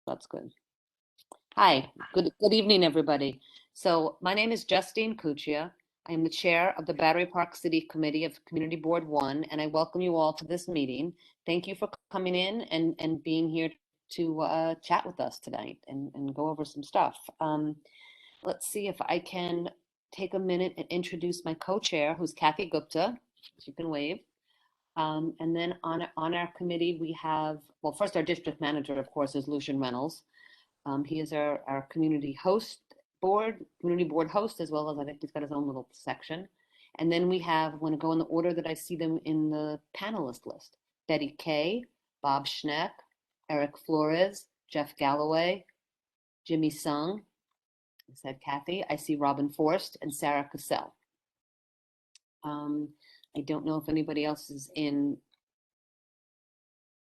That's good. Hi, good evening, everybody. So my name is Justine Cuccia. I am the chair of the Battery Park City Committee of Community Board 1, and I welcome you all to this meeting. Thank you for coming in and being here to chat with us tonight and go over some stuff. Let's see if I can take a minute and introduce my co-chair, who's Kathy Gupta. She can wave. And then on our committee, we have, well, first our district manager, of course, is Lucian Reynolds. He is our community board host, as well as I think he's got his own little section. And then we have, I'm going to go in the order that I see them in the panelist list: Betty Kay, Bob Schneck, Eric Flores, Jeff Galloway, Jimmy Sung. I said Kathy. I see Robin Forst and Sarah Cassell. I don't know if anybody else is in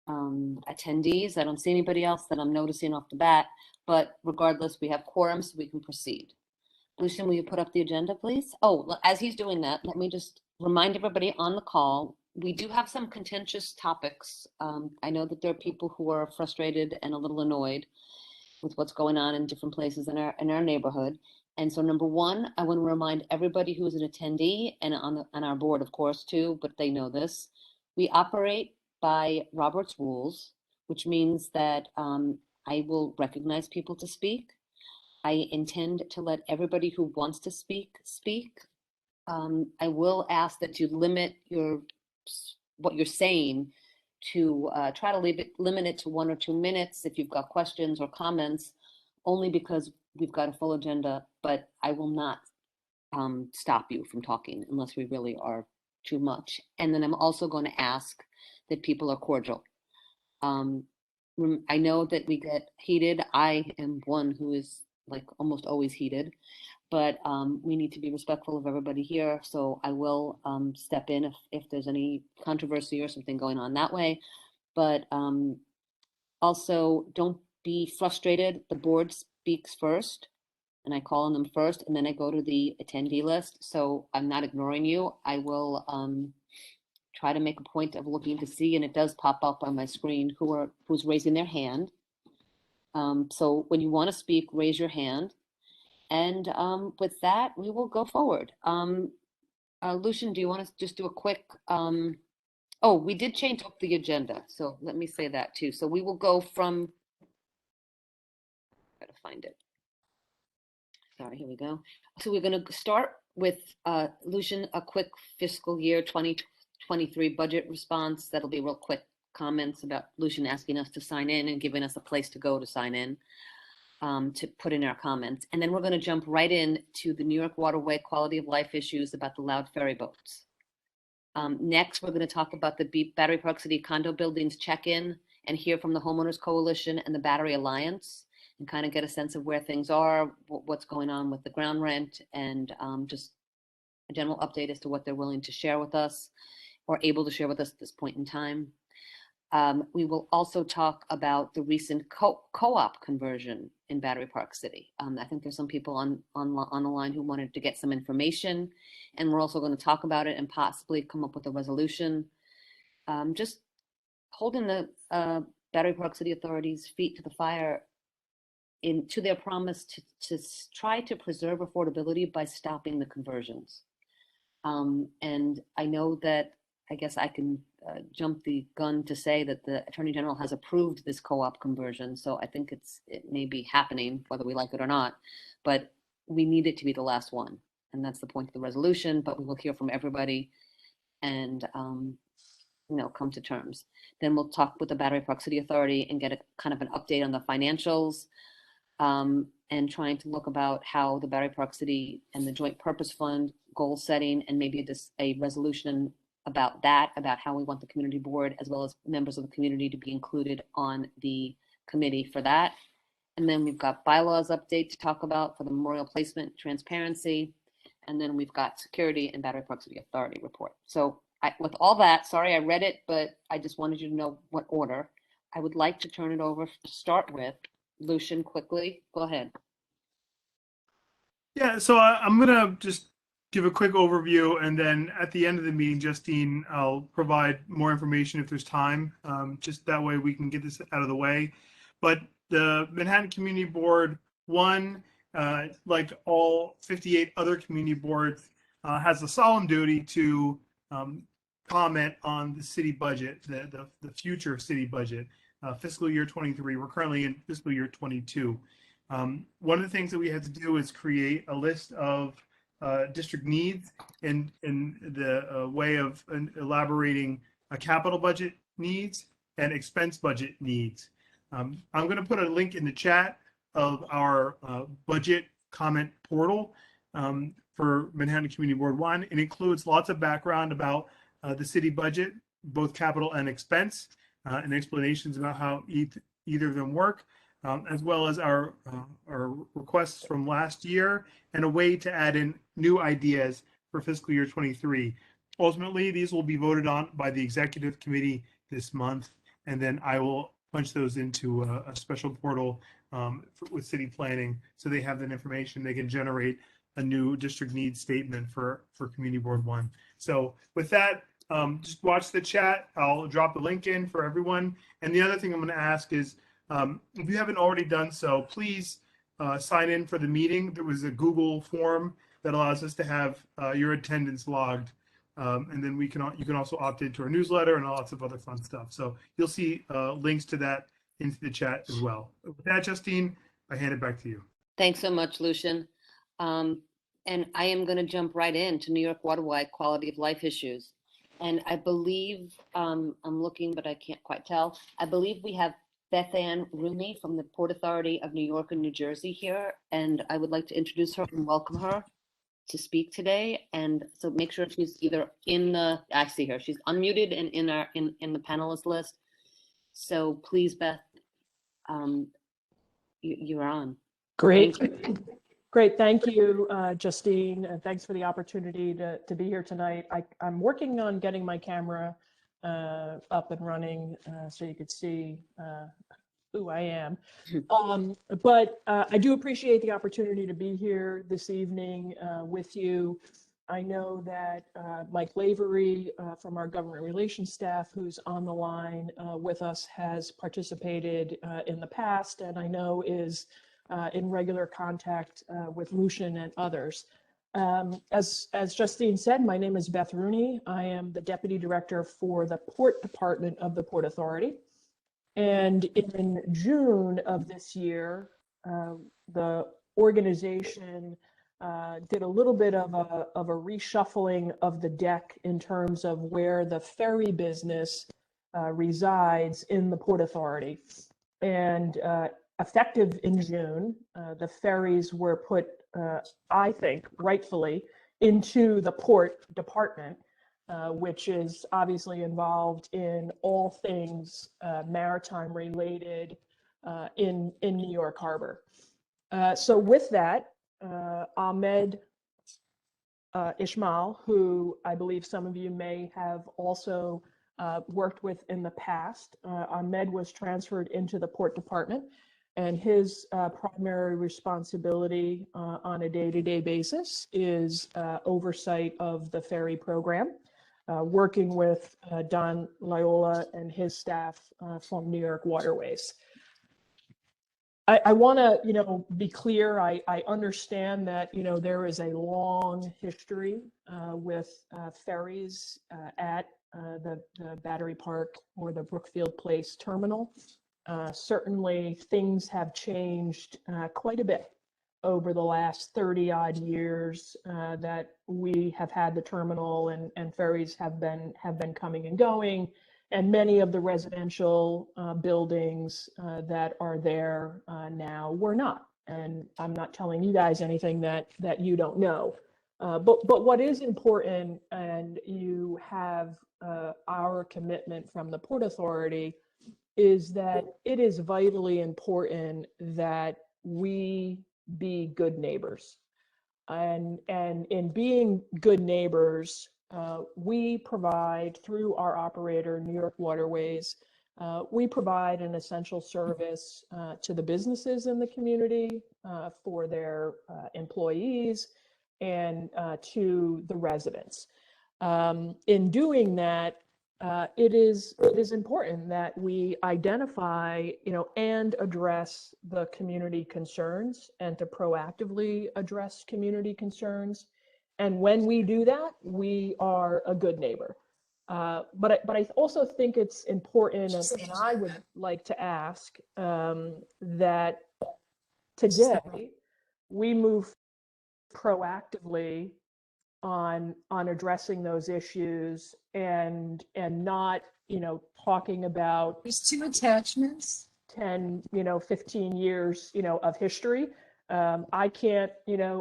attendees. I don't see anybody else that I'm noticing off the bat, but regardless, we have quorum, so we can proceed. Lucian, will you put up the agenda, please? Oh, as he's doing that, let me just remind everybody on the call, we do have some contentious topics. I know that there are people who are frustrated and a little annoyed with what's going on in different places in our neighborhood. And so number one, I want to remind everybody who is an attendee and on our board, of course, too, but they know this. We operate by Robert's rules, which means that I will recognize people to speak. I intend to let everybody who wants to speak. I will ask that you limit what you're saying to try to limit it to 1 or 2 minutes if you've got questions or comments, only because we've got a full agenda, but I will not stop you from talking unless we really are too much. And then I'm also going to ask that people are cordial. I know that we get heated. I am one who is like almost always heated, but we need to be respectful of everybody here. So I will step in if there's any controversy or something going on that way. But also don't be frustrated. The board speaks first and I call on them first, and then I go to the attendee list. So I'm not ignoring you. I will try to make a point of looking to see, and it does pop up on my screen who's raising their hand. So when you want to speak, raise your hand. And with that, we will go forward. Lucian, do you want to just do a quick, oh, we did change up the agenda. So let me say that too. So we will go from, gotta find it. Sorry, here we go. So we're going to start with Lucian, a quick fiscal year 2023 budget response. That'll be real quick comments about Lucian asking us to sign in and giving us a place to go to sign in, to put in our comments. And then we're going to jump right in to the New York Waterway quality of life issues about the loud ferry boats. Next, we're going to talk about the Battery Park City condo buildings check-in and hear from the Homeowners Coalition and the Battery Alliance, and kind of get a sense of where things are, what's going on with the ground rent, and just a general update as to what they're willing to share with us or able to share with us at this point in time. We will also talk about the recent co-op conversion in Battery Park City. I think there's some people on the line who wanted to get some information, and we're also going to talk about it and possibly come up with a resolution. Just holding the Battery Park City Authority's feet to the fire to their promise to try to preserve affordability by stopping the conversions. And I know that, I guess I can jump the gun to say that the Attorney General has approved this co-op conversion. So I think it may be happening, whether we like it or not, but we need it to be the last one. And that's the point of the resolution, but we will hear from everybody and come to terms. Then we'll talk with the Battery Park City Authority and get a kind of an update on the financials, and trying to look about how the Battery Park City and the Joint Purpose Fund goal setting, and maybe a resolution about that, about how we want the community board as well as members of the community to be included on the committee for that. And then we've got bylaws update to talk about for the memorial placement transparency. And then we've got security and Battery Park City Authority report. So with all that, sorry I read it, but I just wanted you to know what order. I would like to turn it over to start with Lucian quickly. Go ahead. Yeah, so I'm going to just give a quick overview, and then at the end of the meeting, Justine, I'll provide more information if there's time. Just that way we can get this out of the way. But the Manhattan Community Board, one, like all 58 other community boards, has a solemn duty to comment on the city budget, the future city budget, fiscal year 23. We're currently in fiscal year 22. One of the things that we had to do is create a list of district needs in the way of elaborating a capital budget needs and expense budget needs. I'm going to put a link in the chat of our budget comment portal for Manhattan Community Board 1. It includes lots of background about the city budget, both capital and expense, and explanations about how either of them work, as well as our requests from last year and a way to add in new ideas for fiscal year 23. Ultimately, these will be voted on by the executive committee this month, and then I will punch those into a special portal with city planning, so they have that information. They can generate a new district needs statement for Community Board 1. So with that, just watch the chat. I'll drop the link in for everyone. And the other thing I'm going to ask is, if you haven't already done so, please sign in for the meeting. There was a Google form that allows us to have your attendance logged. And then you can also opt into our newsletter and lots of other fun stuff. So you'll see links to that into the chat as well. With that, Justine, I hand it back to you. Thanks so much, Lucian. And I am going to jump right into New York Waterway quality of life issues. And I believe, I'm looking, but I can't quite tell. I believe we have Beth Ann Rooney from the Port Authority of New York and New Jersey here. And I would like to introduce her and welcome her to speak today. And so make sure she's either I see her, she's unmuted and in the panelist list. So please, Beth, you're on. Great. Great. Thank you, Justine. And thanks for the opportunity to be here tonight. I'm working on getting my camera up and running so you could see who I am. But I do appreciate the opportunity to be here this evening with you. I know that Mike Lavery from our government relations staff, who's on the line with us, has participated in the past, and I know is in regular contact with Lucian and others. As Justine said, my name is Beth Rooney. I am the Deputy Director for the Port Department of the Port Authority. And in June of this year, the organization did a little bit of a reshuffling of the deck in terms of where the ferry business resides in the Port Authority. And effective in June, the ferries were put, I think, rightfully, into the Port Department, which is obviously involved in all things maritime related in New York Harbor. So with that, Ahmed Ishmael, who I believe some of you may have also worked with in the past, Ahmed was transferred into the Port Department, and his primary responsibility on a day-to-day basis is oversight of the ferry program, working with Don Loyola and his staff from New York Waterways. I want to, be clear. I understand that, there is a long history with ferries at the Battery Park or the Brookfield Place terminal. Certainly, things have changed quite a bit over the last 30 odd years that we have had the terminal, and ferries have been coming and going. And many of the residential buildings that are there now were not. And I'm not telling you guys anything that you don't know. But what is important, and you have our commitment from the Port Authority, is that it is vitally important that we be good neighbors. And in being good neighbors, we provide, through our operator, New York Waterways, we provide an essential service to the businesses in the community, for their employees, and to the residents. In doing that, it is important that we identify, and address the community concerns, and to proactively address community concerns. And when we do that, we are a good neighbor. But I also think it's important, and I would like to ask that today we move proactively on addressing those issues, and not talking about There's 2 attachments. 10 15 years of history. I can't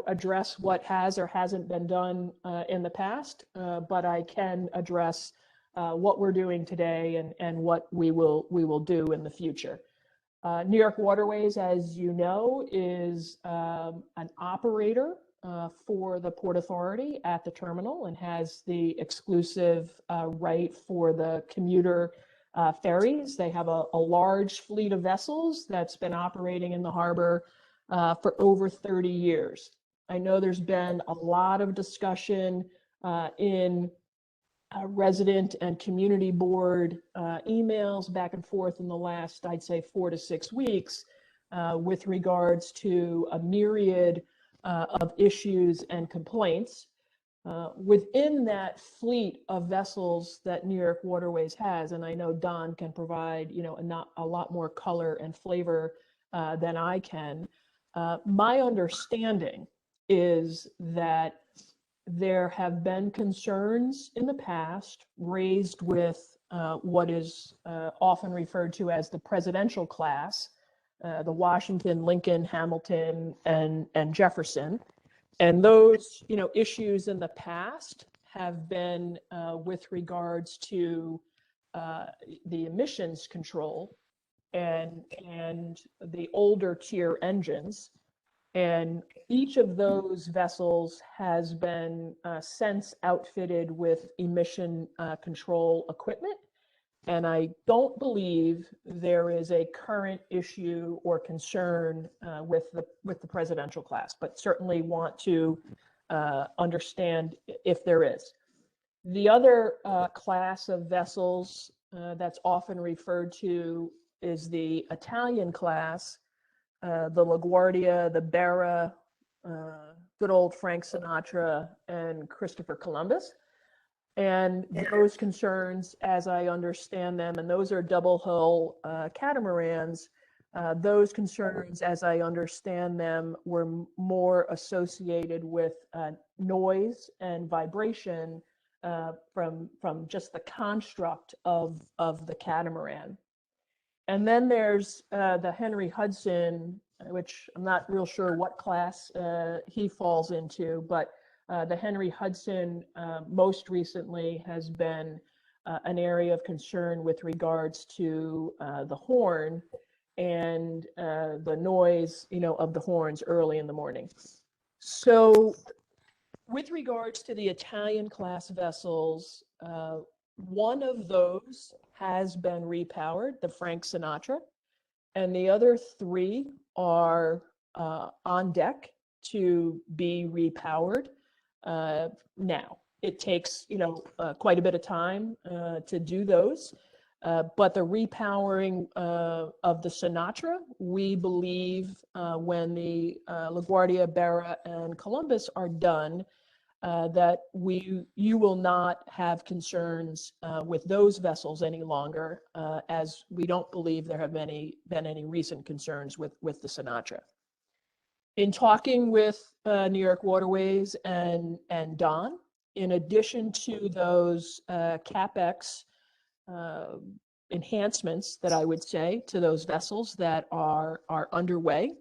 address what has or hasn't been done in the past, but I can address what we're doing today, and what we will do in the future. New York Waterways, as you know, is an operator for the Port Authority at the terminal, and has the exclusive right for the commuter ferries. They have a large fleet of vessels that's been operating in the harbor for over 30 years. I know there's been a lot of discussion in resident and community board emails back and forth in the last, I'd say, 4 to 6 weeks with regards to a myriad of issues and complaints. Within that fleet of vessels that New York Waterways has, and I know Don can provide, a lot more color and flavor than I can. My understanding is that there have been concerns in the past raised with what is often referred to as the presidential class, the Washington, Lincoln, Hamilton, and Jefferson. And those, issues in the past have been with regards to the emissions control and the older tier engines. And each of those vessels has been since outfitted with emission control equipment. And I don't believe there is a current issue or concern with the presidential class, but certainly want to understand if there is. The other class of vessels that's often referred to is the Italian class, the LaGuardia, the Barra, good old Frank Sinatra, and Christopher Columbus. And those concerns, as I understand them, and those are double hull catamarans, those concerns, as I understand them, were more associated with noise and vibration from just the construct of the catamaran. And then there's the Henry Hudson, which I'm not real sure what class he falls into, but the Henry Hudson most recently has been an area of concern with regards to the horn and the noise, of the horns early in the morning. So with regards to the Italian class vessels, one of those has been repowered, the Frank Sinatra, and the other 3 are on deck to be repowered now. It takes, quite a bit of time to do those, but the repowering of the Sinatra, we believe when the LaGuardia, Barra, and Columbus are done, that you will not have concerns with those vessels any longer, as we don't believe there have been any recent concerns with the Sinatra. In talking with New York Waterways and Don, in addition to those CapEx enhancements that I would say to those vessels that are underway,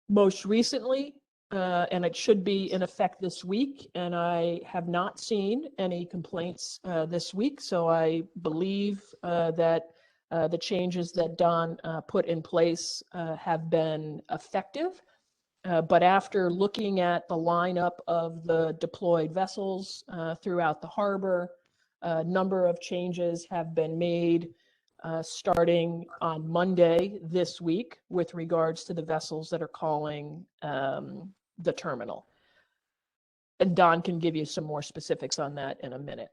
most recently, and it should be in effect this week, and I have not seen any complaints this week, so I believe that the changes that Don put in place have been effective. But after looking at the lineup of the deployed vessels throughout the harbor, a number of changes have been made starting on Monday this week with regards to the vessels that are calling the terminal. And Don can give you some more specifics on that in a minute.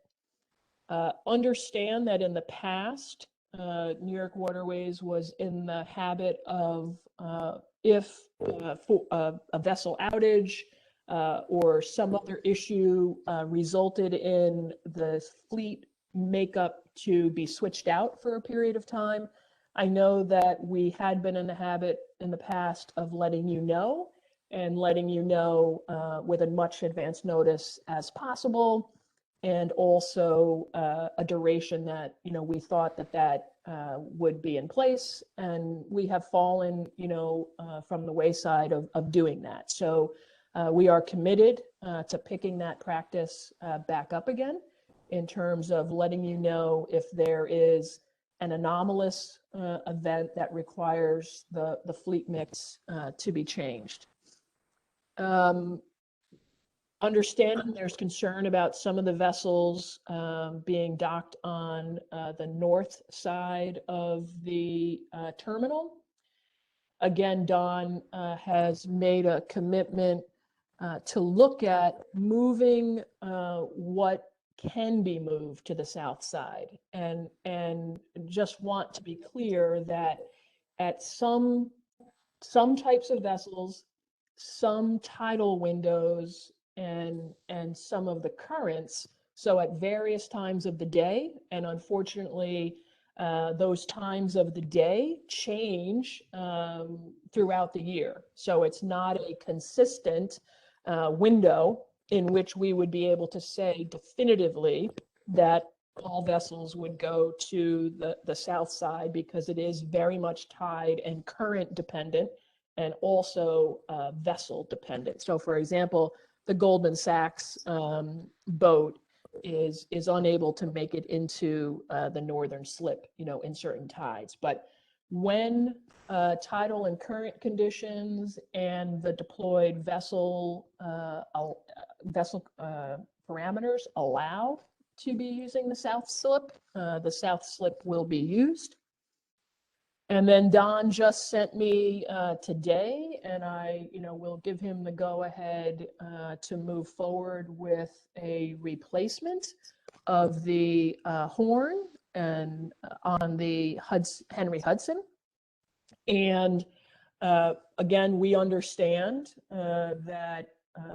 Understand that in the past, New York Waterways was in the habit of, if for a vessel outage or some other issue resulted in the fleet makeup to be switched out for a period of time. I know that we had been in the habit in the past of letting you know with a much advanced notice as possible, and also a duration that we thought that would be in place, and we have fallen from the wayside of doing that. So we are committed to picking that practice back up again in terms of letting you know if there is an anomalous event that requires the fleet mix to be changed. Understanding there's concern about some of the vessels being docked on the north side of the terminal. Again, Don has made a commitment to look at moving what can be moved to the south side, and just want to be clear that at some types of vessels, some tidal windows, and some of the currents, so at various times of the day, and unfortunately those times of the day change throughout the year. So it's not a consistent window in which we would be able to say definitively that all vessels would go to the south side, because it is very much tide and current dependent, and also vessel dependent. So for example, the Goldman Sachs boat is unable to make it into the northern slip, in certain tides. But when tidal and current conditions and the deployed vessel parameters allow to be using the south slip will be used. And then Don just sent me today, and I will give him the go ahead to move forward with a replacement of the horn and on the Henry Hudson. And again, we understand that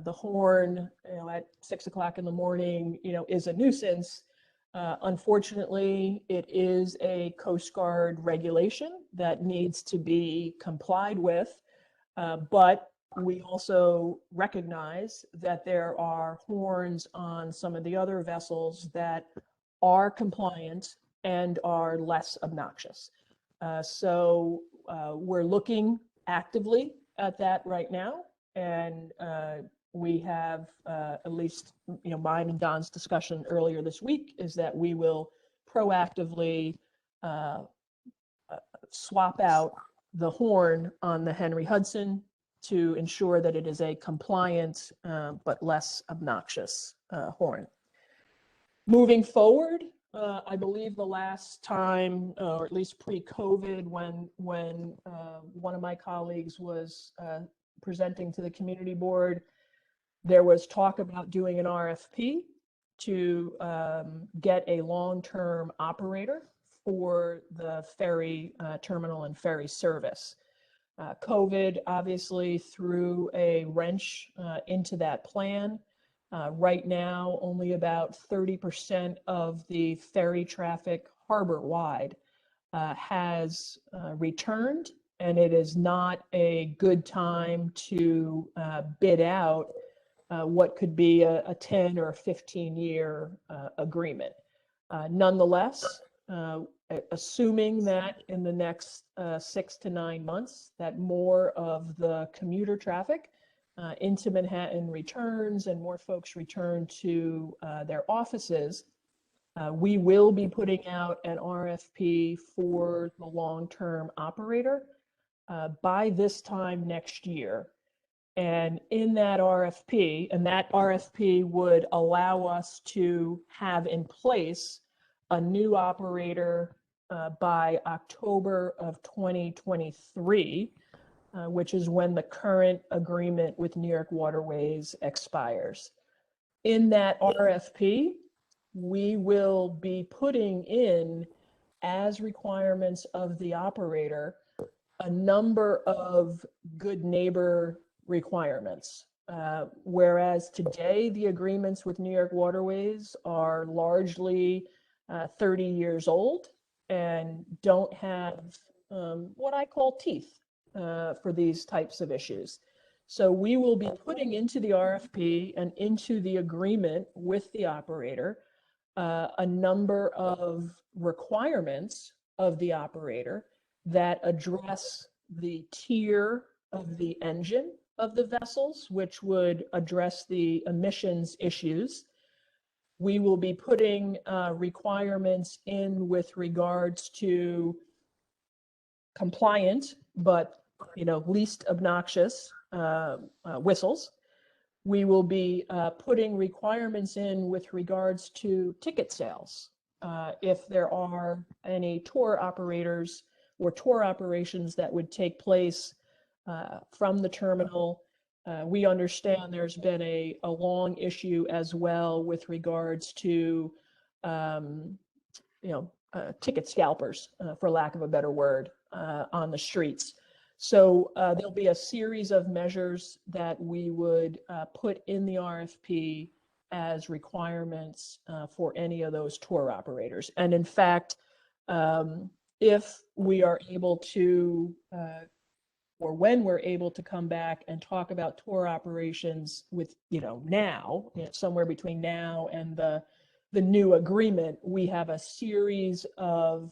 the horn at 6 o'clock in the morning is a nuisance. Unfortunately, it is a Coast Guard regulation that needs to be complied with, but we also recognize that there are horns on some of the other vessels that are compliant and are less obnoxious. So we're looking actively at that right now, and we have at least mine and Don's discussion earlier this week is that we will proactively swap out the horn on the Henry Hudson to ensure that it is a compliant but less obnoxious horn. Moving forward, I believe the last time, or at least pre-COVID, when one of my colleagues was presenting to the community board, there was talk about doing an RFP to get a long-term operator for the ferry terminal and ferry service. COVID obviously threw a wrench into that plan. Right now, only about 30% of the ferry traffic harbor-wide has returned, and it is not a good time to bid out what could be a 10 or 15-year agreement. Nonetheless, assuming that in the next 6 to 9 months that more of the commuter traffic into Manhattan returns and more folks return to their offices, we will be putting out an RFP for the long-term operator by this time next year. And in that RFP, and that RFP would allow us to have in place a new operator by October of 2023, which is when the current agreement with New York Waterways expires. In that RFP, we will be putting in as requirements of the operator a number of good neighbor requirements. Whereas today the agreements with New York Waterways are largely 30 years old and don't have what I call teeth for these types of issues. So we will be putting into the RFP and into the agreement with the operator a number of requirements of the operator that address the tier of the engine of the vessels, which would address the emissions issues. We will be putting requirements in with regards to compliant, but least obnoxious whistles. We will be putting requirements in with regards to ticket sales. If there are any tour operators or tour operations that would take place from the terminal, we understand there's been a long issue as well with regards to ticket scalpers, for lack of a better word, on the streets. So there'll be a series of measures that we would put in the RFP as requirements for any of those tour operators. And in fact, if we are able to, or when we're able to come back and talk about tour operations with, now, somewhere between now and the new agreement, we have a series of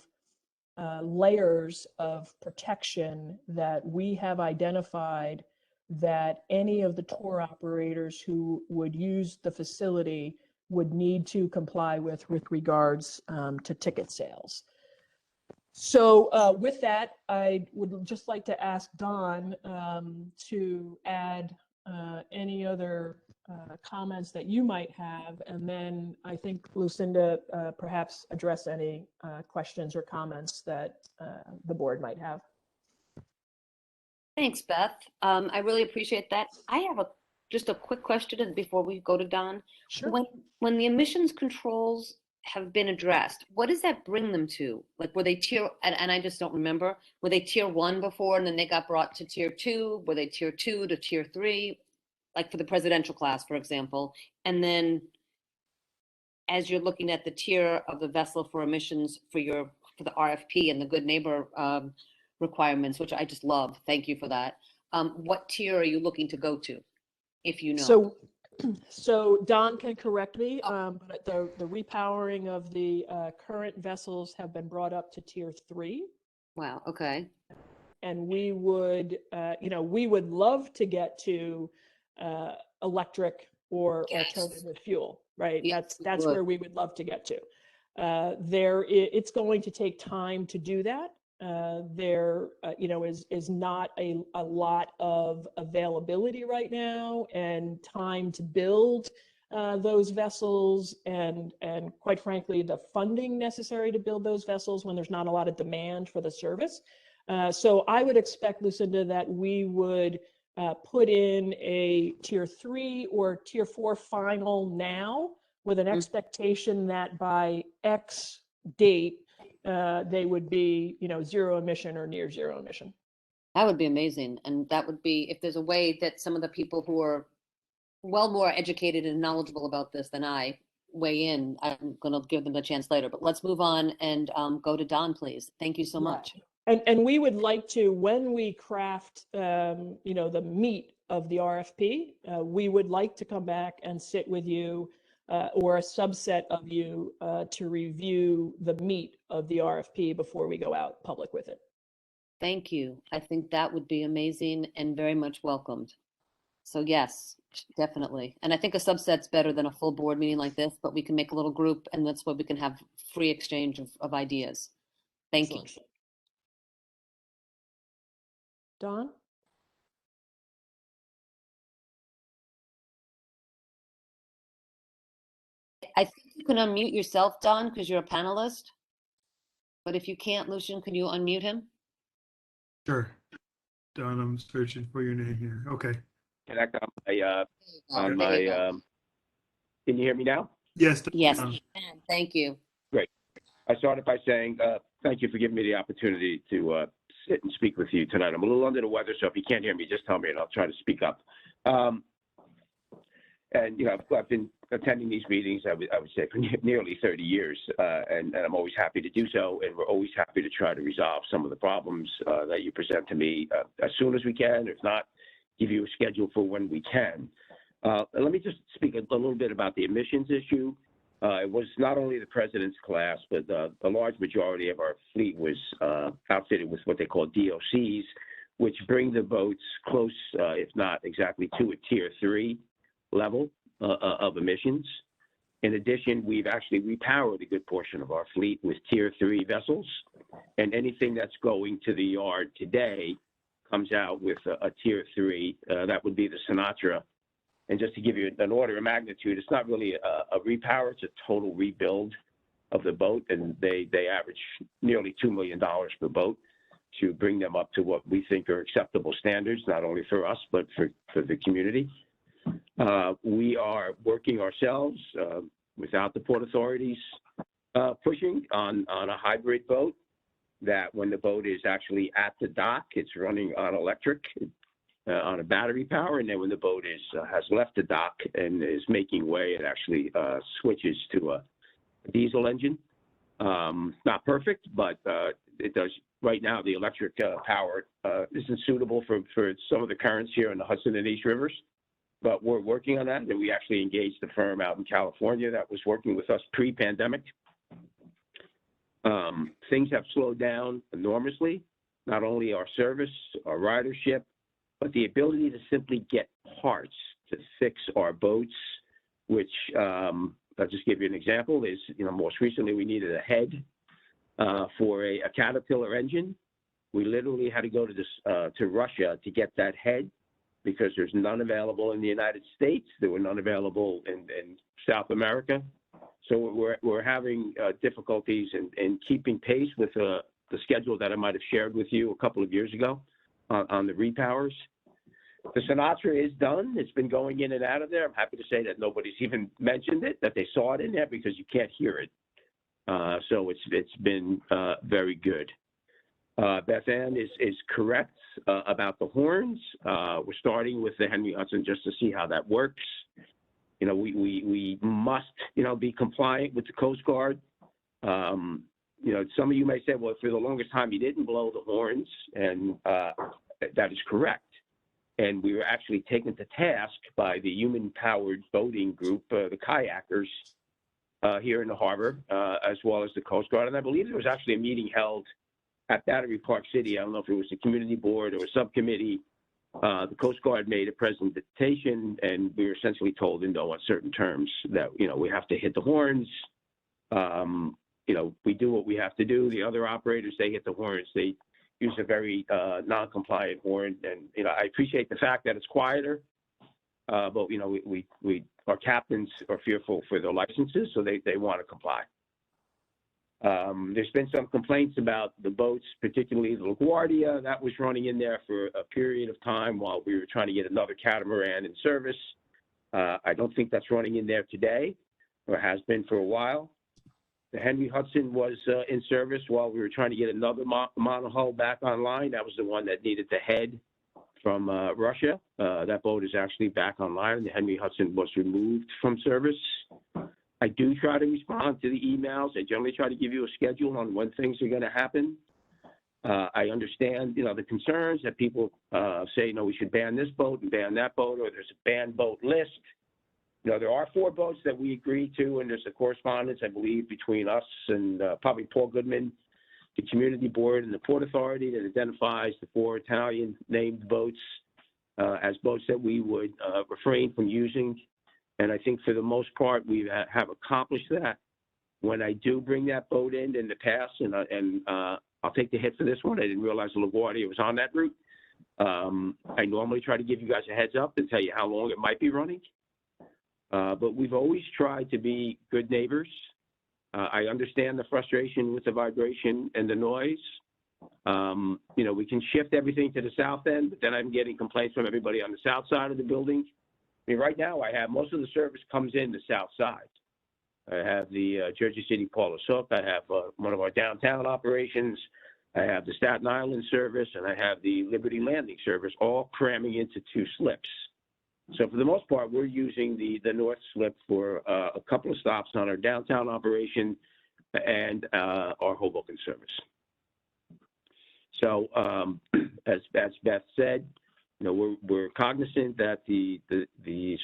layers of protection that we have identified that any of the tour operators who would use the facility would need to comply with regards to ticket sales. So with that, I would just like to ask Don to add any other comments that you might have, and then I think Lucinda perhaps address any questions or comments that the board might have. Thanks, Beth. I really appreciate that. I have just a quick question before we go to Don. Sure. When the emissions controls have been addressed, what does that bring them to? Like, were they tier, and I just don't remember, were they tier 1 before and then they got brought to tier 2? Were they tier 2 to tier 3? Like for the presidential class, for example, and then as you're looking at the tier of the vessel for emissions for the RFP and the good neighbor requirements, which I just love, thank you for that. What tier are you looking to go to, if you know? So Don can correct me, but the repowering of the current vessels have been brought up to tier 3. Wow. Okay. And we would, we would love to get to electric or alternative fuel, right? Yes, that's where we would love to get to. It's going to take time to do that. There, is not a lot of availability right now and time to build those vessels and quite frankly, the funding necessary to build those vessels when there's not a lot of demand for the service. So I would expect, Lucinda, that we would put in a tier 3 or tier 4 final now with an expectation that by X date, they would be, zero emission or near zero emission. That would be amazing. And that would be, if there's a way that some of the people who are well more educated and knowledgeable about this than I weigh in, I'm going to give them a chance later. But let's move on and go to Don, please. Thank you so much. And we would like to, when we craft, the meat of the RFP, we would like to come back and sit with you or a subset of you to review the meat of the RFP before we go out public with it. Thank you. I think that would be amazing and very much welcomed. So yes, definitely. And I think a subset's better than a full board meeting like this, but we can make a little group and that's where we can have free exchange of ideas. Thank you. Don? I think you can unmute yourself, Don, because you're a panelist. But if you can't, Lucian, can you unmute him? Sure. Don, I'm searching for your name here. Okay. Connect on my Can you hear me now? Yes. Yes, Don. we can. Thank you. I started by saying thank you for giving me the opportunity to sit and speak with you tonight. I'm a little under the weather, so if you can't hear me, just tell me and I'll try to speak up. And, you know, I've been attending these meetings, I would say, for nearly 30 years, and I'm always happy to do so, and we're always happy to try to resolve some of the problems that you present to me as soon as we can. If not, give you a schedule for when we can. Let me just speak a little bit about the emissions issue. It was not only the president's class, but a large majority of our fleet was outfitted with what they call DOCs, which bring the boats close, if not exactly, to a Tier 3 level of emissions. In addition, we've actually repowered a good portion of our fleet with Tier 3 vessels, and anything that's going to the yard today comes out with a Tier 3. That would be the Sinatra. And just to give you an order of magnitude, it's not really a repower, it's a total rebuild of the boat, and they average nearly $2 million per boat to bring them up to what we think are acceptable standards, not only for us, but for the community. We are working ourselves without the Port Authorities pushing on a hybrid boat that when the boat is actually at the dock, it's running on electric, on a battery power, and then when the boat has left the dock and is making way, it actually switches to a diesel engine. Not perfect, but it does. Right now, the electric power isn't suitable for some of the currents here in the Hudson and East Rivers, but we're working on that, and we actually engaged a firm out in California that was working with us pre-pandemic. Things have slowed down enormously, not only our service, our ridership, but the ability to simply get parts to fix our boats, which I'll just give you an example, is, you know, most recently we needed a head for a Caterpillar engine. We literally had to go to Russia to get that head because there's none available in the United States. There were none available in South America. So we're having difficulties in keeping pace with the schedule that I might have shared with you a couple of years ago on the repowers. The Sinatra is done. It's been going in and out of there. I'm happy to say that nobody's even mentioned it, that they saw it in there because you can't hear it. So it's been very good. Beth Ann is correct about the horns. We're starting with the Henry Hudson just to see how that works. You know, we must, you know, be compliant with the Coast Guard. You know, some of you may say, well, for the longest time, you didn't blow the horns, and that is correct. And we were actually taken to task by the human-powered boating group, the kayakers here in the harbor, as well as the Coast Guard. And I believe there was actually a meeting held at Battery Park City. I don't know if it was the community board or a subcommittee. The Coast Guard made a presentation, and we were essentially told in no uncertain terms that, you know, we have to hit the horns. You know, we do what we have to do. The other operators, they hit the horns. They use a very non-compliant horn, and, you know, I appreciate the fact that it's quieter, but, you know, our captains are fearful for their licenses, so they want to comply. There's been some complaints about the boats, particularly the LaGuardia, that was running in there for a period of time while we were trying to get another catamaran in service. I don't think that's running in there today, or has been for a while. The Henry Hudson was in service while we were trying to get another monohull back online. That was the one that needed to head from Russia. That boat is actually back online. The Henry Hudson was removed from service. I do try to respond to the emails. I generally try to give you a schedule on when things are going to happen. I understand, you know, the concerns that people say, no, we should ban this boat and ban that boat, or there's a banned boat list. You know, there are 4 boats that we agreed to, and there's a correspondence, I believe, between us and probably Paul Goodman, the community board, and the Port Authority that identifies the 4 Italian named boats as boats that we would refrain from using. And I think for the most part, we have accomplished that. When I do bring that boat in the past, and I'll take the hit for this one, I didn't realize the LaGuardia was on that route. I normally try to give you guys a heads up and tell you how long it might be running. But we've always tried to be good neighbors. I understand the frustration with the vibration and the noise. You know, we can shift everything to the south end, but then I'm getting complaints from everybody on the south side of the building. mean, right now I have most of the service comes in the south side. I have the Jersey City Paulus Hook. I have one of our downtown operations. I have the Staten Island service, and I have the Liberty Landing service, all cramming into 2 slips. So for the most part, we're using the north slip for a couple of stops on our downtown operation and our Hoboken service. So as Beth said, you know, we're cognizant that the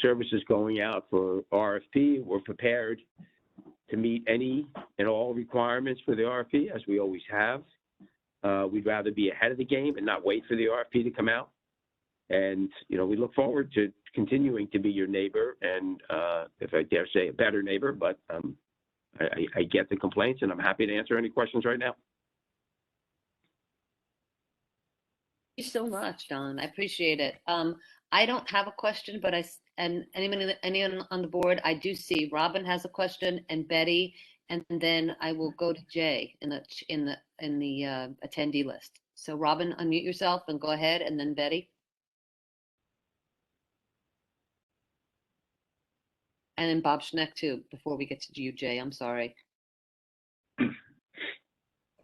service is going out for RFP. We're prepared to meet any and all requirements for the RFP, as we always have. We'd rather be ahead of the game and not wait for the RFP to come out. And, you know, we look forward to continuing to be your neighbor and, if I dare say, a better neighbor. But I get the complaints, and I'm happy to answer any questions right now. Thank you so much, Don. I appreciate it. I don't have a question, but and anyone on the board, I do see Robin has a question and Betty, and then I will go to Jay in the attendee list. So Robin, unmute yourself and go ahead, and then Betty. And then Bob Schneck too, before we get to you, Jay. I'm sorry.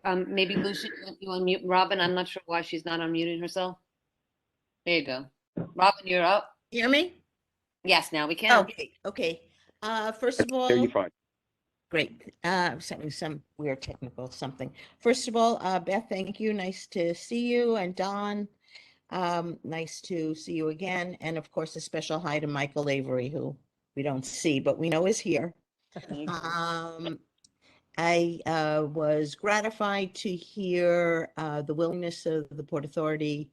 Maybe Lucy, you unmute Robin. I'm not sure why she's not unmuting herself. There you go. Robin, you're up. Hear me? Yes, now we can. Okay. First of Hear you all, fine. great. Some weird technical something. First of all, Beth, thank you. Nice to see you. And Don, nice to see you again. And of course, a special hi to Michael Avery, who we don't see, but we know is here. I was gratified to hear the willingness of the Port Authority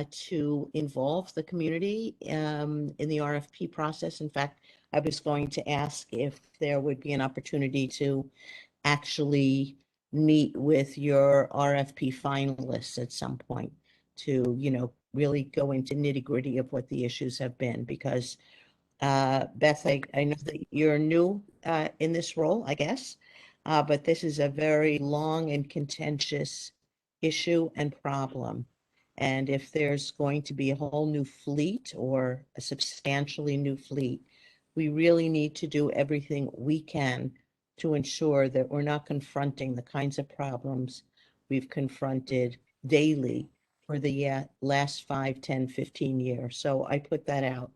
to involve the community in the RFP process. In fact, I was going to ask if there would be an opportunity to actually meet with your RFP finalists at some point to, you know, really go into nitty-gritty of what the issues have been. Because Beth, I know that you're new in this role, I guess. But this is a very long and contentious issue and problem. And if there's going to be a whole new fleet or a substantially new fleet, we really need to do everything we can to ensure that we're not confronting the kinds of problems we've confronted daily for the last 5, 10, 15 years. So I put that out.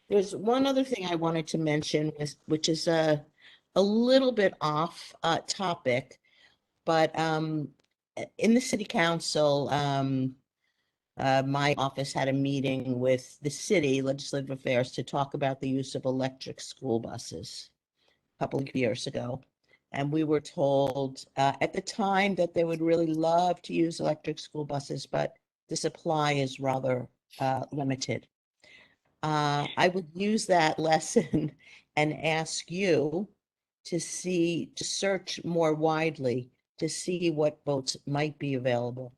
There's one other thing I wanted to mention, which is a little bit off topic, but in the city council, my office had a meeting with the city legislative affairs to talk about the use of electric school buses a couple of years ago. And we were told at the time that they would really love to use electric school buses, but the supply is rather limited. I would use that lesson and ask you to search more widely to see what boats might be available.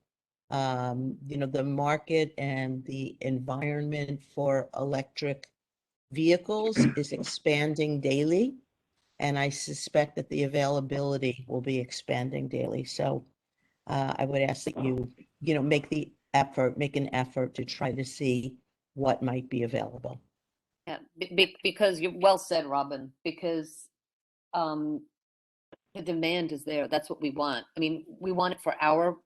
You know, the market and the environment for electric vehicles is expanding daily, and I suspect that the availability will be expanding daily. So I would ask that you know, make an effort to try to see what might be available. Yeah, because you're well said, Robin, because the demand is there. That's what we want. I mean, we want it for our,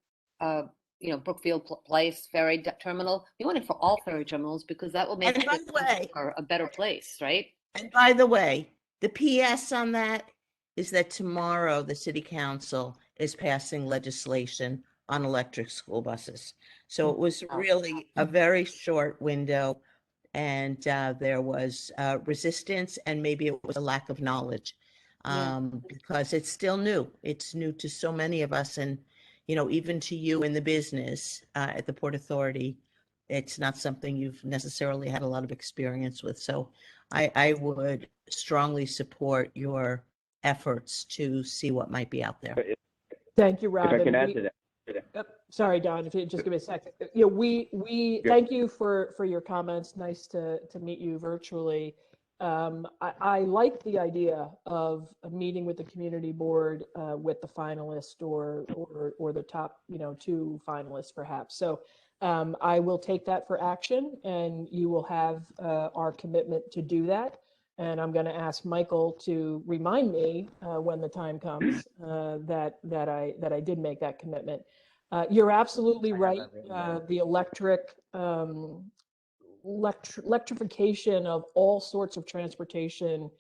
you know, Brookfield Place ferry terminal. We want it for all ferry terminals because that will make And by the way, a better place, right? and by the way, the PS on that is that tomorrow the city council is passing legislation on electric school buses. So it was really a very short window, and there was resistance, and maybe it was a lack of knowledge, because it's still new. It's new to so many of us, and you know, even to you in the business at the Port Authority, it's not something you've necessarily had a lot of experience with. So I would strongly support your efforts to see what might be out there. Thank you, If Robin. I can add to that. Sorry, Don, if you just give me a second. You know, we thank you for your comments. Nice to meet you virtually. I like the idea of a meeting with the community board with the finalist or the top, you know, 2 finalists perhaps. So I will take that for action, and you will have our commitment to do that. And I'm going to ask Michael to remind me when the time comes that I did make that commitment. You're absolutely right. The electrification of all sorts of transportation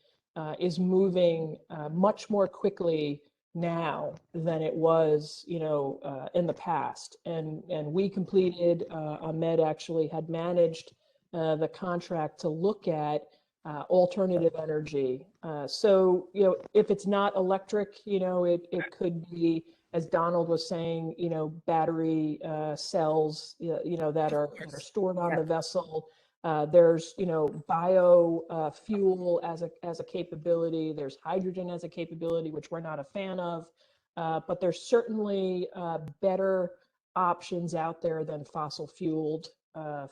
is moving much more quickly now than it was, in the past. And we completed, Ahmed actually had managed the contract to look at alternative energy. So, if it's not electric, it could be, as Donald was saying, battery cells, that are stored on the vessel. There's, bio fuel as a capability. There's hydrogen as a capability, which we're not a fan of. But there's certainly better options out there than fossil fueled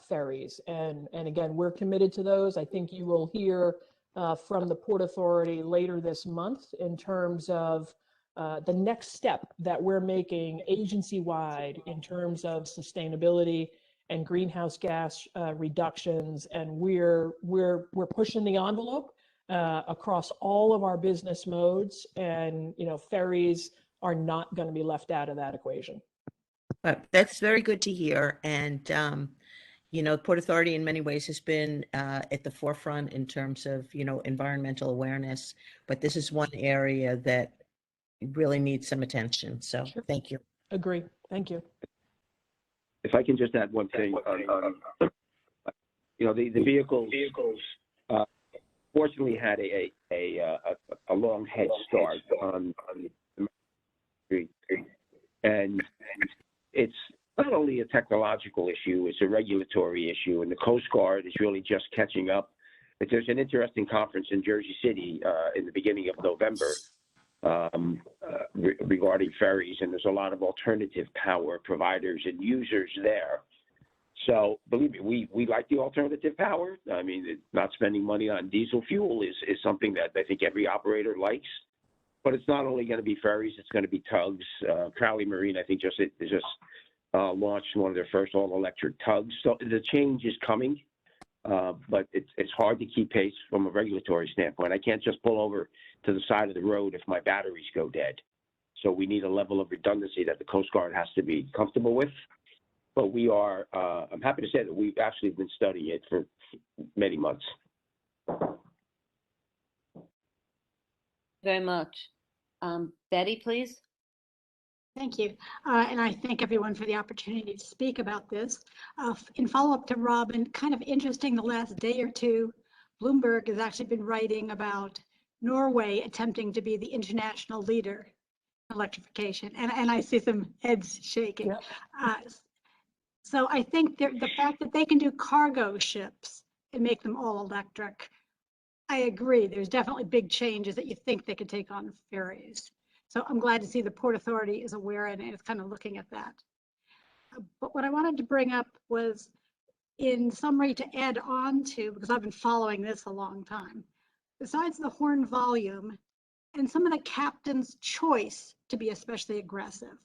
ferries. And again, we're committed to those. I think you will hear from the Port Authority later this month in terms of the next step that we're making agency-wide in terms of sustainability and greenhouse gas reductions. And we're pushing the envelope across all of our business modes, and ferries are not going to be left out of that equation. But that's very good to hear. And Port Authority in many ways has been at the forefront in terms of environmental awareness, but this is one area that really needs some attention. So Sure. Thank you. Agree. Thank you. If I can just add one thing, the vehicles fortunately had a long head start on the street, and it's not only a technological issue, it's a regulatory issue, and the Coast Guard is really just catching up. There's an interesting conference in Jersey City in the beginning of November regarding ferries, and there's a lot of alternative power providers and users there. So believe me, we like the alternative power. I mean, not spending money on diesel fuel is something that I think every operator likes. But it's not only going to be ferries; it's going to be tugs. Crowley Marine, I think, just launched one of their first all-electric tugs. So the change is coming, but it's hard to keep pace from a regulatory standpoint. I can't just pull over to the side of the road if my batteries go dead. So we need a level of redundancy that the Coast Guard has to be comfortable with. But we are, I'm happy to say that we've actually been studying it for many months. Very much. Betty, please. Thank you. And I thank everyone for the opportunity to speak about this. In follow-up to Robin, kind of interesting, the last day or two, Bloomberg has actually been writing about Norway attempting to be the international leader in electrification. And I see some heads shaking. Yeah. So I think the fact that they can do cargo ships and make them all electric, I agree. There's definitely big changes that you think they could take on ferries. So I'm glad to see the Port Authority is aware and is kind of looking at that. But what I wanted to bring up was, in summary, to add on to, because I've been following this a long time, besides the horn volume and some of the captain's choice to be especially aggressive,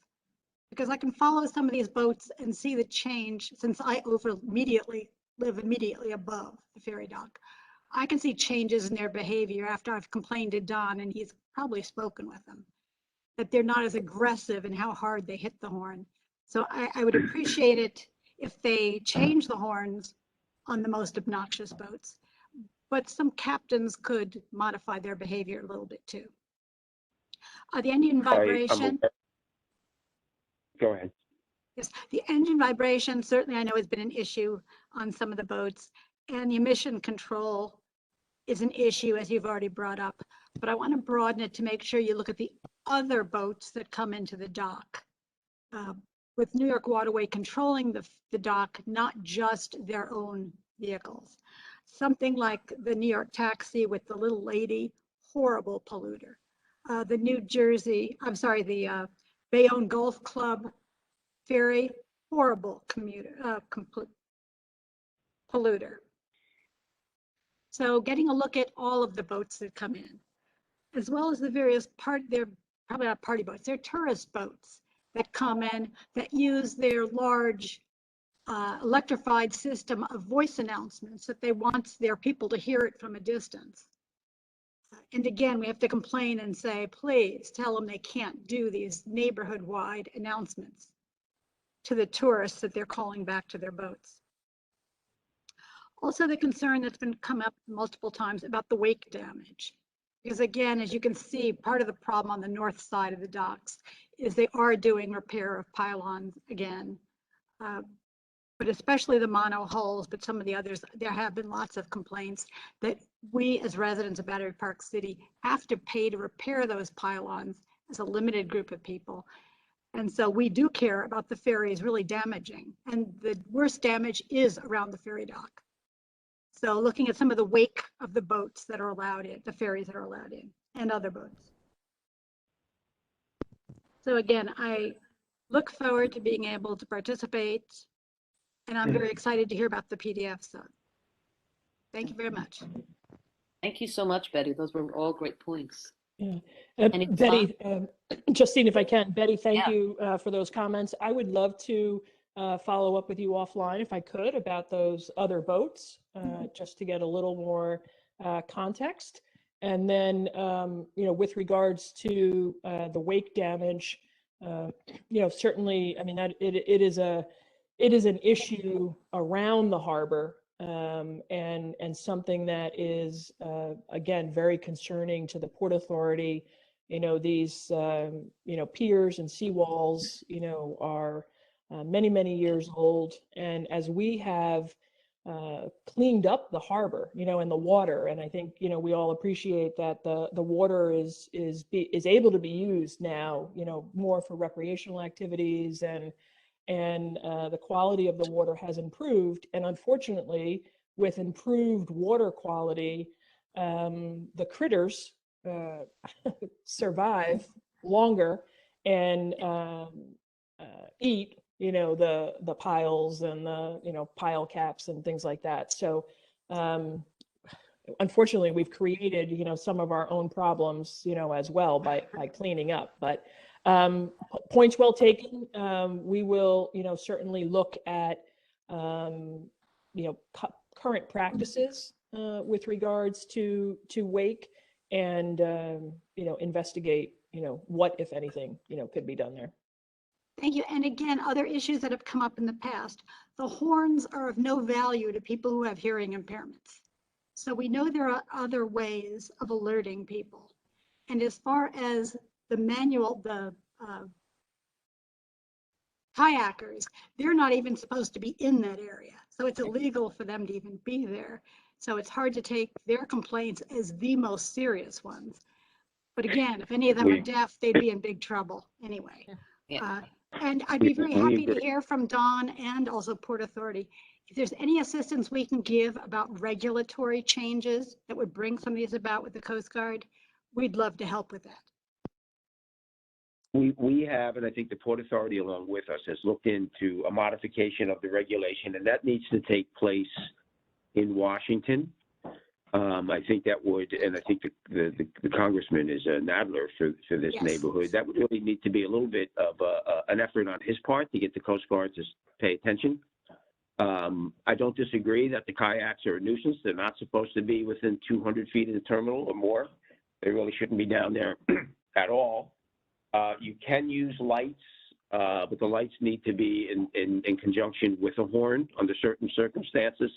because I can follow some of these boats and see the change since I live immediately above the ferry dock. I can see changes in their behavior after I've complained to Don, and he's probably spoken with them, that they're not as aggressive in how hard they hit the horn. So I would appreciate it if they change the horns on the most obnoxious boats, but some captains could modify their behavior a little bit too. The engine vibration. Go ahead. Yes, the engine vibration certainly I know has been an issue on some of the boats, and the emission control is an issue, as you've already brought up. But I want to broaden it to make sure you look at the other boats that come into the dock. With New York Waterway controlling the dock, not just their own vehicles. Something like the New York taxi with the little lady, horrible polluter. The Bayonne Golf Club ferry, horrible polluter. So getting a look at all of the boats that come in, as well as the various they're probably not party boats, they're tourist boats that come in that use their large electrified system of voice announcements that they want their people to hear it from a distance. And again, we have to complain and say, please tell them they can't do these neighborhood-wide announcements to the tourists that they're calling back to their boats. Also, the concern that's been come up multiple times about the wake damage. Because again, as you can see, part of the problem on the north side of the docks is they are doing repair of pylons again. But especially the mono hulls, but some of the others, there have been lots of complaints that we as residents of Battery Park City have to pay to repair those pylons as a limited group of people. And so we do care about the ferries really damaging. And the worst damage is around the ferry dock. So looking at some of the wake of the boats that are allowed in, the ferries that are allowed in, and other boats. So again, I look forward to being able to participate, and I'm very excited to hear about the PDF. So thank you very much. Thank you so much, Betty. Those were all great points. Yeah. Any Betty, Justine, if I can, Betty, thank Yeah. you for those comments. I would love to follow up with you offline if I could about those other boats, just to get a little more context. And then, with regards to the wake damage, certainly, I mean, that it is an issue around the harbor, and something that is, again, very concerning to the Port Authority. These, piers and seawalls, are many, many years old. And as we have cleaned up the harbor, and the water, and I think, we all appreciate that the water is able to be used now, more for recreational activities, and the quality of the water has improved. And unfortunately, with improved water quality, the critters survive longer and eat, the piles and the, pile caps and things like that. So unfortunately, we've created, some of our own problems, as well by cleaning up. But points well taken. We will, certainly look at, current practices with regards to wake, and investigate, what, if anything, could be done there. Thank you. And again, other issues that have come up in the past, the horns are of no value to people who have hearing impairments. So we know there are other ways of alerting people. And as far as the kayakers, they're not even supposed to be in that area. So it's illegal for them to even be there. So it's hard to take their complaints as the most serious ones. But again, if any of them are deaf, they'd be in big trouble anyway. Yeah. And I'd be very happy to hear from Don and also Port Authority. If there's any assistance we can give about regulatory changes that would bring some of these about with the Coast Guard, we'd love to help with that. We have, and I think the Port Authority along with us has looked into a modification of the regulation, and that needs to take place in Washington. I think that would, and I think the congressman is Nadler for this Yes. neighborhood. That would really need to be a little bit of an effort on his part to get the Coast Guard to pay attention. I don't disagree that the kayaks are a nuisance. They're not supposed to be within 200 feet of the terminal or more. They really shouldn't be down there at all. You can use lights, but the lights need to be in conjunction with a horn under certain circumstances.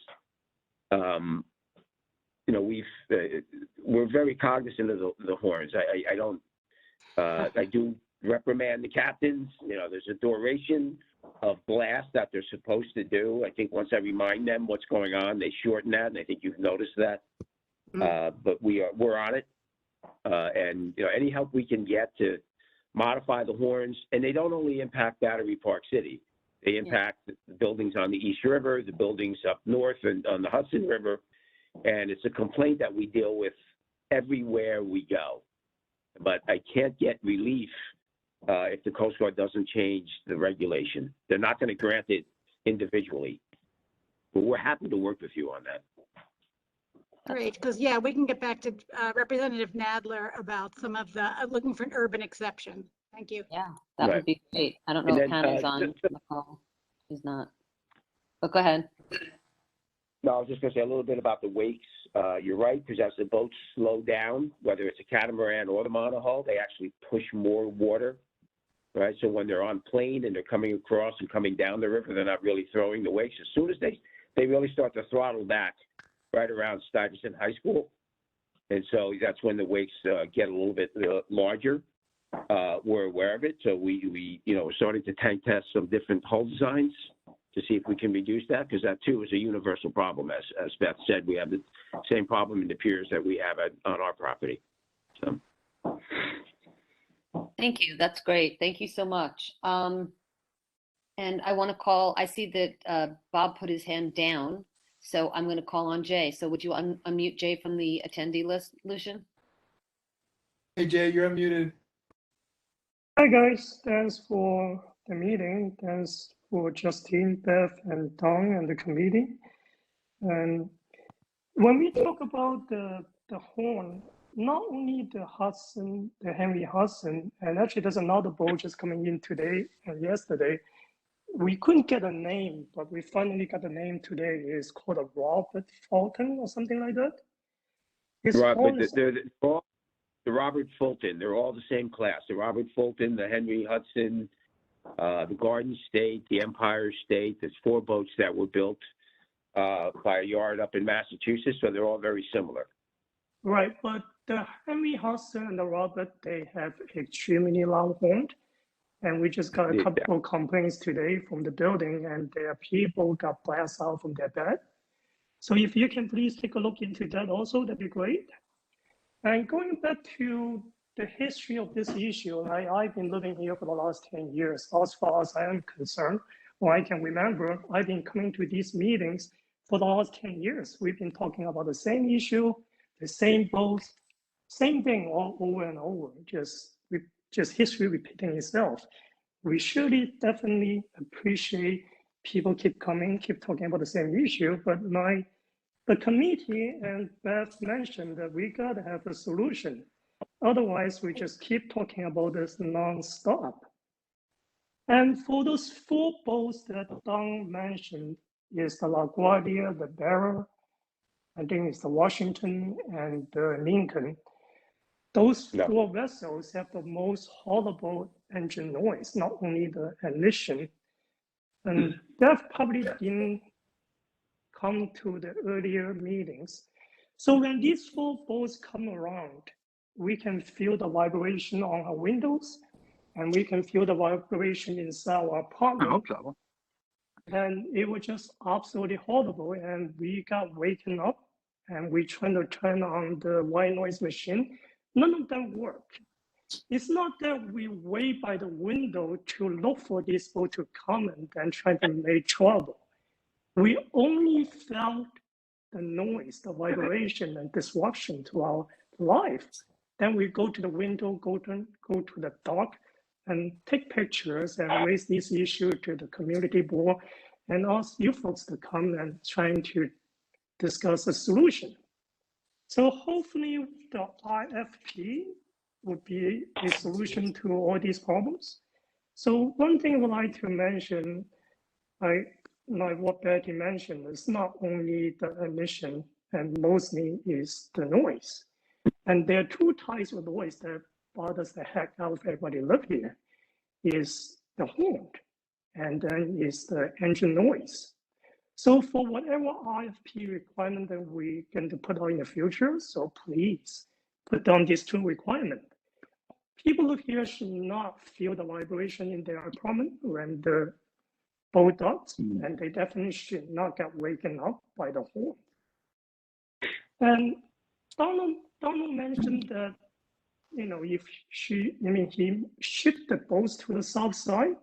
We're very cognizant of the horns. I do reprimand the captains. There's a duration of blast that they're supposed to do. I think once I remind them what's going on, they shorten that, and I think you've noticed that. But we're on it, and any help we can get to modify the horns, and they don't only impact Battery Park City. They impact the buildings on the East River, the buildings up north and on the Hudson River, and it's a complaint that we deal with everywhere we go. But I can't get relief if the Coast Guard doesn't change the regulation. They're not going to grant it individually. But we're happy to work with you on that. Great, because we can get back to Representative Nadler about some of the looking for an urban exception. Thank you. Yeah, that would be great. I don't know if And then, Hannah's on the call. She's not. but go ahead. No, I was just gonna say a little bit about the wakes. You're right, because as the boats slow down, whether it's a catamaran or the monohull, they actually push more water, right? So when they're on plane and they're coming across and coming down the river, they're not really throwing the wakes. As soon as they really start to throttle back right around Stuyvesant High School. And so that's when the wakes get a little bit larger. We're aware of it. So we we're starting to tank test some different hull designs to see if we can reduce that, because that too is a universal problem. As Beth said, we have the same problem in the piers that we have on our property. So. Thank you. That's great. Thank you so much. And I want to call, I see that Bob put his hand down, so I'm going to call on Jay. So would you unmute Jay from the attendee list, Lucian? Hey Jay, you're unmuted. Hi guys, thanks for the meeting. Thanks for Justine, Beth, and Don and the committee. And when we talk about the horn, not only the Hudson, the Henry Hudson, and actually there's another boat just coming in today and yesterday. We couldn't get a name, but we finally got a name today. It's called a Robert Fulton or something like that. It's Right, horn but they're all the Robert Fulton. They're all the same class. The Robert Fulton, the Henry Hudson, the Garden State, the Empire State. There's 4 boats that were built by a yard up in Massachusetts, so they're all very similar. Right, but the Henry Hudson and the Robert, they have extremely long horn. And we just got a couple of complaints today from the building, and their people got blasted out from their bed. So if you can please take a look into that also, that'd be great. And going back to the history of this issue, I've been living here for the last 10 years. As far as I am concerned, or I can remember, I've been coming to these meetings for the last 10 years. We've been talking about the same issue, the same boats, same thing all over and over, just history repeating itself. We surely definitely appreciate people keep coming, keep talking about the same issue, but the committee and Beth mentioned that we gotta have a solution. Otherwise, we just keep talking about this nonstop. And for those 4 boats that Don mentioned, is the LaGuardia, the Bearer, I think it's the Washington and the Lincoln. Those 4 vessels have the most horrible engine noise, not only the emission. And that probably didn't come to the earlier meetings. So when these 4 boats come around, we can feel the vibration on our windows, and we can feel the vibration inside our apartment. I hope so. And it was just absolutely horrible. And we got waken up, and we trying to turn on the white noise machine. None of them work. It's not that we wait by the window to look for this boat to come and then try to make trouble. We only felt the noise, the vibration and disruption to our life. Then we go to the window, go to the dock and take pictures and raise this issue to the community board and ask you folks to come and trying to discuss a solution. So hopefully the RFP would be a solution to all these problems. So one thing I would like to mention, like what Betty mentioned, is not only the emission and mostly is the noise. And there are 2 types of noise that bothers the heck out of everybody live here, is the horn and then is the engine noise. So for whatever RFP requirement that we're going to put out in the future, so please put down these 2 requirements. People here should not feel the vibration in their apartment when the boat docks, and they definitely should not get waken up by the horn. And Donald mentioned that, if he shipped the boats to the south side,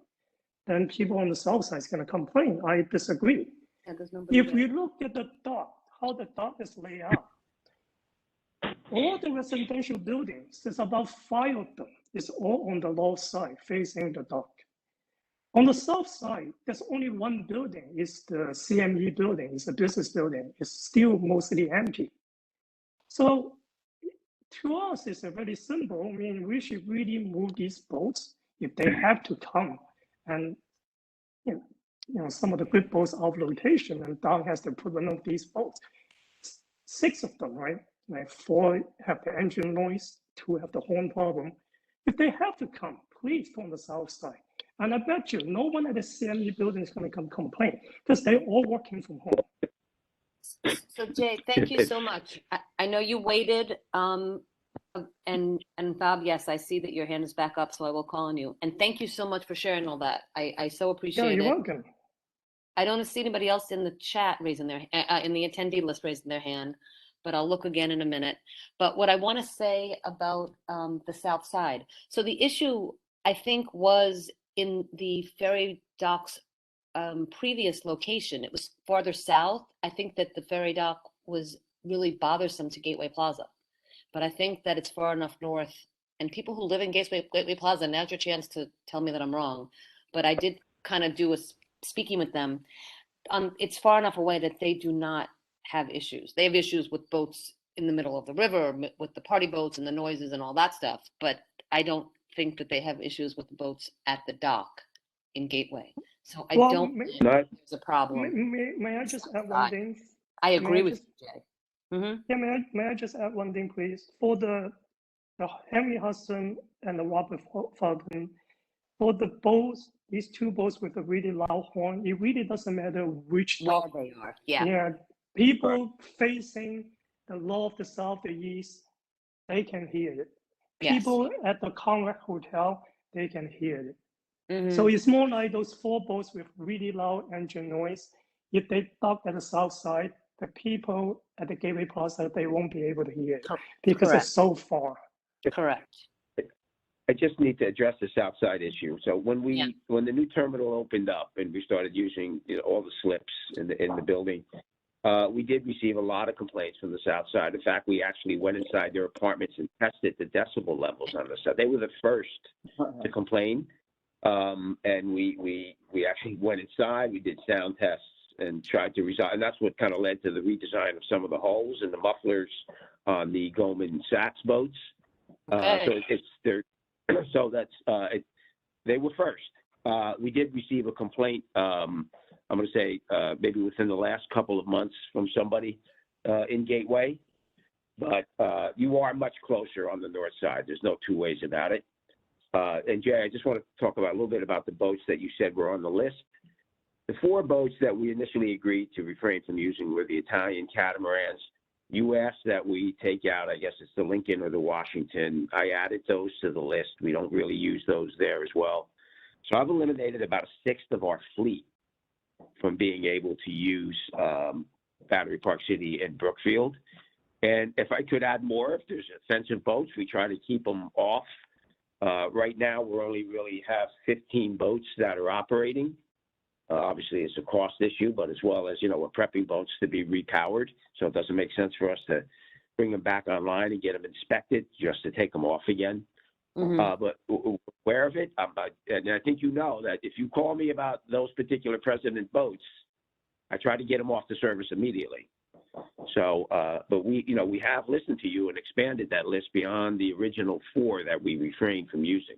then people on the south side is going to complain. I disagree. If we look at the dock, how the dock is laid out, all the residential buildings, there's about 5 of them, is all on the north side facing the dock. On the south side, there's only 1 building, it's the CME building, it's a business building, it's still mostly empty. So to us, it's very simple. I mean, we should really move these boats if they have to come. And some of the good boats out of location, and Don has to put one of these boats. 6 of them, right? Like 4 have the engine noise, 2 have the horn problem. If they have to come, please from the south side. And I bet you no one at the CME building is going to come complain because they're all working from home. So Jay, thank you so much. I know you waited, and Bob, yes, I see that your hand is back up, so I will call on you. And thank you so much for sharing all that. I so Yeah, appreciate you're it. welcome. I don't see anybody else in the chat raising their, in the attendee list raising their hand, but I'll look again in a minute. But what I want to say about the south side. So the issue, I think, was in the ferry docks previous location. It was farther south. I think that the ferry dock was really bothersome to Gateway Plaza. But I think that it's far enough north. And people who live in Gateway Plaza, now's your chance to tell me that I'm wrong. But I did kind of do a speaking with them. It's far enough away that they do not have issues. They have issues with boats in the middle of the river, with the party boats and the noises and all that stuff. But I don't think that they have issues with the boats at the dock in Gateway. So I don't think there's a problem. May I just add one thing? I agree with you, Jay. Mm-hmm. Yeah, may I just add one thing, please? For the Henry Hudson and the Robert Falcon, for the boats, these 2 boats with a really loud horn, it really doesn't matter which Where dock. they are, yeah. Yeah, people facing the north, the south, the east, they can hear it. People at the Conrad Hotel, they can hear it. Mm-hmm. So it's more like those 4 boats with really loud engine noise. If they dock at the south side, the people at the Gateway Plaza, they won't be able to hear it because Correct. it's so far. Correct. I just need to address the south side issue. So when the new terminal opened up and we started using all the slips in the building, we did receive a lot of complaints from the south side. In fact, we actually went inside their apartments and tested the decibel levels on the side. They were the first to complain, and we actually went inside. We did sound tests and tried to resolve, and that's what kind of led to the redesign of some of the hulls and the mufflers on the Goldman Sachs boats. So they were first. We did receive a complaint, I'm going to say maybe within the last couple of months from somebody in Gateway, but you are much closer on the north side. There's no 2 ways about it. And Jay, I just want to talk about a little bit about the boats that you said were on the list. The 4 boats that we initially agreed to refrain from using were the Italian catamarans. You asked that we take out, I guess it's the Lincoln or the Washington. I added those to the list. We don't really use those there as well. So I've eliminated about 1/6 of our fleet from being able to use Battery Park City and Brookfield. And if I could add more, if there's offensive boats, we try to keep them off. Right now, we only really have 15 boats that are operating. Obviously, it's a cost issue, but as well as, we're prepping boats to be repowered. So it doesn't make sense for us to bring them back online and get them inspected just to take them off again. Mm-hmm. But aware of it, and I think you know that if you call me about those particular President boats, I try to get them off the service immediately. So, but we have listened to you and expanded that list beyond the original 4 that we refrained from using.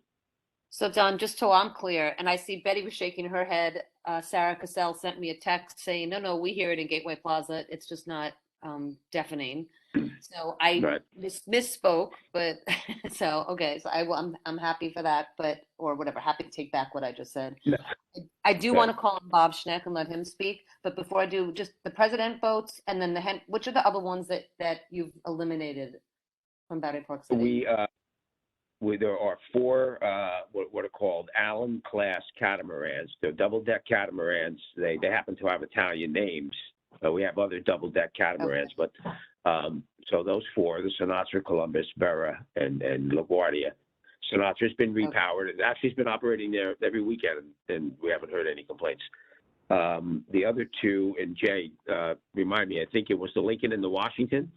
So Don, just so I'm clear, and I see Betty was shaking her head. Sarah Cassell sent me a text saying, no, we hear it in Gateway Plaza. It's just not deafening. So I misspoke, but so, okay. So I'm happy for that, or whatever, happy to take back what I just said. No. I do want to call on Bob Schneck and let him speak. But before I do, just the President boats and then which are the other ones that you've eliminated from Battery Park City? There are 4 what are called Allen class catamarans. They're double-deck catamarans. They happen to have Italian names. We have other double-deck catamarans, but so those 4, the Sinatra, Columbus, Berra, and LaGuardia. Sinatra's been repowered. It actually has been operating there every weekend, and we haven't heard any complaints. The other 2, and Jay, remind me, I think it was the Lincoln and the Washington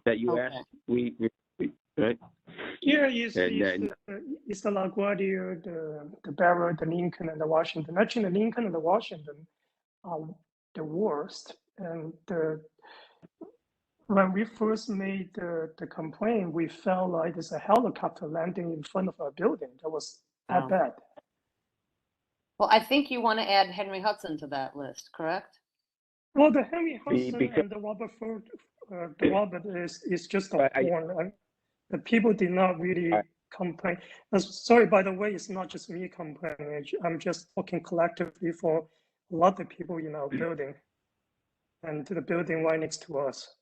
that you asked. We right? Yeah, it's the LaGuardia, the Barrett, the Lincoln, and the Washington. Actually, the Lincoln and the Washington are the worst. And when we first made the complaint, we felt like there's a helicopter landing in front of our building. That was that bad. Well, I think you want to add Henry Hudson to that list, correct? Well, the Henry Be- Hudson because and the the Robert is just a I, horn. The people did not really I, complain. Sorry, by the way, it's not just me complaining. I'm just talking collectively for a lot of people in our building and the building right next to us.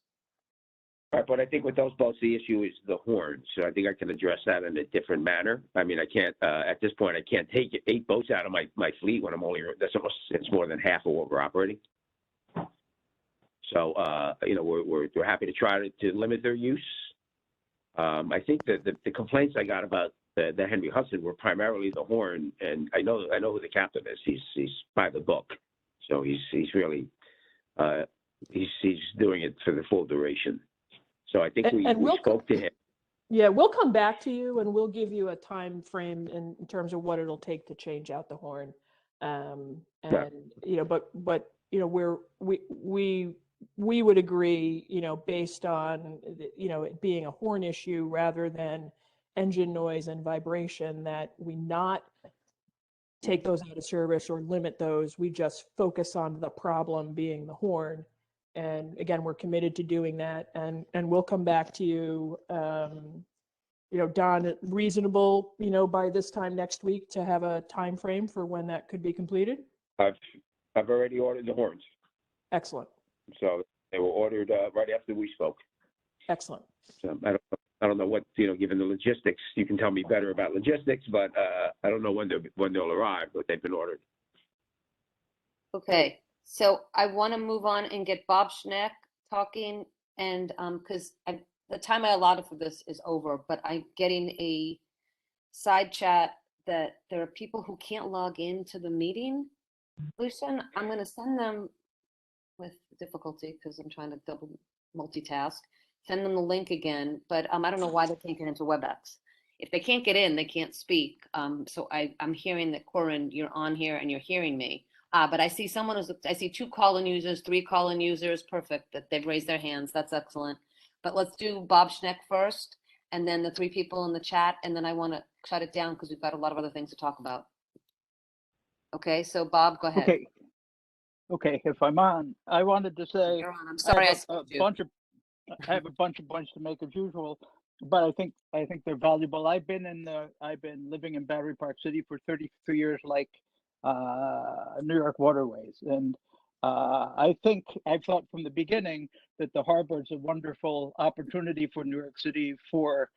right, but I think with those boats, the issue is the horn. So I think I can address that in a different manner. I mean, I can't, at this point, I can't take 8 boats out of my fleet when I'm only, that's almost, it's more than half of what we're operating. So, you know, we're happy to try to limit their use. I think that the complaints I got about the Henry Hudson were primarily the horn, and I know who the captain is. He's by the book, so he's really he's doing it for the full duration. So I think we we'll spoke to him. Yeah, we'll come back to you and we'll give you a time frame in terms of what it'll take to change out the horn. And you know, but you know, we would agree, you know, based on you know it being a horn issue rather than engine noise and vibration, that we not take those out of service or limit those. We just focus on the problem being the horn. And again, we're committed to doing that, and we'll come back to you. You know, Don, reasonable, you know, by this time next week to have a time frame for when that could be completed? I've already ordered the horns, Excellent. so they were ordered right after we spoke. Excellent. So I don't know what, you know, given the logistics, you can tell me better about logistics, but I don't know when they'll arrive, but they've been ordered. Okay, so I want to move on and get Bob Schneck talking, and because the time I allotted for this is over, but I'm getting a side chat that there are people who can't log into the meeting. Lucian, I'm going to send them with difficulty because I'm trying to double multitask. Send them the link again, but I don't know why they can't get into WebEx. If they can't get in, they can't speak. So I'm hearing that Corinne, you're on here and you're hearing me. But I see I see 2 call-in users, 3 call-in users. Perfect. That they've raised their hands. That's excellent. But let's do Bob Schneck first, and then the 3 people in the chat, and then I want to shut it down because we've got a lot of other things to talk about. Okay, so Bob, go ahead. Okay, if I'm on, I wanted to say You're on. I'm sorry I skipped you. I have a bunch of points to make as usual, but I think they're valuable. I've been living in Battery Park City for 33 years, like New York Waterways, and I think I've thought from the beginning that the harbor is a wonderful opportunity for New York City, for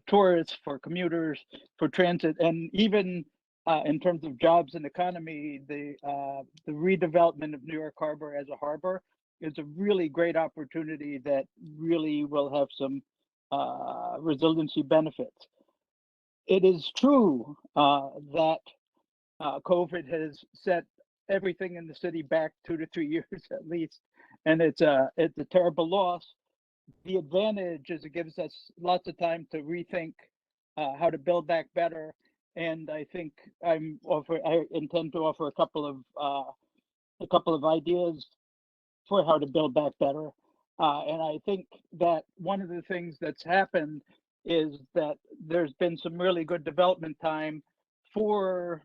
tourists, for commuters, for transit, and even in terms of jobs and economy, the redevelopment of New York Harbor as a harbor is a really great opportunity that really will have some resiliency benefits. It is true that COVID has set everything in the city back 2 to 3 years at least, and it's a terrible loss. The advantage is it gives us lots of time to rethink how to build back better, and I think I intend to offer a couple of ideas for how to build back better. And I think that one of the things that's happened is that there's been some really good development time for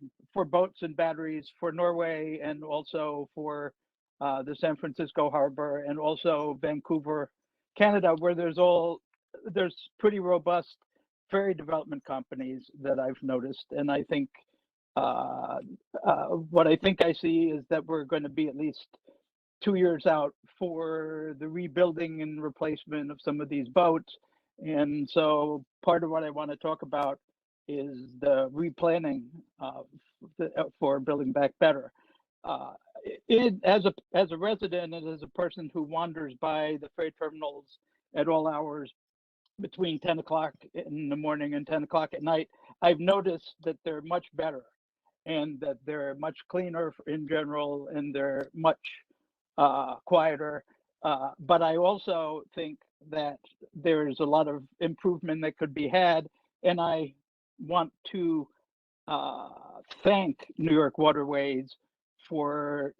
boats and batteries for Norway, and also for the San Francisco harbor, and also Vancouver, Canada, where there's pretty robust ferry development companies that I've noticed. And I think what I think I see is that we're going to be at least 2 years out for the rebuilding and replacement of some of these boats. And so part of what I want to talk about is the replanning for building back better. As a resident and as a person who wanders by the freight terminals at all hours between 10 o'clock in the morning and 10 o'clock at night, I've noticed that they're much better, and that they're much cleaner in general, and they're much quieter. But I also think that there's a lot of improvement that could be had, and I want to thank New York Waterways for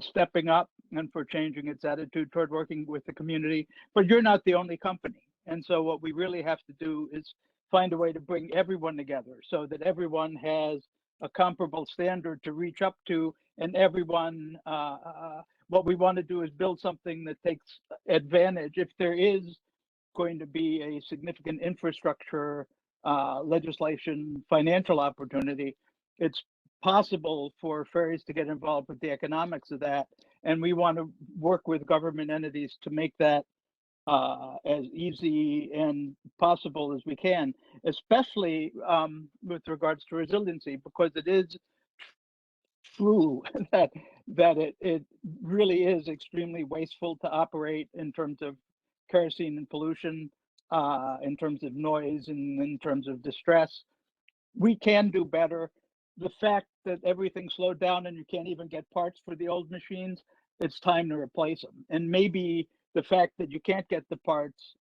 stepping up and for changing its attitude toward working with the community. But you're not the only company. And so what we really have to do is find a way to bring everyone together so that everyone has a comparable standard to reach up to, and everyone, what we want to do is build something that takes advantage. If there is going to be a significant infrastructure legislation financial opportunity, it's possible for ferries to get involved with the economics of that. And we want to work with government entities to make that as easy and possible as we can, especially with regards to resiliency, because it is true that it really is extremely wasteful to operate in terms of kerosene and pollution, in terms of noise, and in terms of distress. We can do better. The fact that everything slowed down and you can't even get parts for the old machines, it's time to replace them. And maybe the fact that you can't get the parts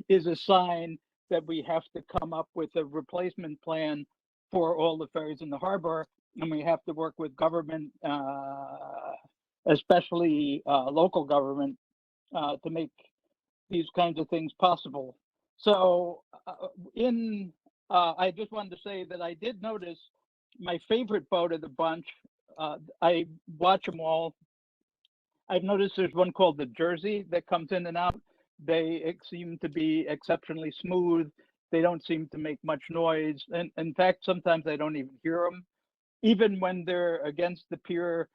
is a sign that we have to come up with a replacement plan for all the ferries in the harbor, and we have to work with government, especially local government, to make these kinds of things possible. So I just wanted to say that I did notice my favorite boat of the bunch. I watch them all. I've noticed there's one called the Jersey that comes in and out. They seem to be exceptionally smooth. They don't seem to make much noise. And in fact, sometimes I don't even hear them. Even when they're against the pier,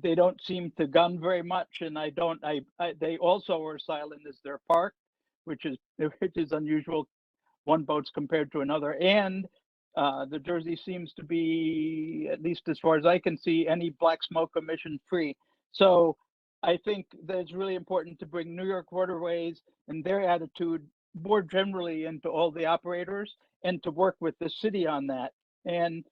they don't seem to gun very much. And they also are silent as they're parked, which is unusual. One boat's compared to another. And the Jersey seems to be, at least as far as I can see, any black smoke emission free. So I think that it's really important to bring New York Waterways and their attitude more generally into all the operators, and to work with the city on that. And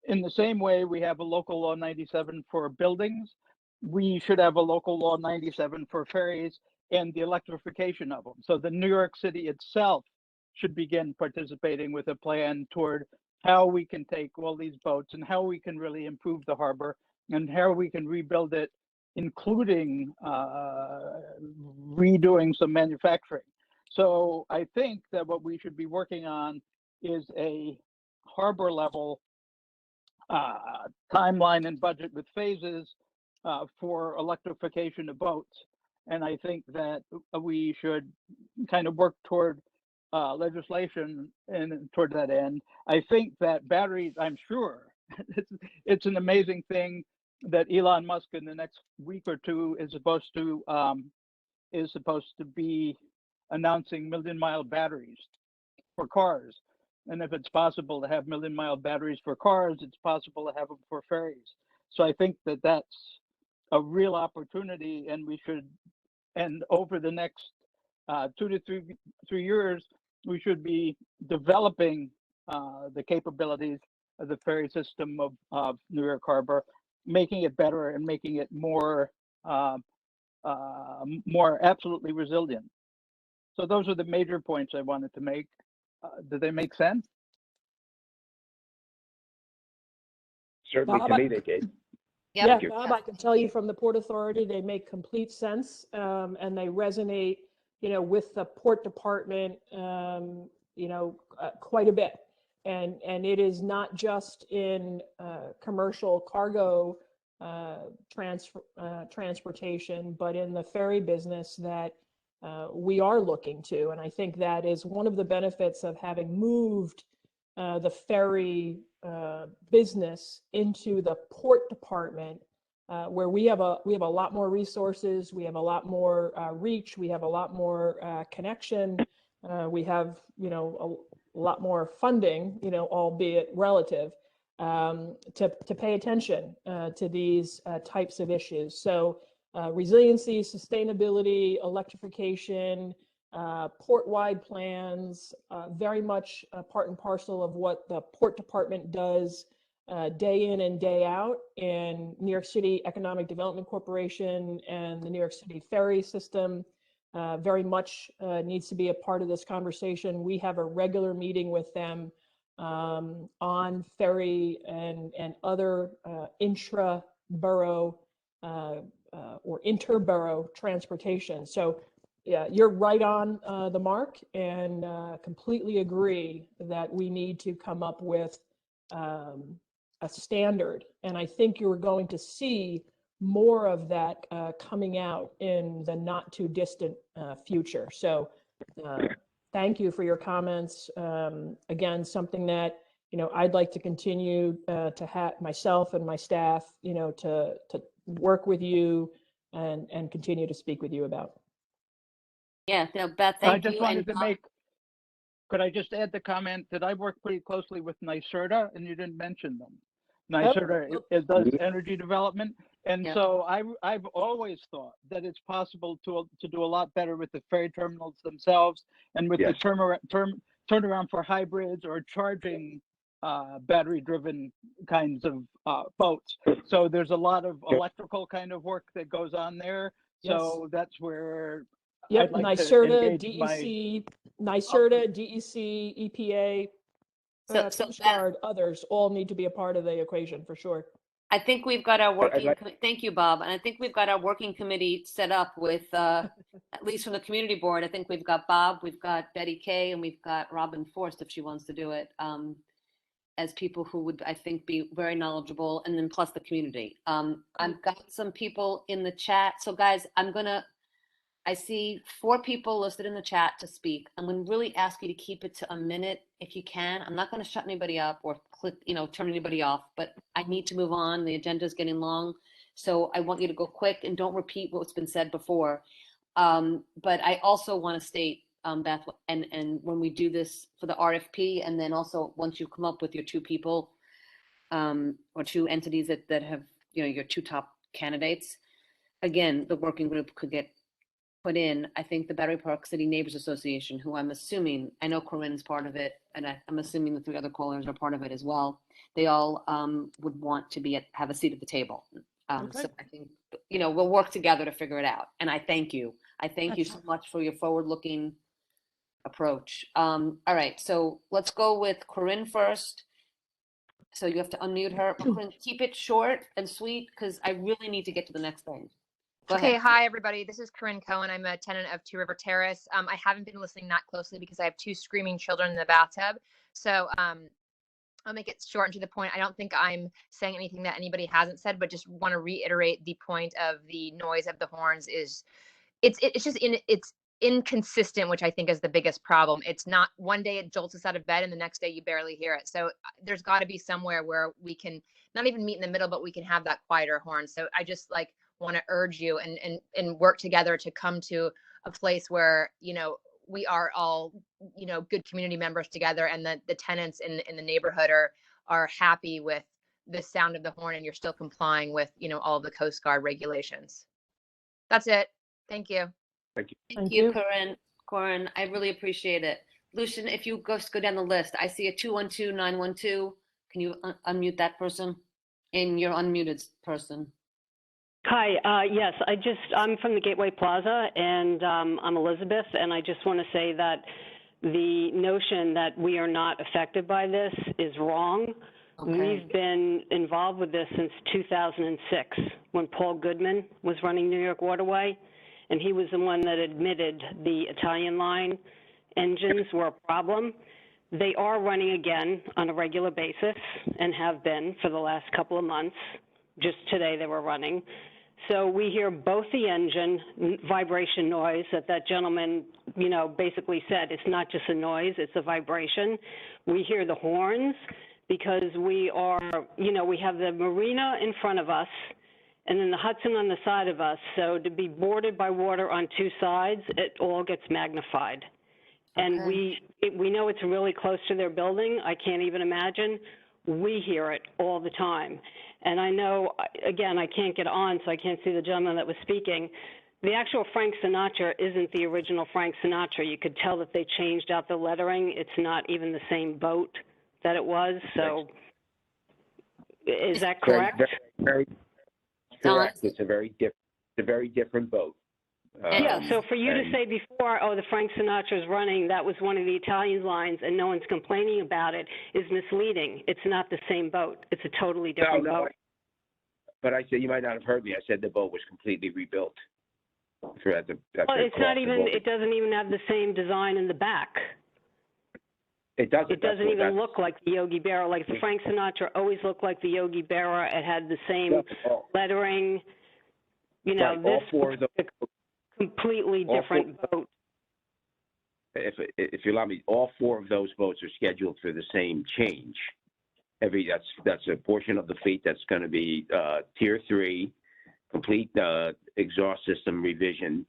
in the same way we have a local law 97 for buildings, we should have a local law 97 for ferries and the electrification of them. So the New York City itself should begin participating with a plan toward how we can take all these boats and how we can really improve the harbor and how we can rebuild it, including redoing some manufacturing. So I think that what we should be working on is a harbor level timeline and budget with phases for electrification of boats. And I think that we should kind of work toward legislation and toward that end. I think that batteries, I'm sure, it's an amazing thing that Elon Musk in the next week or two is supposed to be announcing million-mile batteries for cars. And if it's possible to have million-mile batteries for cars, it's possible to have them for ferries. So I think that that's a real opportunity, and we should, and over the next 2 to 3 years, we should be developing the capabilities of the ferry system of New York Harbor, making it better and making it more absolutely resilient. So those are the major points I wanted to make. Do they make sense? Certainly Bob, to me they did. Yep. Yeah, you. Bob, I can tell you from the Port Authority, they make complete sense, and they resonate, with the Port Department, quite a bit. And it is not just in commercial cargo transportation, but in the ferry business that we are looking to. And I think that is one of the benefits of having moved the ferry business into the Port Department, where we have a lot more resources, we have a lot more reach, we have a lot more connection, we have a lot more funding, albeit relative, to pay attention to these types of issues. So resiliency, sustainability, electrification, port-wide plans, very much part and parcel of what the Port Department does day in and day out, and New York City Economic Development Corporation and the New York City ferry system very much needs to be a part of this conversation. We have a regular meeting with them on ferry and other intra-borough or interborough transportation. So yeah, you're right on the mark, and completely agree that we need to come up with a standard. And I think you're going to see more of that coming out in the not too distant future. So thank you for your comments. Again, something that, I'd like to continue to have myself and my staff, to work with you and continue to speak with you about. Yeah, no, Beth, I thank just you. wanted And to make, could I just add the comment that I work pretty closely with NYSERDA, and you didn't mention them. NYSERDA, it does energy development. And Yep. so I've always thought that it's possible to do a lot better with the ferry terminals themselves and with the turnaround for hybrids or charging battery-driven kinds of boats. So there's a lot of electrical kind of work that goes on there. So that's where Yep, I'd like NYSERDA, to engage NYSERDA, DEC, EPA, so Coast Beth, Guard, others all need to be a part of the equation for sure. I think we've got our working, like- thank you, Bob. And I think we've got our working committee set up with, at least from the community board, I think we've got Bob, we've got Betty Kay, and we've got Robin Forst if she wants to do it, as people who would, I think, be very knowledgeable, and then plus the community. I've got some people in the chat. So guys, I see 4 people listed in the chat to speak. I'm going to really ask you to keep it to a minute if you can. I'm not going to shut anybody up or click, turn anybody off, but I need to move on. The agenda is getting long. So I want you to go quick and don't repeat what's been said before. But I also want to state, Beth, and when we do this for the RFP, and then also once you come up with your 2 people or 2 entities that have, your 2 top candidates, again, the working group could get put in. I think the Battery Park City Neighbors Association, who I'm assuming, I know Corinne's part of it, and I'm assuming the 3 other callers are part of it as well. They all would want to have a seat at the table. So I think, we'll work together to figure it out. And I thank you. I thank you so much for your forward-looking approach. All right, so let's go with Corinne first. So you have to unmute her. Corinne, keep it short and sweet because I really need to get to the next thing. Go Okay, ahead. hi everybody. This is Corinne Cohen. I'm a tenant of Two River Terrace. I haven't been listening that closely because I have 2 screaming children in the bathtub. So I'll make it short and to the point. I don't think I'm saying anything that anybody hasn't said, but just want to reiterate the point of the noise of the horns is it's inconsistent, which I think is the biggest problem. It's not one day it jolts us out of bed and the next day you barely hear it. So there's got to be somewhere where we can not even meet in the middle, but we can have that quieter horn. So I just want to urge you and work together to come to a place where, we are all, good community members together, and the tenants in the neighborhood are happy with the sound of the horn, and you're still complying with, all of the Coast Guard regulations. That's it. Thank you. Thank you. Thank you, Corinne. I really appreciate it. Lucian, if you go down the list, I see a 212-912. Can you unmute that person? And you're unmuted person. Hi, yes, I'm from the Gateway Plaza, and I'm Elizabeth, and I just want to say that the notion that we are not affected by this is wrong. Okay. We've been involved with this since 2006, when Paul Goodman was running New York Waterway, and he was the one that admitted the Italian line engines were a problem. They are running again on a regular basis and have been for the last couple of months. Just today they were running. So we hear both the engine vibration noise that gentleman, basically said. It's not just a noise, it's a vibration. We hear the horns because we are, we have the marina in front of us and then the Hudson on the side of us. So to be bordered by water on 2 sides, it all gets magnified. And we know it's really close to their building. I can't even imagine. We hear it all the time. And I know, again, I can't get on, so I can't see the gentleman that was speaking. The actual Frank Sinatra isn't the original Frank Sinatra. You could tell that they changed out the lettering. It's not even the same boat that it was. So is that correct? Very correct. It's a very different boat. Yeah, so for you to say before, the Frank Sinatra's running, that was one of the Italian lines, and no one's complaining about it, is misleading. It's not the same boat. It's a totally different boat. But I said, you might not have heard me. I said the boat was completely rebuilt. Well, it's not even, it doesn't even have the same design in the back. It doesn't. It doesn't even look like the Yogi Berra. Like the Frank Sinatra always looked like the Yogi Berra. It had the same lettering. You know, Right, all this four of was a completely different boat. If you allow me, all four of those boats are scheduled for the same change. That's a portion of the fleet that's going to be Tier 3, complete exhaust system revision.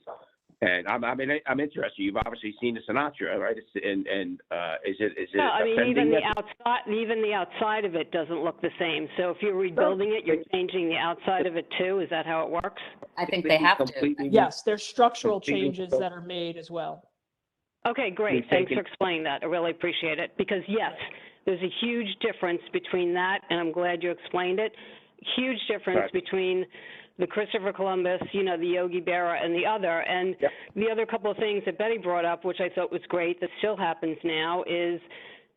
And I'm interested. You've obviously seen the Sinatra, right? Is it? No, I mean offending even the outside of it doesn't look the same. So if you're rebuilding it, you're changing the outside of it too. Is that how it works? I think they have to. Yes, there's structural completely changes that are made as well. Okay, great. Thanks for explaining that. I really appreciate it. Because yes, there's a huge difference between that, and I'm glad you explained it. Huge difference between the Christopher Columbus, you know, the Yogi Berra, and the other. And the other couple of things that Betty brought up, which I thought was great, that still happens now, is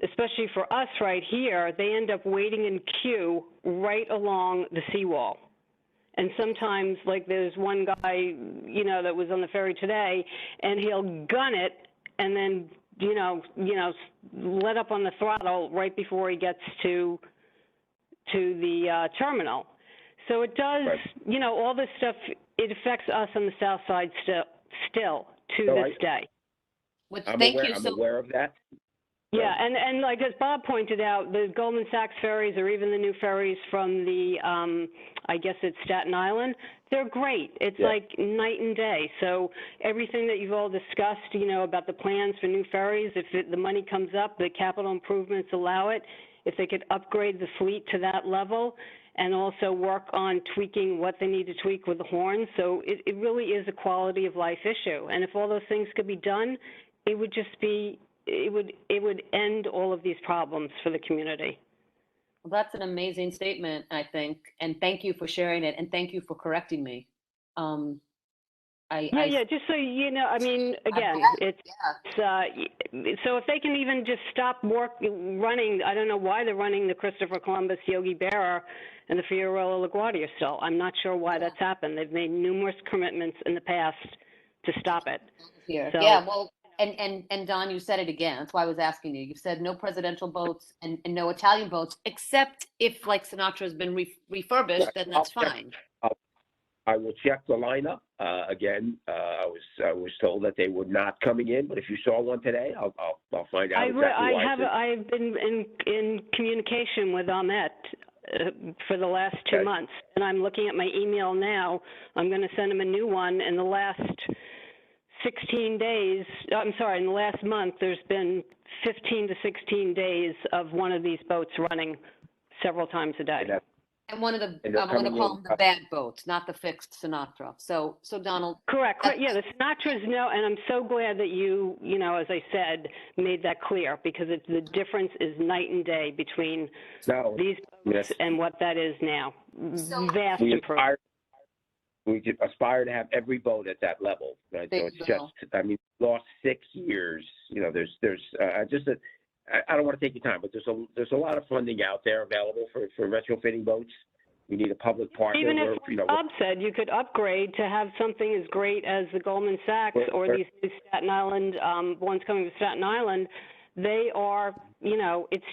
especially for us right here, they end up waiting in queue right along the seawall. And sometimes, like there's one guy, you know, that was on the ferry today, and he'll gun it and then, you know, let up on the throttle right before he gets to the terminal. So it does, you know, all this stuff, it affects us on the south side still to this day. I'm aware of that. Yeah, and like as Bob pointed out, the Goldman Sachs ferries or even the new ferries from the, I guess it's Staten Island, they're great. It's like night and day. So everything that you've all discussed, you know, about the plans for new ferries, if the money comes up, the capital improvements allow it, if they could upgrade the fleet to that level and also work on tweaking what they need to tweak with the horns. So it really is a quality of life issue. And if all those things could be done, it would just be, it would end all of these problems for the community. Well, that's an amazing statement, I think, and thank you for sharing it, and thank you for correcting me. Just so you know, I mean, again, so if they can even just stop running, I don't know why they're running the Christopher Columbus, Yogi Berra, and the Fiorella LaGuardia still. I'm not sure why that's happened. They've made numerous commitments in the past to stop it. So, well, and Don, you said it again. That's why I was asking you. You said no presidential boats and no Italian boats, except if like Sinatra has been refurbished, then that's fine. I will check the lineup again. I was told that they were not coming in, but if you saw one today, I'll find out exactly why. I've been in communication with Ahmet for the last 2 months, and I'm looking at my email now. I'm going to send him a new one. In the last 16 days, I'm sorry, in the last month, there's been 15 to 16 days of one of these boats running several times a day. And one of the, I'm going to call them the bad boats, not the fixed Sinatra. So Donald. Correct. Yeah, the Sinatras, no, and I'm so glad that you know, as I said, made that clear, because the difference is night and day between these boats and what that is now. Vast improvement. We aspire to have every boat at that level, right? So it's just, I mean, lost 6 years. You know, there's I don't want to take your time, but there's a lot of funding out there available for retrofitting boats. We need a public partner. Even if, Bob said, you could upgrade to have something as great as the Goldman Sachs or these Staten Island ones coming to Staten Island. They are, you know, it's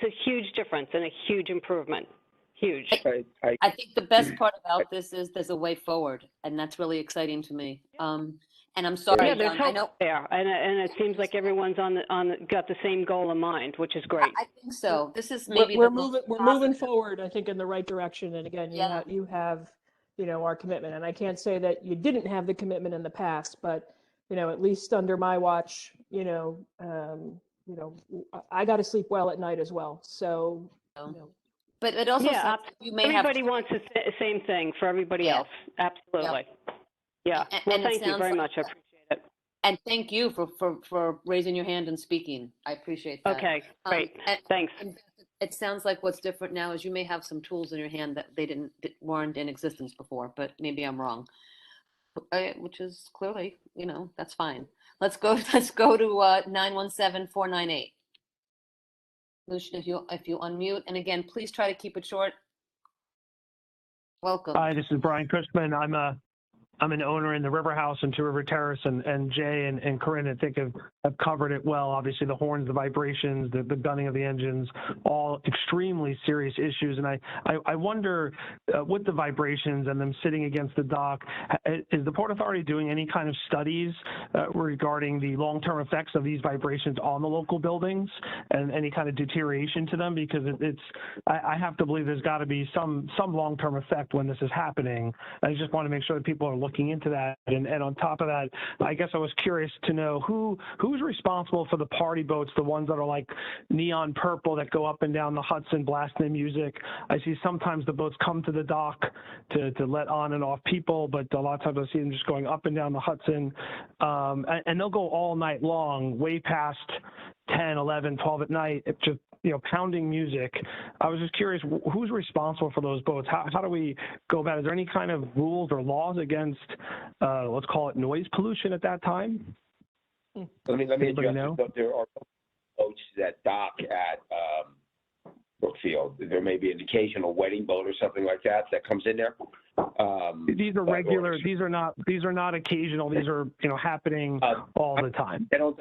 a huge difference and a huge improvement. Huge. I think the best part about this is there's a way forward, and that's really exciting to me. And I'm sorry, yeah, there's hope there, and it seems like everyone's got the same goal in mind, which is great. I think so. This is maybe we're moving forward, I think, in the right direction. And again, you have, you know, our commitment. And I can't say that you didn't have the commitment in the past, but you know, at least under my watch, you know, I got to sleep well at night as well. So, you know. But it also you may everybody wants the same thing for everybody else. Absolutely. Yeah. Well, thank you very much. I appreciate it. And thank you for raising your hand and speaking. I appreciate that. Okay, great. Thanks. And it sounds like what's different now is you may have some tools in your hand that weren't in existence before, but maybe I'm wrong. Which is clearly, you know, that's fine. Let's go to 917-498. Lucian, if you unmute, and again, please try to keep it short. Welcome. Hi, this is Brian Cushman. I'm a I'm an owner in the River House and Two River Terrace, and Jay and Corinne, I think, have covered it well. Obviously, the horns, the vibrations, the gunning of the engines, all extremely serious issues. And I wonder, with the vibrations and them sitting against the dock, is the Port Authority doing any kind of studies regarding the long-term effects of these vibrations on the local buildings and any kind of deterioration to them? Because I have to believe there's got to be some long-term effect when this is happening. I just want to make sure that people are looking into that. And on top of that, I guess I was curious to know who's responsible for the party boats, the ones that are like neon purple that go up and down the Hudson blasting music. I see sometimes the boats come to the dock to let on and off people, but a lot of times I see them just going up and down the Hudson. And they'll go all night long, way past 10, 11, 12 at night, just, pounding music. I was just curious, who's responsible for those boats? How do we go about it? Is there any kind of rules or laws against, let's call it noise pollution at that time? Let me address it. There are boats that dock at Brookfield. There may be an occasional wedding boat or something like that comes in there. These are regular. These are not occasional. These are happening all the time. They don't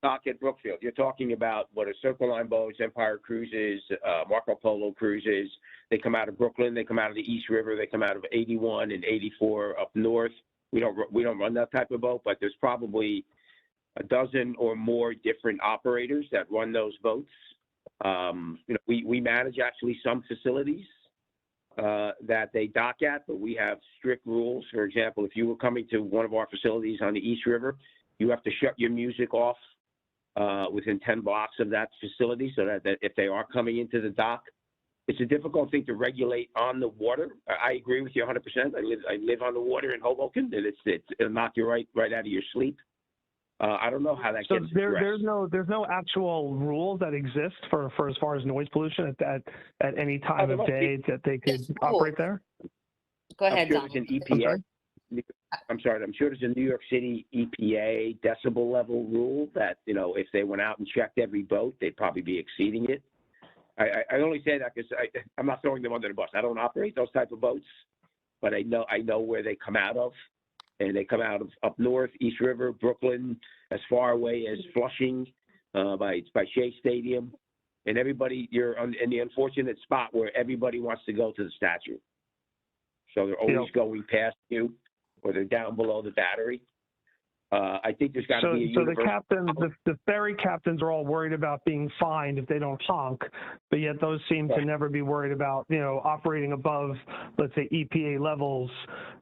dock at Brookfield. You're talking about what are Circle Line boats, Empire Cruises, Marco Polo cruises. They come out of Brooklyn. They come out of the East River. They come out of 81 and 84 up north. We don't run that type of boat, but there's probably a dozen or more different operators that run those boats. We manage actually some facilities that they dock at, but we have strict rules. For example, if you were coming to one of our facilities on the East River, you have to shut your music off within 10 blocks of that facility, so that if they are coming into the dock, it's a difficult thing to regulate on the water. I agree with you 100%. I live on the water in Hoboken, and it'll knock you right out of your sleep. I don't know how that gets addressed. There's no actual rules that exist for as far as noise pollution at any time of day that they could operate there. Go ahead, I'm sure there's an EPA. I'm sure there's a New York City EPA decibel level rule that, if they went out and checked every boat, they'd probably be exceeding it. I only say that because I'm not throwing them under the bus. I don't operate those type of boats, but I know where they come out of. And they come out of up north, East River, Brooklyn, as far away as Flushing, by Shea Stadium. And everybody, you're in the unfortunate spot where everybody wants to go to the statue. So they're always going past you, or they're down below the battery. I think there's got to be a universal. So the ferry captains are all worried about being fined if they don't honk, but yet those seem to never be worried about, operating above, let's say, EPA levels.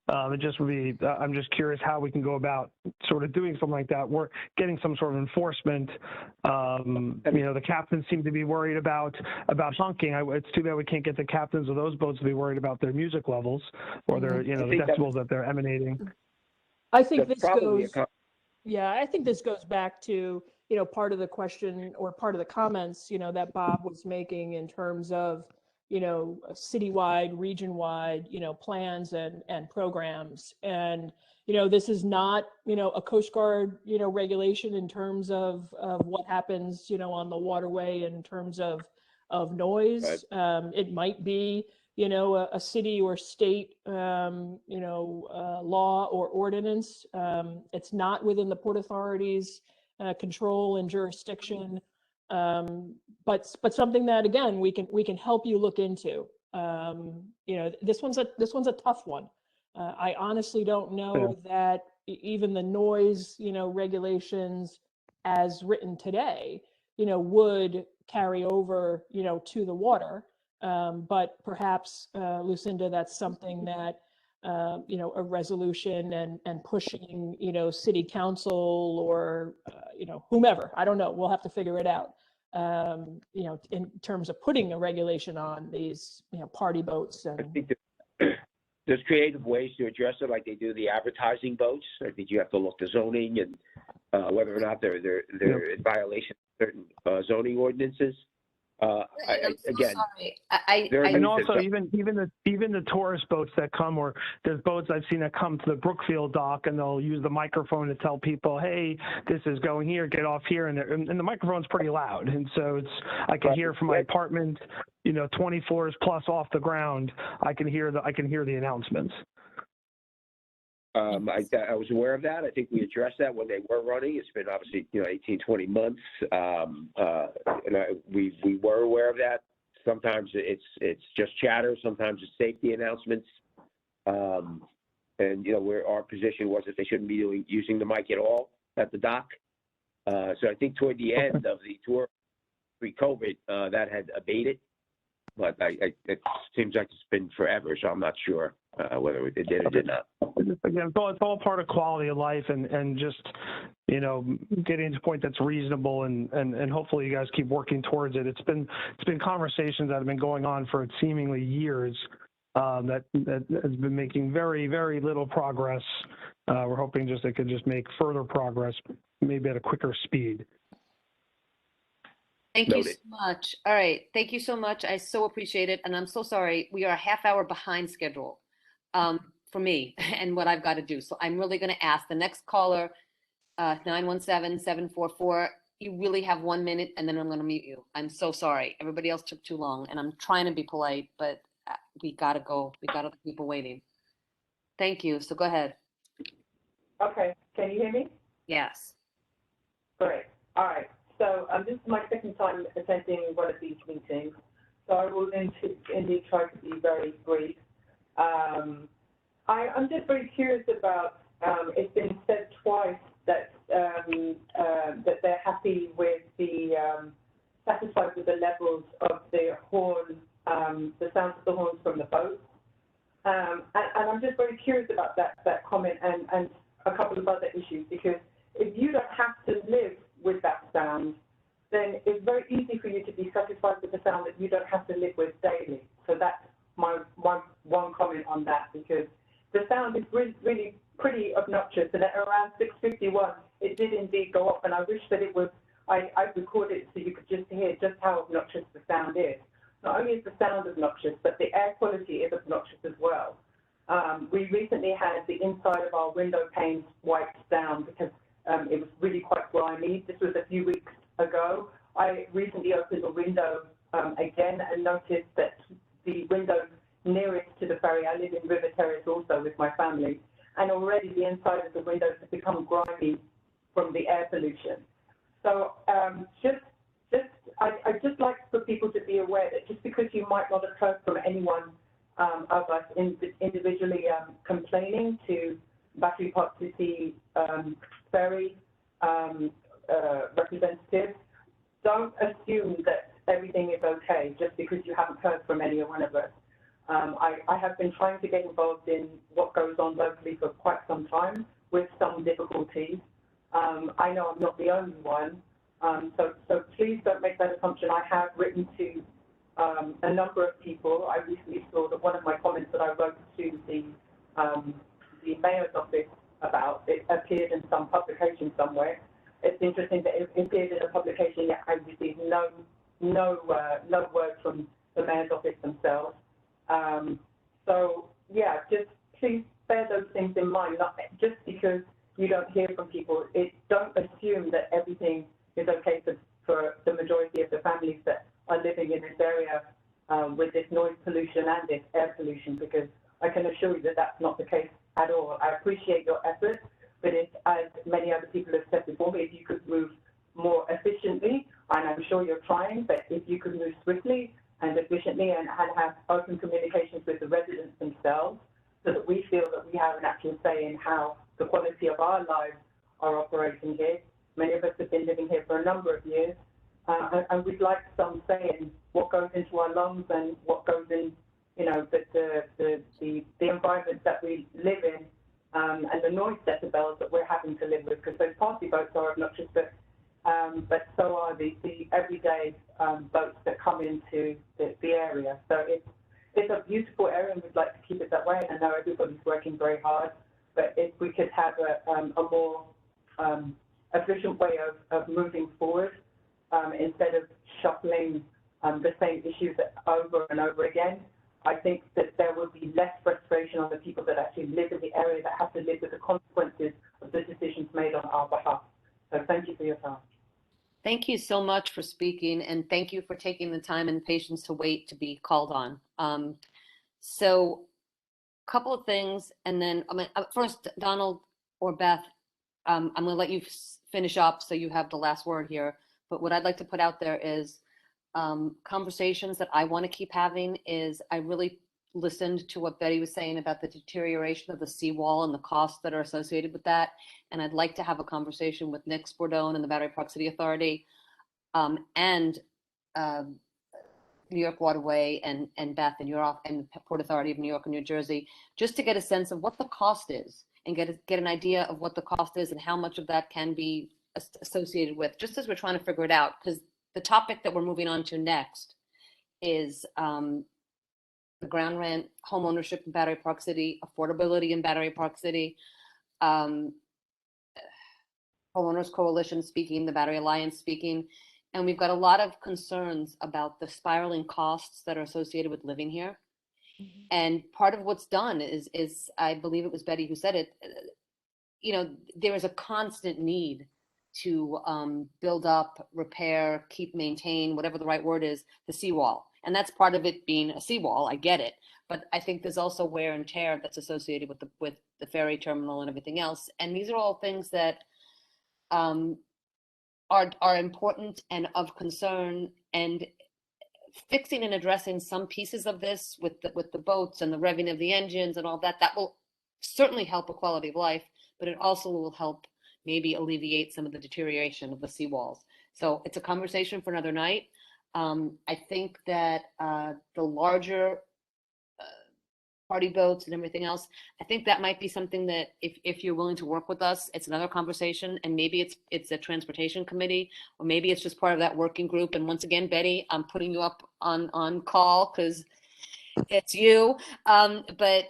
It just would be, I'm just curious how we can go about sort of doing something like that. We're getting some sort of enforcement. The captains seem to be worried about honking. It's too bad we can't get the captains of those boats to be worried about their music levels or their, the decibels that they're emanating. I think this goes. Yeah, I think this goes back to, part of the question or part of the comments, that Bob was making in terms of, citywide, region-wide, plans and programs. And, this is not, a Coast Guard, regulation in terms of what happens, on the waterway in terms of noise. Right. It might be, a city or state, law or ordinance. It's not within the Port Authority's control and jurisdiction, but something that, again, we can help you look into. This one's a tough one. I honestly don't know that even the noise, regulations as written today, would carry over, to the water. But perhaps, Lucinda, that's something that, a resolution and pushing, city council or, whomever, I don't know, we'll have to figure it out, in terms of putting a regulation on these, party boats. And I think there's creative ways to address it, like they do the advertising boats. I think you have to look to zoning and whether or not they're in violation of certain zoning ordinances. And also even the tourist boats that come, or there's boats I've seen that come to the Brookfield dock and they'll use the microphone to tell people, hey, this is going here, get off here, and the microphone's pretty loud, and so I can hear from my apartment, 20 floors plus off the ground, I can hear the announcements. I was aware of that. I think we addressed that when they were running. It's been obviously, 18, 20 months. We were aware of that. Sometimes it's just chatter. Sometimes it's safety announcements. Where our position was that they shouldn't be using the mic at all at the dock. So I think toward the end of the tour, pre-COVID, that had abated. But it seems like it's been forever, so I'm not sure whether it did or did not. Again, it's all part of quality of life and just, getting to a point that's reasonable and hopefully you guys keep working towards it. It's been conversations that have been going on for seemingly years that has been making very, very little progress. We're hoping it could just make further progress, maybe at a quicker speed. Thank you so much. All right. Thank you so much. I so appreciate it. And I'm so sorry. We are a half hour behind schedule for me and what I've got to do. So I'm really going to ask the next caller, 917-744. You really have 1 minute and then I'm going to mute you. I'm so sorry. Everybody else took too long and I'm trying to be polite, but we got to go. We got other people waiting. Thank you. So go ahead. Okay. Can you hear me? Yes. Great. All right. So this is my second time attending one of these meetings, so I will indeed try to be very brief. I'm just very curious about, it's been said twice that that they're happy with satisfied with the levels of the horn, the sound of the horns from the boats. And I'm just very curious about that comment and a couple of other issues, because if you don't have to live with that sound, then it's very easy for you to be satisfied with the sound that you don't have to live with daily. So that's my one comment on that, because the sound is really pretty obnoxious. And at around 6:51, it did indeed go up, and I wish that it was, I recorded it so you could just hear just how obnoxious the sound is. Not only is the sound obnoxious, but the air quality is obnoxious as well. We recently had the inside of our window panes wiped down because it was really quite grimy. This was a few weeks ago. I recently opened a window again and noticed that the window nearest to the ferry, I live in River Terrace also with my family, and already the inside of the windows has become grimy from the air pollution. So I'd just like for people to be aware that just because you might not have heard from anyone of us individually complaining to Battery Park City ferry representatives, don't assume that everything is okay just because you haven't heard from any one of us. I have been trying to get involved in what goes on locally for quite some time with some difficulties. I know I'm not the only one, so please don't make that assumption. I have written to a number of people. I recently saw that one of my comments that I wrote to the mayor's office about, it appeared in some publication somewhere. It's interesting that it appeared in a publication, yet I received no word from the mayor's office themselves. So yeah, just please bear those things in mind. Not just because you don't hear from people, don't assume that everything is okay for the majority of the families that are living in this area with this noise pollution and this air pollution, because I can assure you that that's not the case at all. I appreciate your efforts, but as many other people have said before me, if you could move more efficiently, and I'm sure you're trying, but if you could move swiftly and efficiently and have open communications with the residents themselves, so that we feel that we have an actual say in how the quality of our lives are operating here. Many of us have been living here for a number of years, and we'd like some say in what goes into our lungs and what goes in, the environment that we live in, and the noise decibels that we're having to live with, because those party boats are obnoxious, but so are the everyday boats that come into the area. So it's a beautiful area, and we'd like to keep it that way. And I know everybody's working very hard, but if we could have a more efficient way of moving forward, instead of shuffling the same issues over and over again, I think that there will be less frustration on the people that actually live in the area that have to live with the consequences of the decisions made on our behalf. So thank you for your time. Thank you so much for speaking, and thank you for taking the time and patience to wait to be called on. So couple of things, and then first, Donald or Beth, I'm going to let you finish up so you have the last word here. But what I'd like to put out there is conversations that I want to keep having is I really listened to what Betty was saying about the deterioration of the seawall and the costs that are associated with that. And I'd like to have a conversation with Nick Bordone and the Battery Park City Authority and New York Waterway and Beth and and Port Authority of New York and New Jersey, just to get a sense of what the cost is and get an idea of what the cost is and how much of that can be associated with, just as we're trying to figure it out. Because the topic that we're moving on to next is the ground rent, home ownership in Battery Park City, affordability in Battery Park City, Homeowners Coalition speaking, the Battery Alliance speaking. And we've got a lot of concerns about the spiraling costs that are associated with living here. Mm-hmm. And part of what's done is I believe it was Betty who said it, there is a constant need to build up, repair, maintain, whatever the right word is, the seawall. And that's part of it being a seawall. I get it. But I think there's also wear and tear that's associated with the ferry terminal and everything else. And these are all things that are important and of concern, and fixing and addressing some pieces of this with the boats and the revving of the engines and all that will certainly help a quality of life, but it also will help maybe alleviate some of the deterioration of the seawalls. So it's a conversation for another night. I think that the larger party boats and everything else, I think that might be something that if you're willing to work with us, it's another conversation, and maybe it's a transportation committee, or maybe it's just part of that working group. And once again, Betty, I'm putting you up on call because it's you. But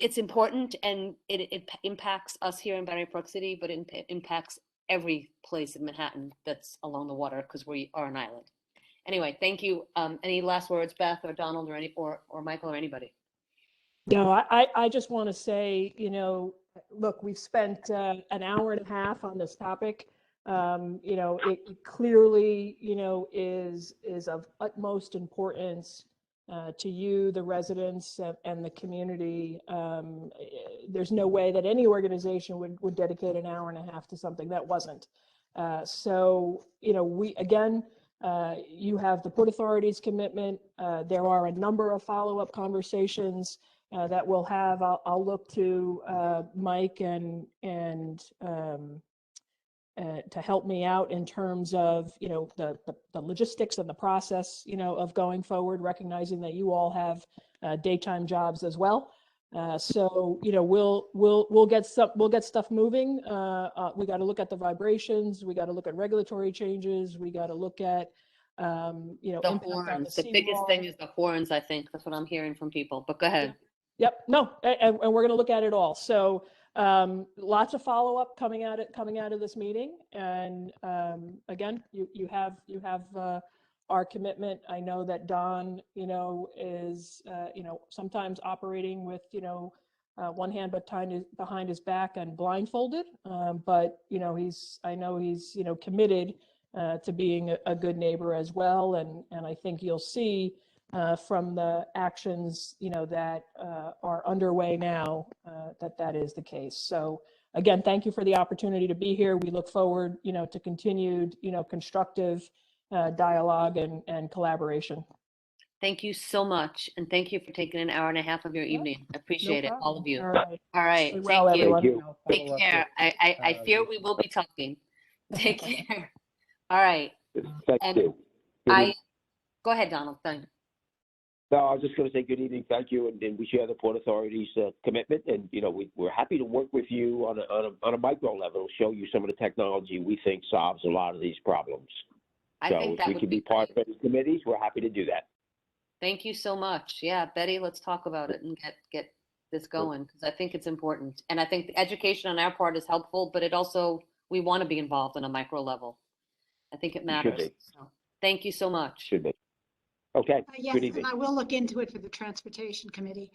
it's important, and it impacts us here in Battery Park City, but it impacts every place in Manhattan that's along the water because we are an island. Anyway, thank you. Any last words, Beth or Donald or Michael or anybody? No, I just want to say, look, we've spent an hour and a half on this topic. It clearly, is of utmost importance to you, the residents and the community. There's no way that any organization would dedicate an hour and a half to something that wasn't. So, you have the Port Authority's commitment. There are a number of follow-up conversations that we'll have. I'll look to Mike and to help me out in terms of the logistics and the process of going forward, recognizing that you all have daytime jobs as well. So we'll get stuff moving. We got to look at the vibrations. We got to look at regulatory changes. We got to look at the horns. The biggest thing is the horns. I think that's what I'm hearing from people. But go ahead. Yep. No, and we're going to look at it all. So lots of follow up coming out of this meeting. And again, you have our commitment. I know that Don, is, sometimes operating with, one hand behind his back and blindfolded. But, I know he's, committed to being a good neighbor as well. And I think you'll see from the actions, that are underway now, that is the case. So again, thank you for the opportunity to be here. We look forward, to continued, constructive dialogue and collaboration. Thank you so much. And thank you for taking an hour and a half of your evening. I appreciate it, all of you. All right. All right. Stay well, everyone. Thank you. Take care. I fear we will be talking. Take care. All right. Thank And you. Go ahead, Donald. Thank you. No, I was just going to say good evening, thank you, and we share the Port Authority's commitment, and we're happy to work with you on a micro level, show you some of the technology we think solves a lot of these problems. I so think that if we would can be part of these committees, we're happy to do that. Thank you so much. Yeah, Betty, let's talk about it and get this going, because I think it's important, and I think the education on our part is helpful, but we want to be involved on a micro level. I think it matters. Should be. So, thank you so much. Should be. Okay. Yes, Good evening. and I will look into it for the Transportation Committee.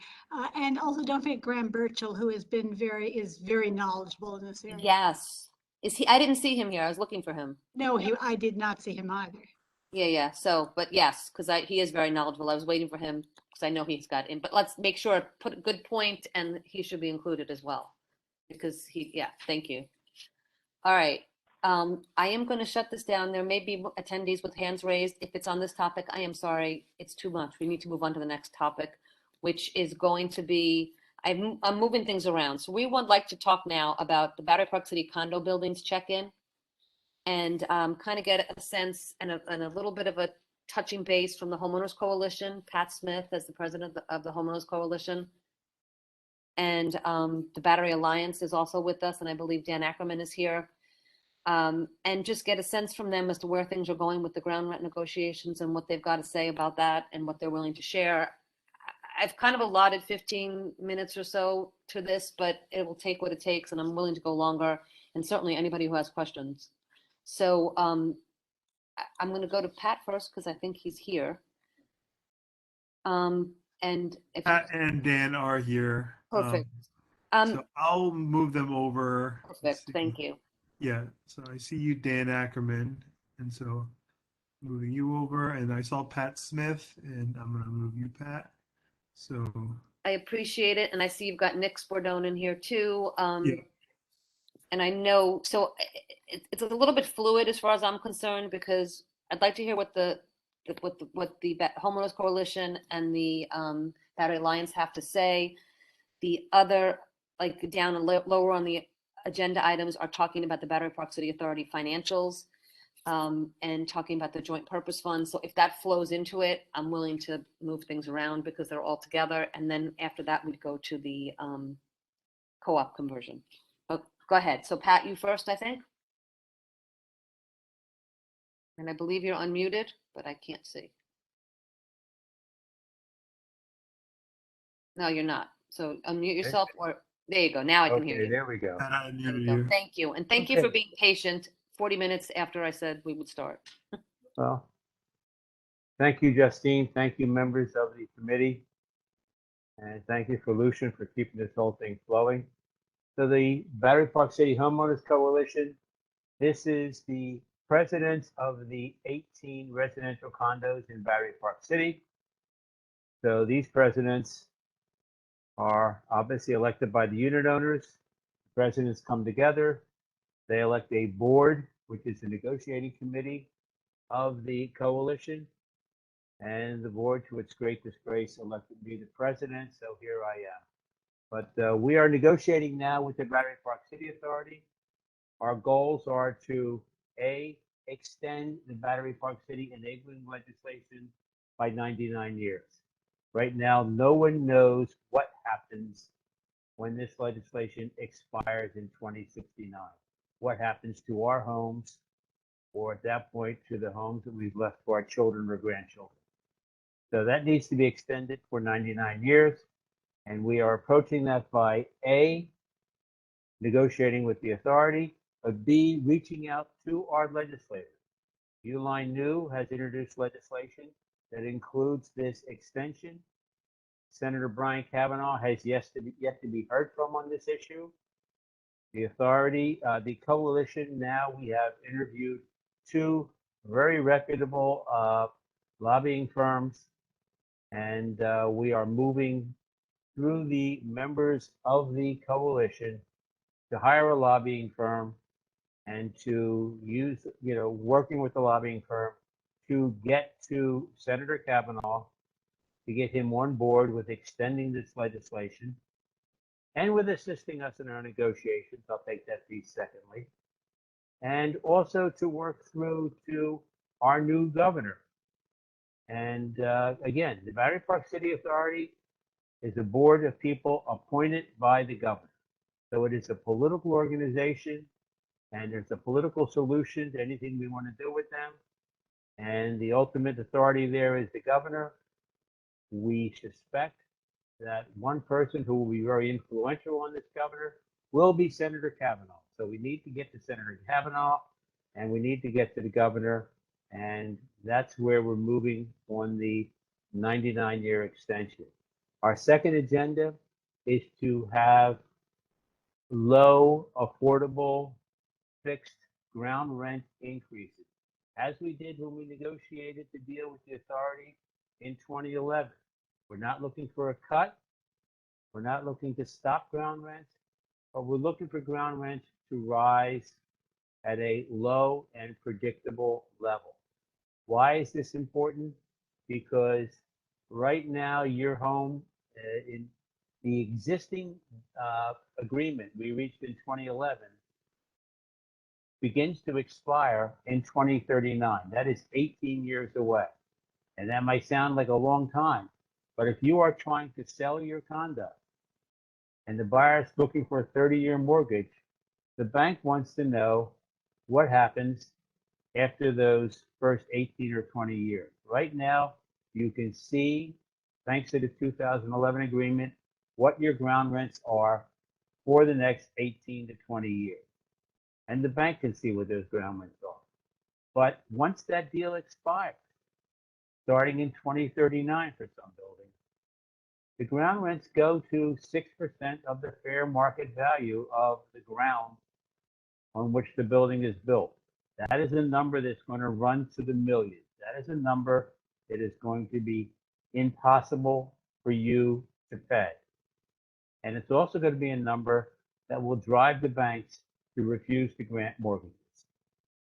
And also don't forget Graham Burchell, who is very knowledgeable in this area. Yes. Is he? I didn't see him here. I was looking for him. No, I did not see him either. Yeah. So, but yes, because he is very knowledgeable. I was waiting for him because I know he's got in, but let's make sure, put a good point, and he should be included as well. Because yeah, thank you. All right. I am going to shut this down. There may be attendees with hands raised. If it's on this topic, I am sorry. It's too much. We need to move on to the next topic, which is going to be, I'm moving things around. So we would like to talk now about the Battery Park City condo buildings check-in and kind of get a sense and a little bit of a touching base from the Homeowners Coalition. Pat Smith as the president of the Homeowners Coalition. And the Battery Alliance is also with us, and I believe Dan Ackerman is here. And just get a sense from them as to where things are going with the ground rent negotiations and what they've got to say about that and what they're willing to share. I've kind of allotted 15 minutes or so to this, but it will take what it takes, and I'm willing to go longer, and certainly anybody who has questions. So I'm going to go to Pat first because I think he's here. And if Pat and Dan are here. Perfect. So I'll move them over. Perfect. Thank you. Yeah. So I see you, Dan Ackerman, and so moving you over, and I saw Pat Smith, and I'm going to move you, Pat. So I appreciate it, and I see you've got Nick Spordone in here too. yeah. And I know, so it's a little bit fluid as far as I'm concerned, because I'd like to hear what the Homeowners Coalition and the Battery Alliance have to say. The other, like down and lower on the agenda items, are talking about the Battery Park City Authority financials and talking about the joint purpose fund. So if that flows into it, I'm willing to move things around because they're all together. And then after that, we'd go to the co-op conversion. But go ahead. So Pat, you first, I think. And I believe you're unmuted, but I can't see. No, you're not. So unmute yourself, or there you go. Now I can hear you. There we go. Pat, I There muted we go. you. Thank you. And thank you Okay. for being patient 40 minutes after I said we would start. Well, thank you, Justine. Thank you, members of the committee. And thank you for Lucian for keeping this whole thing flowing. So the Battery Park City Homeowners Coalition, this is the presidents of the 18 residential condos in Battery Park City. So these presidents are obviously elected by the unit owners. Presidents come together. They elect a board, which is the negotiating committee of the coalition. And the board, to its great disgrace, elected me the president. So here I am. But we are negotiating now with the Battery Park City Authority. Our goals are to, A, extend the Battery Park City enabling legislation by 99 years. Right now, no one knows what happens when this legislation expires in 2069. What happens to our homes, or at that point, to the homes that we've left for our children or grandchildren. So that needs to be extended for 99 years. And we are approaching that by A, negotiating with the authority, but B, reaching out to our legislators. Uline New has introduced legislation that includes this extension. Senator Brian Kavanaugh has yet to be heard from on this issue. The authority, the coalition, now we have interviewed two very reputable lobbying firms, and we are moving through the members of the coalition to hire a lobbying firm and to use, working with the lobbying firm to get to Senator Kavanaugh, to get him on board with extending this legislation and with assisting us in our negotiations. I'll take that piece secondly. And also to work through to our new governor. And again, the Battery Park City Authority is a board of people appointed by the governor. So it is a political organization, and there's a political solution to anything we want to do with them. And the ultimate authority there is the governor. We suspect that one person who will be very influential on this governor will be Senator Kavanaugh. So we need to get to Senator Kavanaugh, and we need to get to the governor, and that's where we're moving on the 99-year extension. Our second agenda is to have low, affordable, fixed ground rent increases, as we did when we negotiated the deal with the authority in 2011. We're not looking for a cut. We're not looking to stop ground rents, but we're looking for ground rents to rise at a low and predictable level. Why is this important? Because right now your home in the existing agreement we reached in 2011 begins to expire in 2039. That is 18 years away. And that might sound like a long time, but if you are trying to sell your condo and the buyer is looking for a 30-year mortgage, the bank wants to know what happens after those first 18 or 20 years. Right now, you can see, thanks to the 2011 agreement, what your ground rents are for the next 18 to 20 years. And the bank can see what those ground rents are. But once that deal expires, starting in 2039 for some buildings, the ground rents go to 6% of the fair market value of the ground on which the building is built. That is a number that's going to run to the millions. That is a number that is going to be impossible for you to pay. And it's also going to be a number that will drive the banks to refuse to grant mortgages.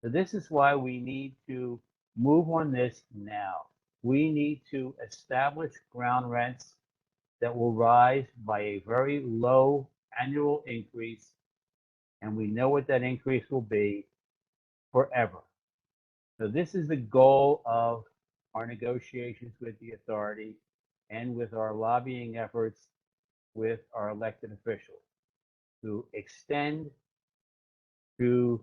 So this is why we need to move on this now. We need to establish ground rents that will rise by a very low annual increase, and we know what that increase will be forever. So this is the goal of our negotiations with the authority and with our lobbying efforts with our elected officials to extend to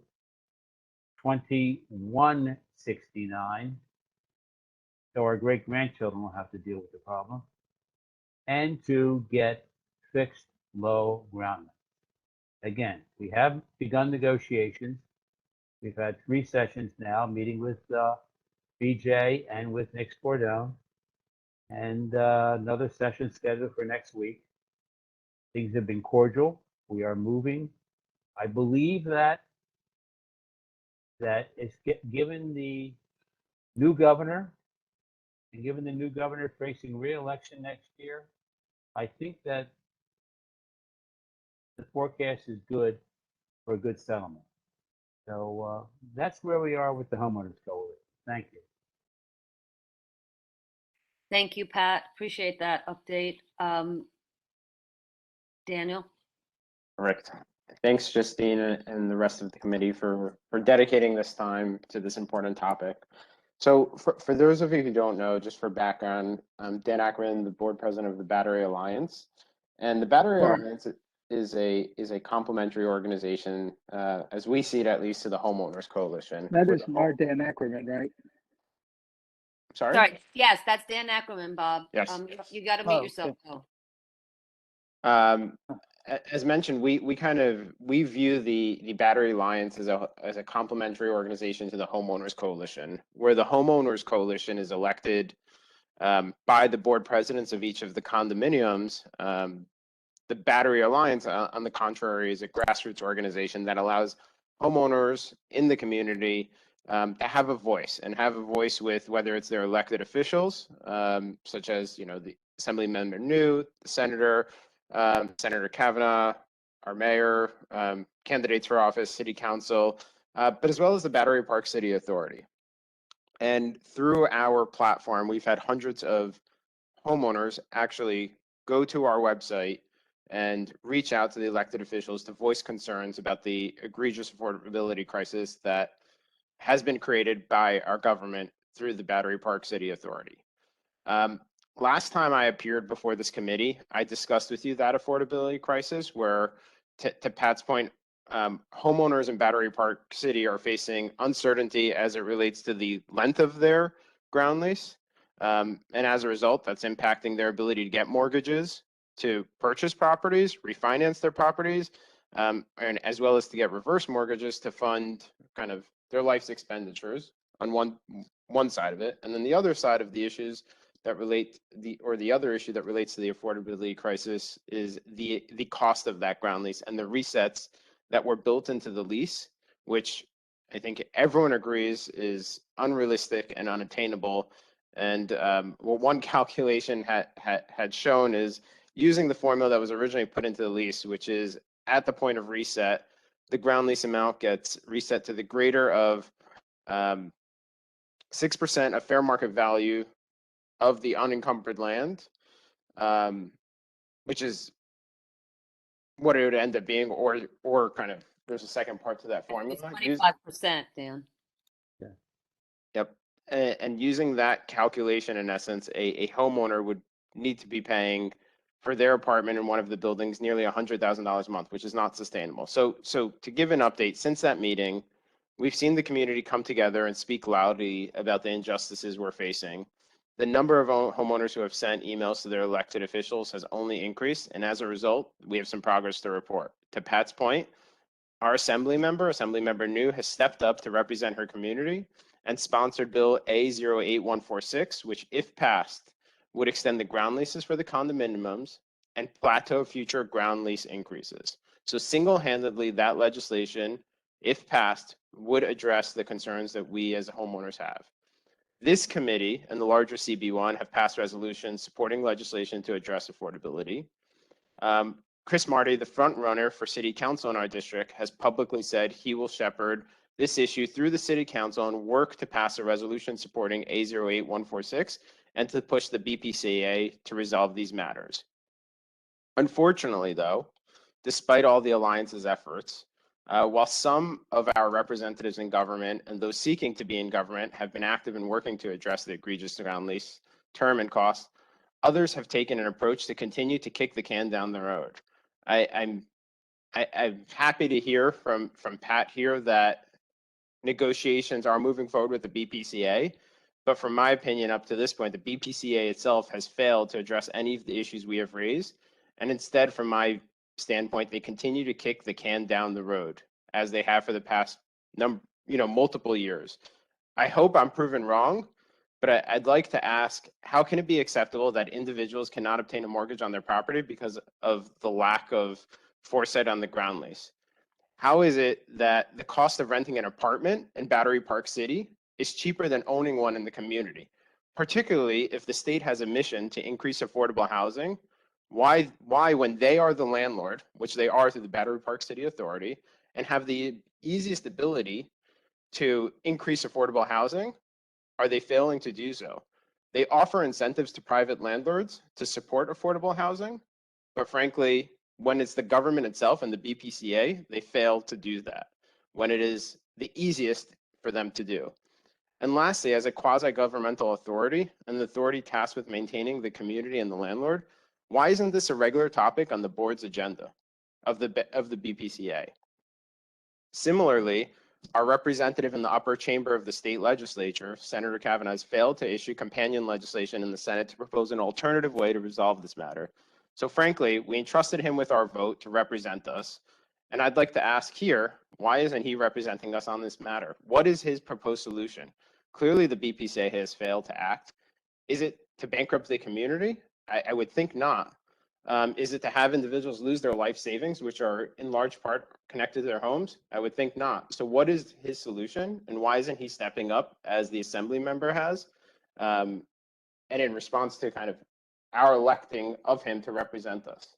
2169, so our great grandchildren will have to deal with the problem, and to get fixed low ground rent. Again, we have begun negotiations. We've had 3 sessions now, meeting with BJ and with Nick Spordone, and another session scheduled for next week. Things have been cordial. We are moving. I believe that it's given the new governor, and given the new governor facing re-election next year, I think that the forecast is good for a good settlement. So that's where we are with the Homeowners Coalition. Thank you. Thank you, Pat. Appreciate that update. Daniel? Correct. Thanks, Justine, and the rest of the committee for dedicating this time to this important topic. So for those of you who don't know, just for background, I'm Dan Ackerman, the board president of the Battery Alliance. And the Battery Alliance is a complementary organization, as we see it, at least, to the Homeowners Coalition. That is our Dan Ackerman, right? Sorry? Yes, that's Dan Ackerman, Bob. Yes. You got to mute yourself. As mentioned, we view the Battery Alliance as a complementary organization to the Homeowners Coalition, where the Homeowners Coalition is elected by the board presidents of each of the condominiums. The Battery Alliance, on the contrary, is a grassroots organization that allows homeowners in the community to have a voice, and have a voice with whether it's their elected officials, such as the Assemblymember New, the Senator, Senator Kavanaugh, our mayor, candidates for office, city council, but as well as the Battery Park City Authority. And through our platform, we've had hundreds of homeowners actually go to our website and reach out to the elected officials to voice concerns about the egregious affordability crisis that has been created by our government through the Battery Park City Authority. Last time I appeared before this committee, I discussed with you that affordability crisis where, to Pat's point, homeowners in Battery Park City are facing uncertainty as it relates to the length of their ground lease. And as a result, that's impacting their ability to get mortgages, to purchase properties, refinance their properties, and as well as to get reverse mortgages to fund kind of their life's expenditures on one side of it. And then the other side of the issues that relate the other issue that relates to the affordability crisis is the cost of that ground lease and the resets that were built into the lease, which I think everyone agrees is unrealistic and unattainable. And what one calculation had shown is using the formula that was originally put into the lease, which is at the point of reset, the ground lease amount gets reset to the greater of 6% of fair market value of the unencumbered land, which is what it would end up being, or kind of there's a second part to that It's formula. 25%, Dan. Yep. And using that calculation, in essence, a homeowner would need to be paying for their apartment in one of the buildings nearly $100,000 a month, which is not sustainable. So to give an update, since that meeting, we've seen the community come together and speak loudly about the injustices we're facing. The number of homeowners who have sent emails to their elected officials has only increased, and as a result, we have some progress to report. To Pat's point, our Assemblymember New, has stepped up to represent her community and sponsored Bill A08146, which, if passed, would extend the ground leases for the condominiums and plateau future ground lease increases. So single-handedly, that legislation, if passed, would address the concerns that we as homeowners have. This committee and the larger CB1 have passed resolutions supporting legislation to address affordability. Chris Marty, the front runner for city council in our district, has publicly said he will shepherd this issue through the city council and work to pass a resolution supporting A08146 and to push the BPCA to resolve these matters. Unfortunately, though, despite all the alliance's efforts, while some of our representatives in government and those seeking to be in government have been active in working to address the egregious ground lease term and cost, others have taken an approach to continue to kick the can down the road. I'm happy to hear from Pat here that negotiations are moving forward with the BPCA, but from my opinion, up to this point, the BPCA itself has failed to address any of the issues we have raised, and instead, from my standpoint, they continue to kick the can down the road as they have for the past multiple years. I hope I'm proven wrong, but I'd like to ask, how can it be acceptable that individuals cannot obtain a mortgage on their property because of the lack of foresight on the ground lease? How is it that the cost of renting an apartment in Battery Park City is cheaper than owning one in the community? Particularly if the state has a mission to increase affordable housing, why when they are the landlord, which they are through the Battery Park City Authority, and have the easiest ability to increase affordable housing, are they failing to do so? They offer incentives to private landlords to support affordable housing, but frankly, when it's the government itself and the BPCA, they fail to do that when it is the easiest for them to do. And lastly, as a quasi-governmental authority, and the authority tasked with maintaining the community and the landlord, why isn't this a regular topic on the board's agenda of the BPCA? Similarly, our representative in the upper chamber of the state legislature, Senator Kavanaugh, has failed to issue companion legislation in the Senate to propose an alternative way to resolve this matter. So frankly, we entrusted him with our vote to represent us. And I'd like to ask here, why isn't he representing us on this matter? What is his proposed solution? Clearly, the BPCA has failed to act. Is it to bankrupt the community? I would think not. Is it to have individuals lose their life savings, which are in large part connected to their homes? I would think not. So what is his solution, and why isn't he stepping up as the assembly member has? And in response to kind of our electing of him to represent us.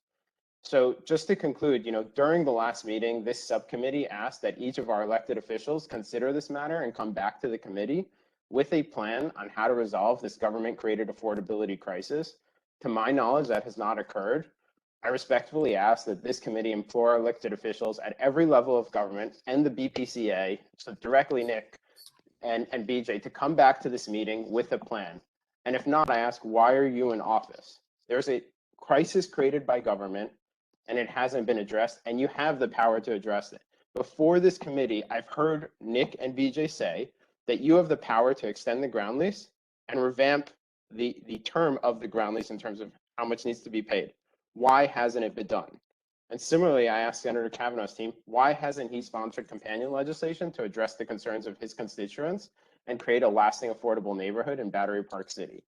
So just to conclude, during the last meeting, this subcommittee asked that each of our elected officials consider this matter and come back to the committee with a plan on how to resolve this government-created affordability crisis. To my knowledge, that has not occurred. I respectfully ask that this committee implore elected officials at every level of government and the BPCA, so directly Nick and BJ, to come back to this meeting with a plan. And if not, I ask, why are you in office? There's a crisis created by government and it hasn't been addressed, and you have the power to address it. Before this committee, I've heard Nick and BJ say that you have the power to extend the ground lease and revamp the term of the ground lease in terms of how much needs to be paid. Why hasn't it been done? And similarly, I asked Senator Kavanaugh's team, why hasn't he sponsored companion legislation to address the concerns of his constituents and create a lasting affordable neighborhood in Battery Park City?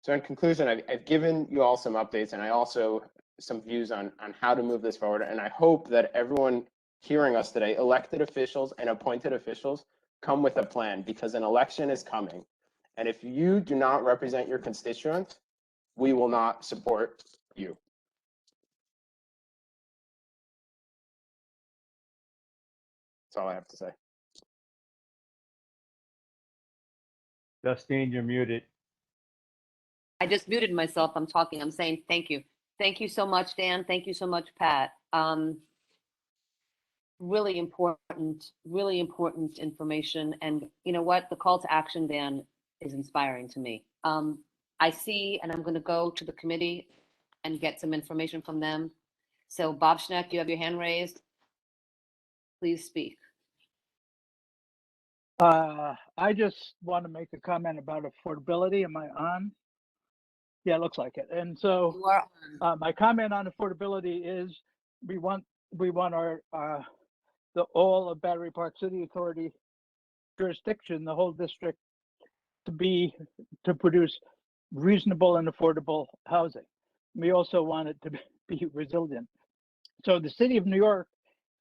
So in conclusion, I've given you all some updates, and I also some views on how to move this forward. And I hope that everyone hearing us today, elected officials and appointed officials, come with a plan, because an election is coming. And if you do not represent your constituent, we will not support you. That's all I have to say. Justine, you're muted. I just muted myself. I'm talking. I'm saying thank you. Thank you so much, Dan. Thank you so much, Pat. Really important information. And you know what? The call to action, Dan, is inspiring to me. I see, and I'm going to go to the committee and get some information from them. So Bob Schneck, you have your hand raised. Please speak. I just want to make a comment about affordability. Am I on? Yeah, it looks like it. And so You are on. my comment on affordability is we want our all of Battery Park City Authority jurisdiction, the whole district, to produce reasonable and affordable housing. We also want it to be resilient. So the city of New York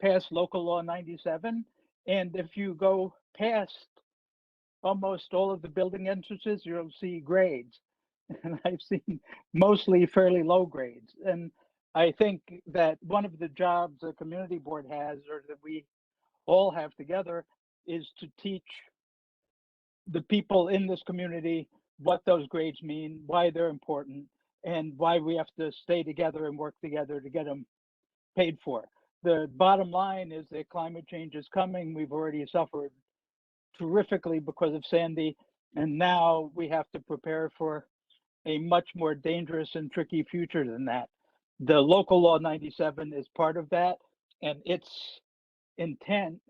passed local law 97, and if you go past almost all of the building entrances, you'll see grades. And I've seen mostly fairly low grades. And I think that one of the jobs a community board has, or that we all have together, is to teach the people in this community what those grades mean, why they're important, and why we have to stay together and work together to get them paid for. The bottom line is that climate change is coming. We've already suffered terrifically because of Sandy, and now we have to prepare for a much more dangerous and tricky future than that. The local law 97 is part of that, and its intent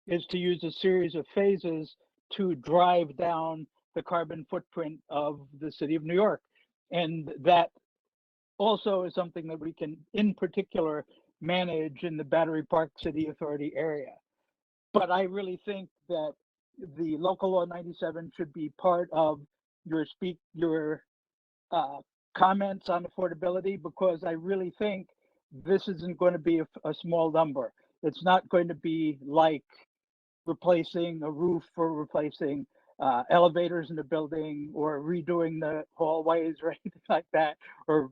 is to use a series of phases to drive down the carbon footprint of the city of New York. And that also is something that we can, in particular, manage in the Battery Park City Authority area. But I really think that the local law 97 should be part of your comments on affordability, because I really think this isn't going to be a small number. It's not going to be like replacing a roof or replacing elevators in the building or redoing the hallways or anything like that, or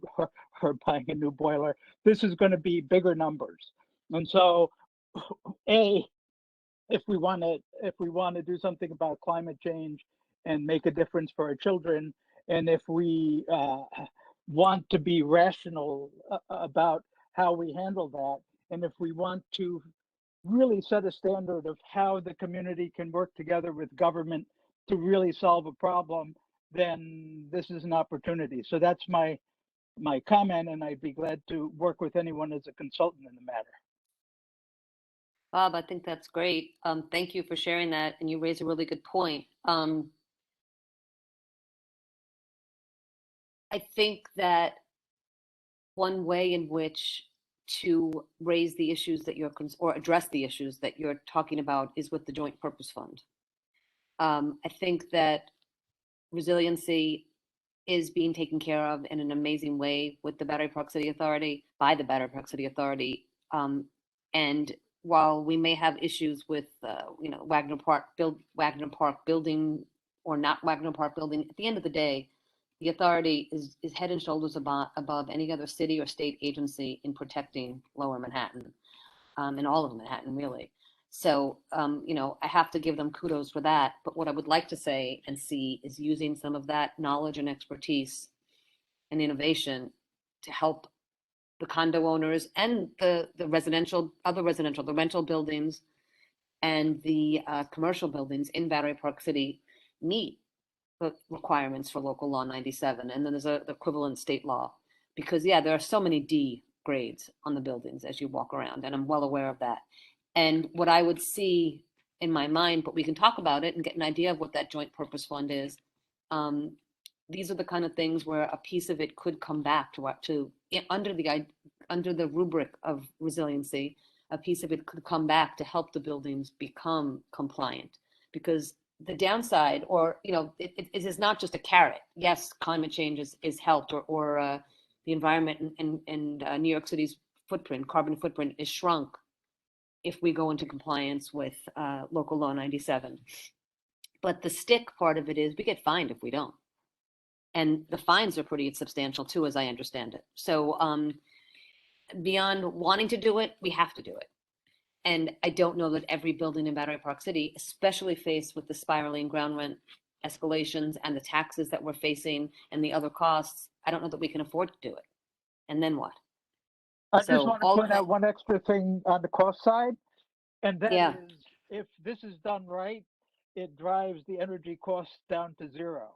buying a new boiler. This is going to be bigger numbers. And so, if we want to do something about climate change and make a difference for our children, and if we want to be rational about how we handle that, and if we want to really set a standard of how the community can work together with government to really solve a problem, then this is an opportunity. So that's my comment, and I'd be glad to work with anyone as a consultant in the matter. Bob, I think that's great. Thank you for sharing that, and you raise a really good point. I think that one way in which to raise the issues that or address the issues that you're talking about is with the Joint Purpose Fund. I think that resiliency is being taken care of in an amazing way with the Battery Park City Authority, by the Battery Park City Authority. And while we may have issues with, Wagner Park building or not Wagner Park building, at the end of the day, the authority is head and shoulders above any other city or state agency in protecting Lower Manhattan, and all of Manhattan, really. So, I have to give them kudos for that. But what I would like to say and see is using some of that knowledge and expertise and innovation to help the condo owners and the rental buildings and the commercial buildings in Battery Park City meet the requirements for local law 97. And then there's the equivalent state law, because there are so many D grades on the buildings as you walk around, and I'm well aware of that. And what I would see in my mind, but we can talk about it and get an idea of what that Joint Purpose Fund is. These are the kind of things where a piece of it could come back to under the rubric of resiliency, a piece of it could come back to help the buildings become compliant. Because the downside, or it is not just a carrot. Yes, climate change is helped, or the environment and New York City's carbon footprint is shrunk if we go into compliance with local law 97. But the stick part of it is we get fined if we don't. And the fines are pretty substantial too, as I understand it. So beyond wanting to do it, we have to do it. And I don't know that every building in Battery Park City, especially faced with the spiraling ground rent escalations and the taxes that we're facing and the other costs, I don't know that we can afford to do it. And then what? I just So want to all point of out one extra thing on the cost side, and that Yeah. is if this is done right, it drives the energy costs down to zero.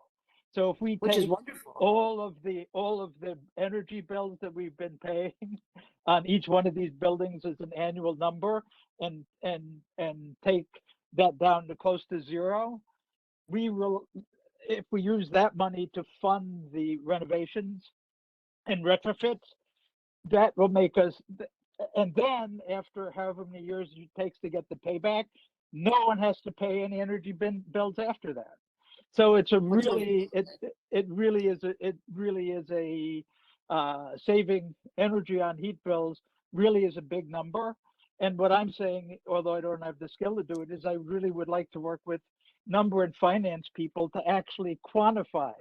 So if we Which is take wonderful. all of the energy bills that we've been paying on each one of these buildings as an annual number and take that down to close to zero, we will, if we use that money to fund the renovations and retrofits, that will make us, and then after however many years it takes to get the payback, no one has to pay any energy bills after that. So it's a Which is- really, it really is a saving energy on heat bills really is a big number. And what I'm saying, although I don't have the skill to do it, is I really would like to work with number and finance people to actually quantify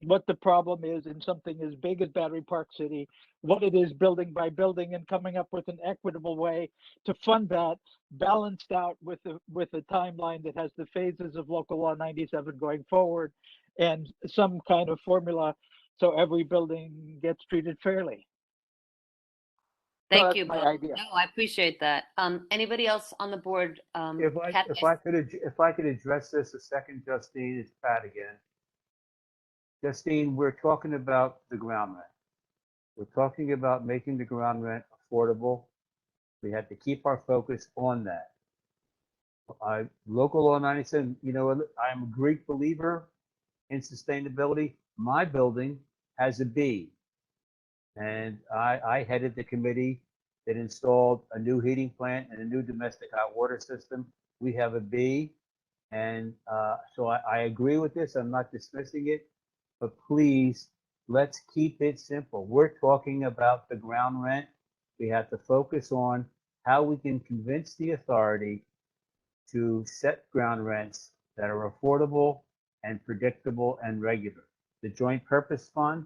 what the problem is in something as big as Battery Park City, what it is building by building, and coming up with an equitable way to fund that, balanced out with a timeline that has the phases of Local Law 97 going forward, and some kind of formula so every building gets treated fairly. So Thank that's you, my Bill. idea. No, I appreciate that. Anybody else on the board? Pat, If I could address this a second, Justine, it's Pat again. Justine, we're talking about the ground rent. We're talking about making the ground rent affordable. We have to keep our focus on that. Local Law 97, I'm a great believer in sustainability. My building has a B, and I headed the committee that installed a new heating plant and a new domestic hot water system. We have a B, and so I agree with this. I'm not dismissing it, but please, let's keep it simple. We're talking about the ground rent. We have to focus on how we can convince the authority to set ground rents that are affordable and predictable and regular. The Joint Purpose Fund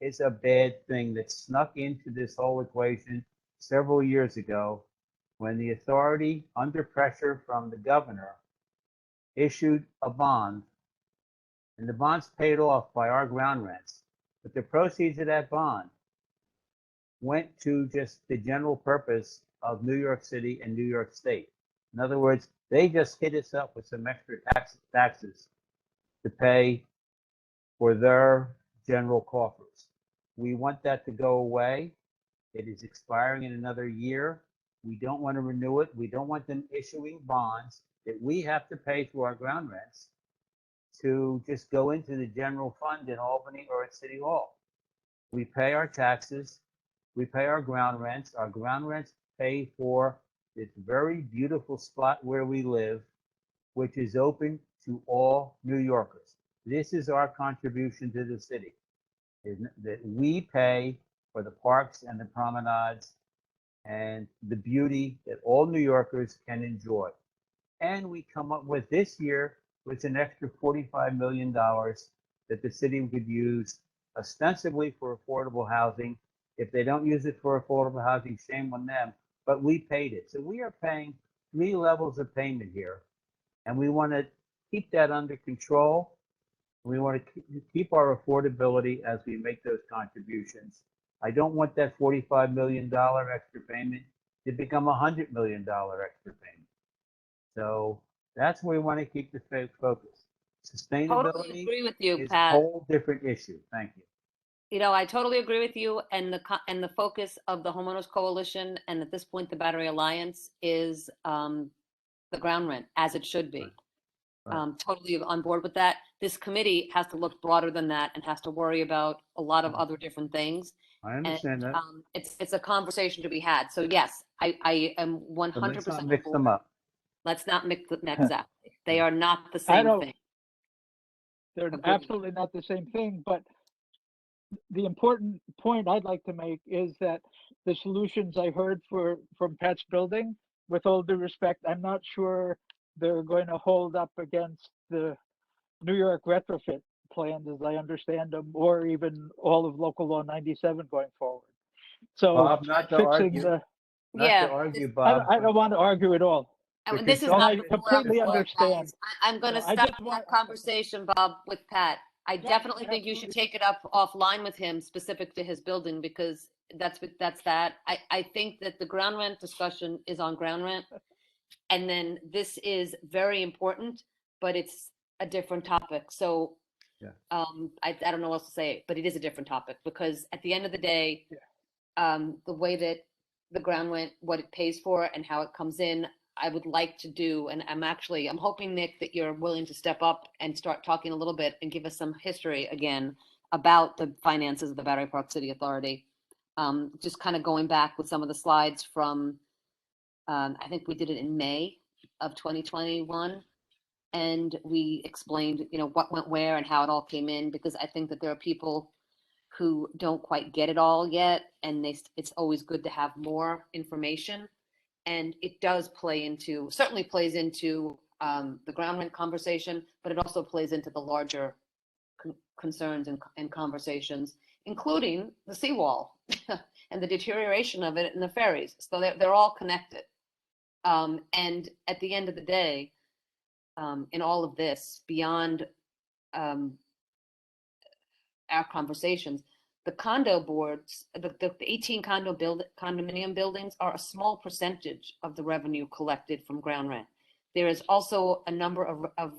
is a bad thing that snuck into this whole equation several years ago when the authority, under pressure from the governor, issued a bond, and the bond's paid off by our ground rents. But the proceeds of that bond went to just the general purpose of New York City and New York State. In other words, they just hit us up with some extra taxes to pay for their general coffers. We want that to go away. It is expiring in another year. We don't want to renew it. We don't want them issuing bonds that we have to pay through our ground rents to just go into the general fund in Albany or at City Hall. We pay our taxes. We pay our ground rents. Our ground rents pay for this very beautiful spot where we live, which is open to all New Yorkers. This is our contribution to the city, that we pay for the parks and the promenades and the beauty that all New Yorkers can enjoy. And we come up with this year with an extra $45 million that the city could use ostensibly for affordable housing. If they don't use it for affordable housing, shame on them, but we paid it. So we are paying 3 levels of payment here, and we want to keep that under control. We want to keep our affordability as we make those contributions. I don't want that $45 million extra payment to become a $100 million extra payment. So that's where we want to keep the focus. Totally Sustainability agree with you, is a Pat. whole different issue. Thank you. I totally agree with you. And the focus of the Homeowners Coalition, and at this point, the Battery Alliance, is the ground rent, as it should be. Right. Totally on board with that. This committee has to look broader than that and has to worry about a lot of other different things. I understand that. It's a conversation to be had. So yes, I am 100% But let's not on mix them board. up. Let's not mix them exactly. They are not the I same don't, thing. they're Agreed. absolutely not the same thing, but the important point I'd like to make is that the solutions I heard from Pat's building, with all due respect, I'm not sure they're going to hold up against the New York retrofit plans, as I understand them, or even all of Local Law 97 going forward. So Bob, not to fixing argue, the, not Yeah, to argue, I Bob. don't, I don't want to argue at all. and this is Don't not I the forum completely for it, understand. guys. I'm going to No, I stop just want- that conversation, Bob, with Pat. I Yeah, definitely think you should absolutely. take it up offline with him specific to his building because that's that. I think that the ground rent discussion is on ground rent. And then this is very important, but it's a different topic. So Yeah. I don't know what else to say, but it is a different topic because at the end of the day, Yeah. the way that the ground rent, what it pays for and how it comes in, I would like to do, and I'm hoping, Nick, that you're willing to step up and start talking a little bit and give us some history again about the finances of the Battery Park City Authority. Just kind of going back with some of the slides from, I think we did it in May of 2021. And we explained, what went where and how it all came in, because I think that there are people who don't quite get it all yet. And it's always good to have more information. And it does certainly plays into the ground rent conversation, but it also plays into the larger concerns and conversations, including the seawall and the deterioration of it and the ferries. So they're all connected. And at the end of the day, in all of this, beyond our conversations, the condo boards, the 18 condominium buildings are a small percentage of the revenue collected from ground rent. There is also a number of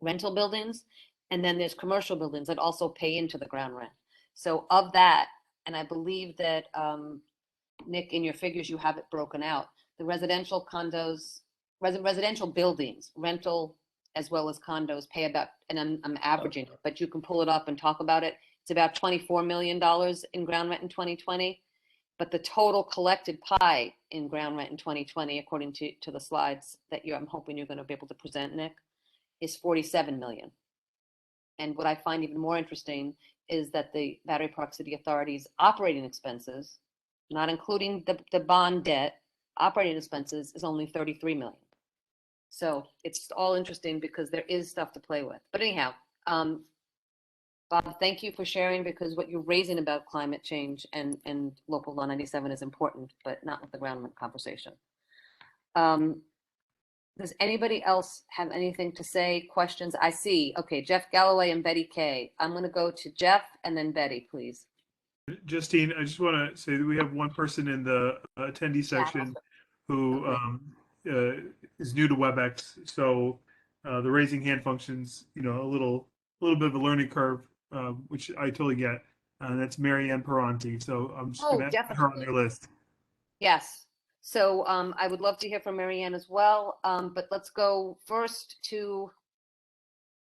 rental buildings, and then there's commercial buildings that also pay into the ground rent. So of that, and I believe that, Nick, in your figures, you have it broken out. The residential condos, residential buildings, rental as well as condos pay about, and I'm averaging it, but you can pull it up and talk about it. It's about $24 million in ground rent in 2020, but the total collected pie in ground rent in 2020, according to the slides that I'm hoping you're going to be able to present, Nick, is 47 million. And what I find even more interesting is that the Battery Park City Authority's operating expenses, not including the bond debt, operating expenses is only 33 million. So it's all interesting because there is stuff to play with. But anyhow, Bob, thank you for sharing, because what you're raising about climate change and local law 97 is important, but not with the ground rent conversation. Does anybody else have anything to say? Questions? I see. Okay, Jeff Galloway and Betty Kay. I'm going to go to Jeff and then Betty, please. Justine, I just want to say that we have one person in the attendee section who is new to WebEx. So the raising hand functions, a little bit of a learning curve, which I totally get. That's Mary Ann Peranti. So I'm just going to add her on your list. Yes. So I would love to hear from Mary Ann as well. But let's go first to,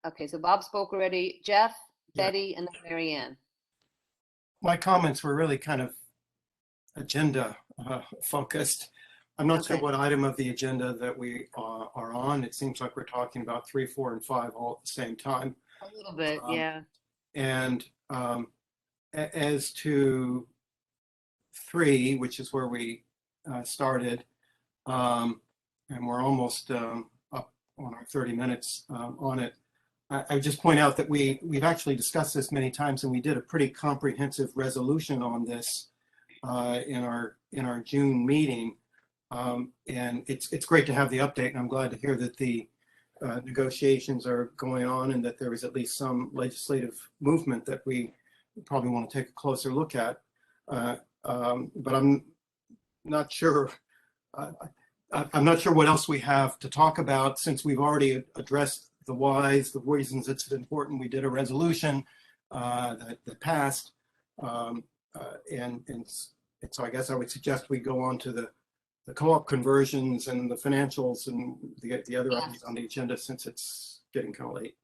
okay, so Bob spoke already. Jeff, Betty, and then Mary Ann. My comments were really kind of agenda focused. I'm not sure what item of the agenda that we are on. It seems like we're talking about 3, 4, and 5 all at the same time. A little bit, yeah. And as to 3, which is where we started, and we're almost up on our 30 minutes on it. I just point out that we've actually discussed this many times, and we did a pretty comprehensive resolution on this in our June meeting. And it's great to have the update, and I'm glad to hear that the negotiations are going on and that there is at least some legislative movement that we probably want to take a closer look at. But I'm not sure. I'm not sure what else we have to talk about, since we've already addressed the whys, the reasons it's important. We did a resolution that passed, and so I guess I would suggest we go on to the co-op conversions and the financials and the other items on the agenda, since it's getting kind of late.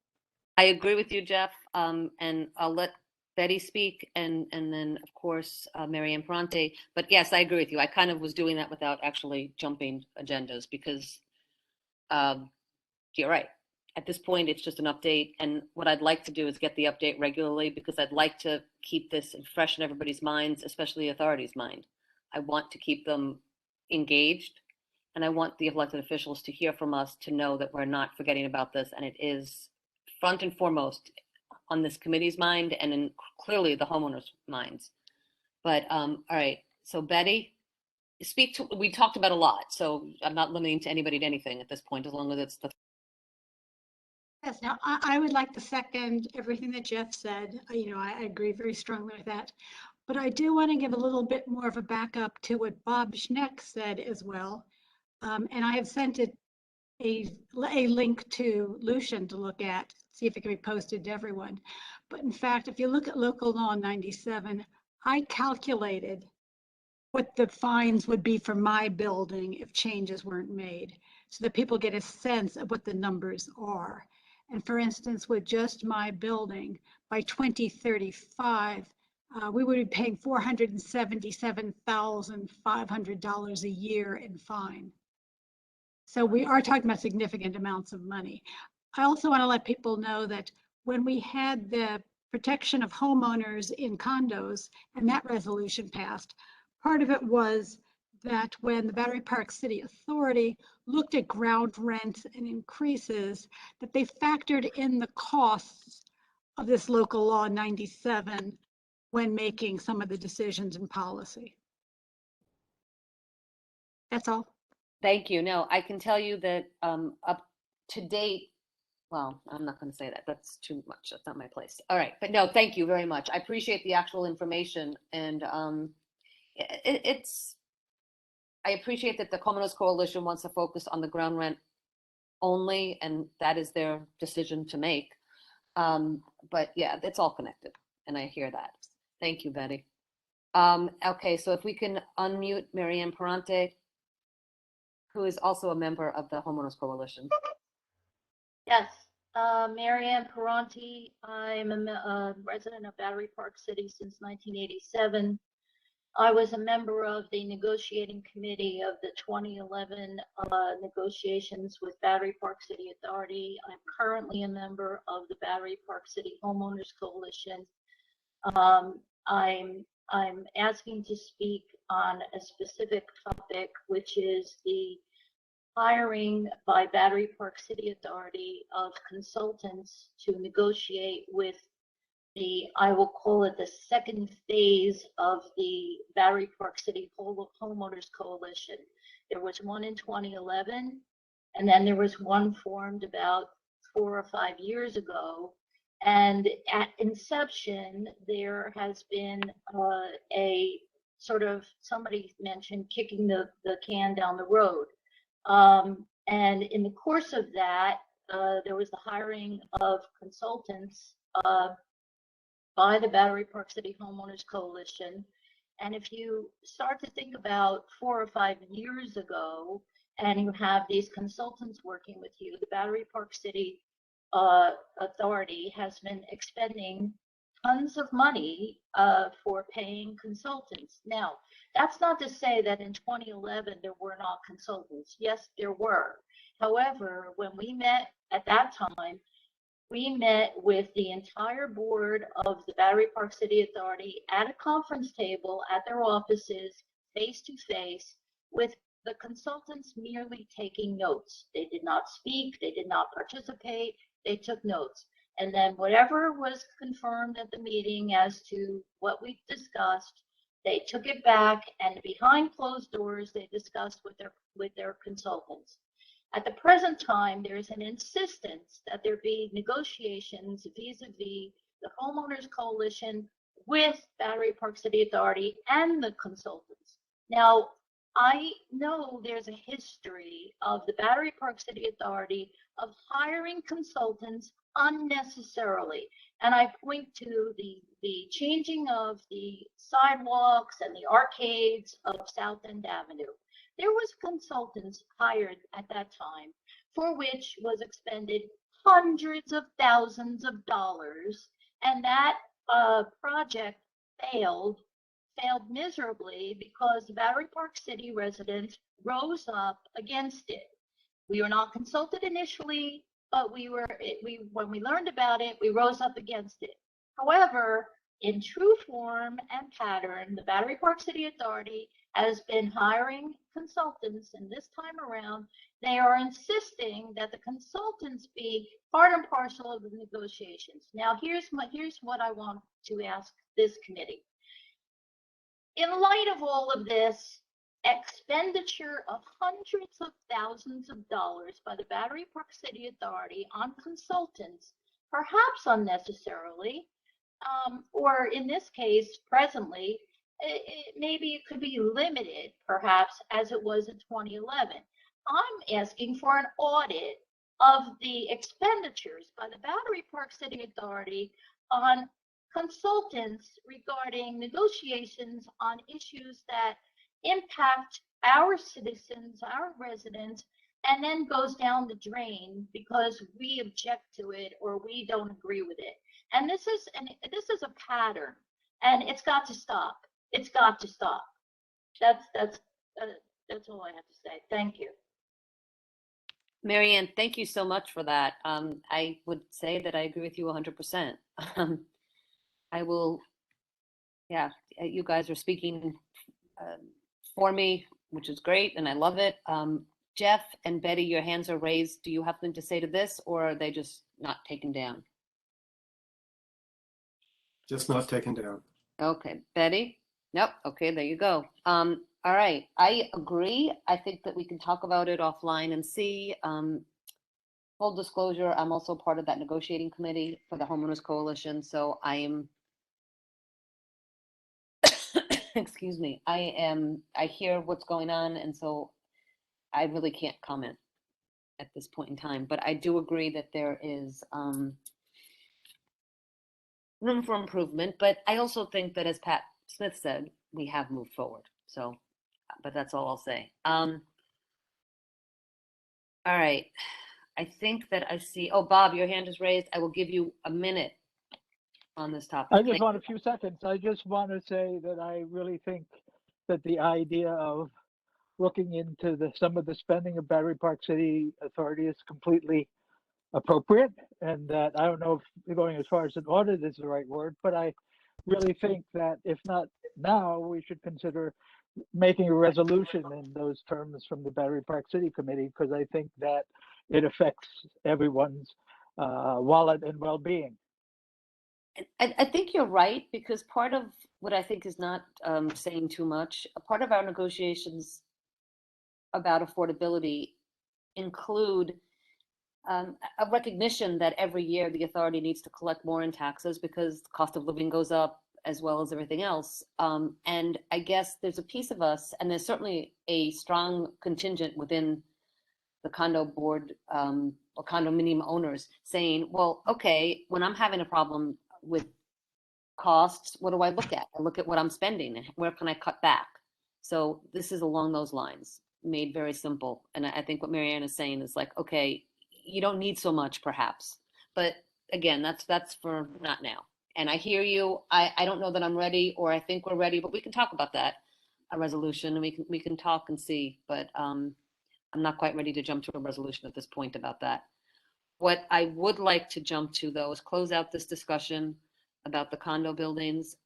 I agree with you, Jeff, and I'll let Betty speak, and then of course Mary Ann Peranti. But yes, I agree with you. I kind of was doing that without actually jumping agendas, because you're right. At this point, it's just an update, and what I'd like to do is get the update regularly, because I'd like to keep this fresh in everybody's minds, especially the authority's mind. I want to keep them engaged, And I want the elected officials to hear from us to know that we're not forgetting about this, and it is front and foremost on this committee's mind and in clearly the homeowners' minds. But all right, so Betty, we talked about a lot, so I'm not limiting to anybody to anything at this point, as long as it's the. Yes, now I would like to second everything that Jeff said. I agree very strongly with that. But I do want to give a little bit more of a backup to what Bob Schneck said as well. And I have sent it a link to Lucian to look at, see if it can be posted to everyone. But in fact, if you look at local law 97, I calculated what the fines would be for my building if changes weren't made, so that people get a sense of what the numbers are. And for instance, with just my building, by 2035, we would be paying $477,500 a year in fine. So we are talking about significant amounts of money. I also want to let people know that when we had the protection of homeowners in condos and that resolution passed, part of it was that when the Battery Park City Authority looked at ground rent and increases, that they factored in the costs of this local law 97 when making some of the decisions in policy. That's all. Thank you. No, I can tell you that up to date, well, I'm not going to say that. That's too much. That's not my place. All right. But no, thank you very much. I appreciate the actual information. And I appreciate that the Homeowners Coalition wants to focus on the ground rent only, and that is their decision to make. But yeah, it's all connected, and I hear that. Thank you, Betty. Okay, so if we can unmute Marianne Parente, who is also a member of the Homeowners Coalition. Yes, Marianne Parente. I'm a resident of Battery Park City since 1987. I was a member of the negotiating committee of the 2011 negotiations with Battery Park City Authority. I'm currently a member of the Battery Park City Homeowners Coalition. I'm asking to speak on a specific topic, which is the hiring by Battery Park City Authority of consultants to negotiate with I will call it the second phase of the Battery Park City Homeowners Coalition. There was one in 2011, and then there was one formed about 4 or 5 years ago. And at inception, there has been a sort of, somebody mentioned kicking the can down the road. And in the course of that, there was the hiring of consultants by the Battery Park City Homeowners Coalition. And if you start to think about 4 or 5 years ago, and you have these consultants working with you, the Battery Park City Authority has been expending tons of money for paying consultants. Now, that's not to say that in 2011 there were not consultants. Yes, there were. However, when we met at that time, we met with the entire board of the Battery Park City Authority at a conference table at their offices, face to face, with the consultants merely taking notes. They did not speak, they did not participate, they took notes. And then whatever was confirmed at the meeting as to what we discussed, they took it back, and behind closed doors, they discussed with their consultants. At the present time, there is an insistence that there be negotiations vis-a-vis the Homeowners Coalition with Battery Park City Authority and the consultants. Now, I know there's a history of the Battery Park City Authority of hiring consultants unnecessarily. And I point to the changing of the sidewalks and the arcades of South End Avenue. There was consultants hired at that time for which was expended hundreds of thousands of dollars, and that project failed miserably because the Battery Park City residents rose up against it. We were not consulted initially, but when we learned about it, we rose up against it. However, in true form and pattern, the Battery Park City Authority has been hiring consultants, and this time around, they are insisting that the consultants be part and parcel of the negotiations. Now, here's what I want to ask this committee. In light of all of this expenditure of hundreds of thousands of dollars by the Battery Park City Authority on consultants, perhaps unnecessarily, or in this case, presently, maybe it could be limited, perhaps, as it was in 2011. I'm asking for an audit of the expenditures by the Battery Park City Authority on consultants regarding negotiations on issues that impact our citizens, our residents, and then goes down the drain because we object to it or we don't agree with it. And this is a pattern, and it's got to stop. It's got to stop. That's all I have to say. Thank you. Marianne, thank you so much for that. I would say that I agree with you 100%. I will, yeah, you guys are speaking for me, which is great, and I love it. Jeff and Betty, your hands are raised. Do you have something to say to this, or are they just not taken down? Just not taken down. Okay, Betty? Nope. Okay, there you go. All right, I agree. I think that we can talk about it offline and see. Full disclosure, I'm also part of that negotiating committee for the Homeowners Coalition, so I am, excuse me, I hear what's going on, and so I really can't comment at this point in time, but I do agree that there is room for improvement, but I also think that, as Pat Smith said, we have moved forward. So, but that's all I'll say. All right. I think that I see, oh, Bob, your hand is raised. I will give you a minute on this topic. I just want a few seconds. I just want to say that I really think that the idea of looking into some of the spending of Battery Park City Authority is completely appropriate, and that I don't know if going as far as an audit is the right word, but I really think that if not now, we should consider making a resolution in those terms from the Battery Park City Committee, because I think that it affects everyone's wallet and well-being. I think you're right, because part of what I think is not saying too much, a part of our negotiations about affordability include a recognition that every year the authority needs to collect more in taxes because the cost of living goes up as well as everything else. And I guess there's a piece of us, and there's certainly a strong contingent within the condo board or condominium owners saying, well, okay, when I'm having a problem with costs, what do I look at? I look at what I'm spending and where can I cut back? So this is along those lines, made very simple. And I think what Marianne is saying is like, okay, you don't need so much perhaps, but again, that's for not now. And I hear you. I don't know that I'm ready, or I think we're ready, but we can talk about that, a resolution, and we can talk and see, but I'm not quite ready to jump to a resolution at this point about that. What I would like to jump to, though, is close out this discussion about the condo buildings,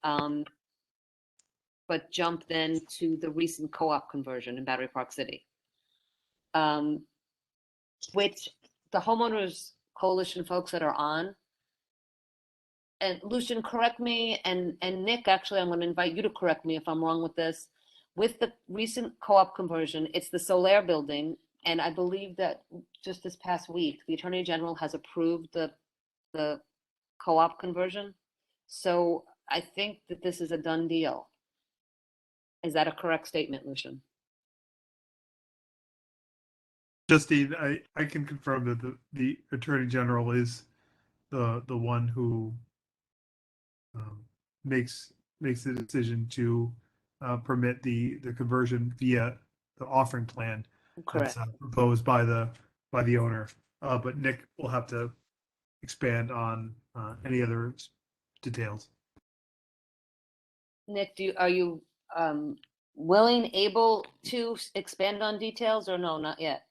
but jump then to the recent co-op conversion in Battery Park City, which the Homeowners Coalition folks that are on, and Lucian, correct me, and Nick, actually, I'm going to invite you to correct me if I'm wrong with this. With the recent co-op conversion, it's the Solaire building, and I believe that just this past week, the Attorney General has approved the co-op conversion. So I think that this is a done deal. Is that a correct statement, Lucian? Justine, I can confirm that the Attorney General is the one who makes the decision to permit the conversion via the offering plan that's proposed by the owner. But Nick will have to expand on any other details. Nick, are you willing, able to expand on details, or no, not yet?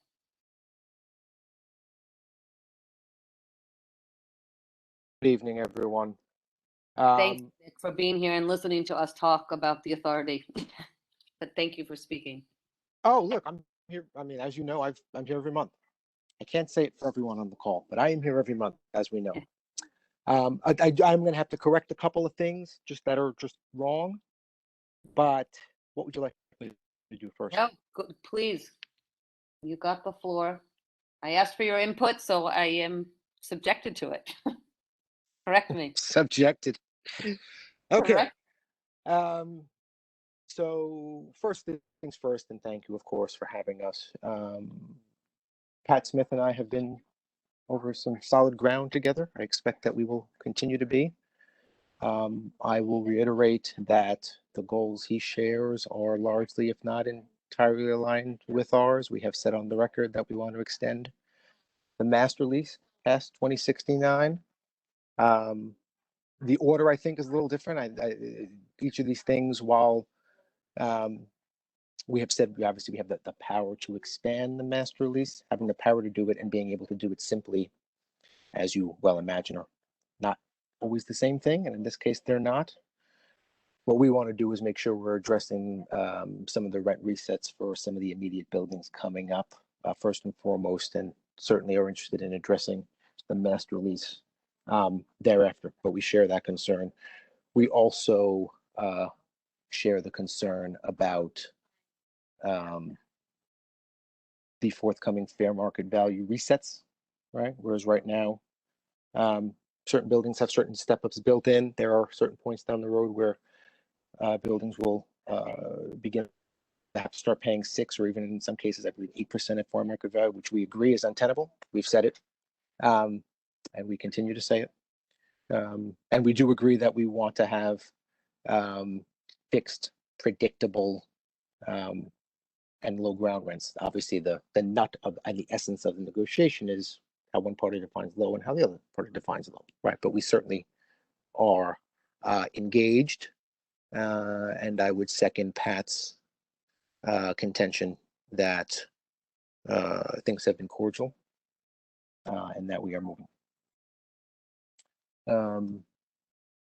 Good evening, everyone. Thanks, Nick, for being here and listening to us talk about the authority. but thank you for speaking. Oh, look, I'm here. I mean, as you know, I'm here every month. I can't say it for everyone on the call, but I am here every month, as we know. I'm going to have to correct a couple of things just that are just wrong. But what would you like me to do first? No, please. You got the floor. I asked for your input, so I am subjected to it. Correct me. Subjected. Okay. Correct. So first things first, and thank you, of course, for having us. Pat Smith and I have been over some solid ground together. I expect that we will continue to be. I will reiterate that the goals he shares are largely, if not entirely aligned with ours. We have said on the record that we want to extend the master lease past 2069. The order, I think, is a little different. Each of these things, while we have said we obviously have the power to expand the master lease, having the power to do it and being able to do it simply, as you well imagine, are not always the same thing. And in this case, they're not. What we want to do is make sure we're addressing some of the rent resets for some of the immediate buildings coming up, first and foremost, and certainly are interested in addressing the master lease thereafter. But we share that concern. We also share the concern about the forthcoming fair market value resets, right? Whereas right now, certain buildings have certain step-ups built in. There are certain points down the road where buildings will begin to have to start paying 6 or even in some cases, I believe 8% at fair market value, which we agree is untenable. We've said it, and we continue to say it. And we do agree that we want to have fixed, predictable, and low ground rents. Obviously, the nut of and the essence of the negotiation is how one party defines low and how the other party defines low, right? But we certainly are engaged, and I would second Pat's contention that things have been cordial and that we are moving.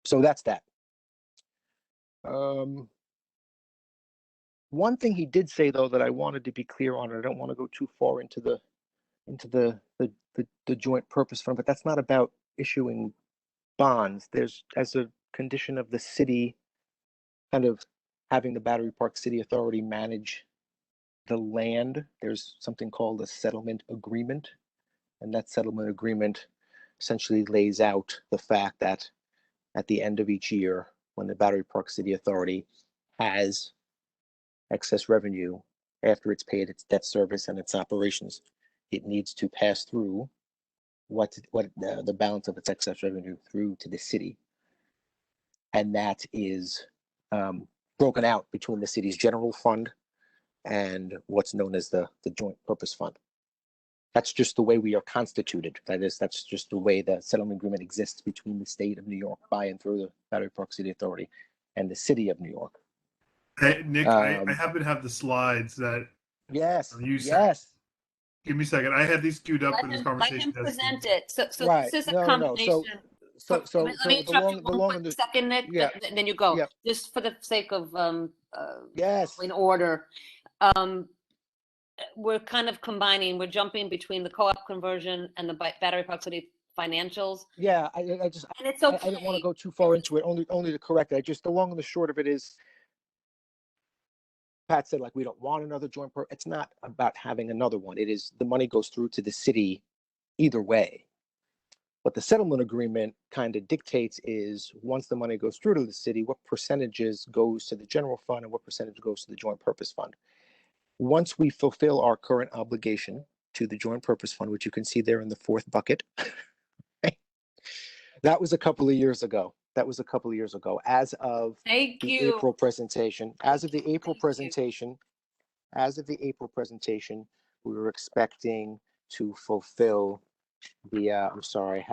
So that's that. One thing he did say, though, that I wanted to be clear on, and I don't want to go too far into the joint purpose fund, but that's not about issuing bonds. There's, as a condition of the city kind of having the Battery Park City Authority manage the land, there's something called a settlement agreement. And that settlement agreement essentially lays out the fact that at the end of each year, when the Battery Park City Authority has excess revenue after it's paid its debt service and its operations, it needs to pass through the balance of its excess revenue through to the city. And that is broken out between the city's general fund and what's known as the joint purpose fund. That's just the way we are constituted. That's just the way the settlement agreement exists between the state of New York by and through the Battery Park City Authority and the city of New York. Hey, Nick, I happen to have the slides that you sent. Yes. Give me a second. I had these queued up for this Let conversation. him present it. So Right. this is a No. combination. So Let me interrupt you one quick second, Nick, yeah. and then you go. Yeah. Just for the sake of yes. in order. We're kind of combining, we're jumping between the co-op conversion and the Battery Park City financials. Yeah, I it's okay. I don't want to go too far into it, only to correct it. I just, the long and the short of it is, Pat said, like, we don't want another joint it's not about having another one. It is the money goes through to the city either way. What the settlement agreement kind of dictates is once the money goes through to the city, what percentages goes to the general fund and what percentage goes to the joint purpose fund. Once we fulfill our current obligation to the joint purpose fund, which you can see there in the 4th bucket, that was a couple of years ago. As of the April presentation, we were expecting to fulfill the, I'm sorry,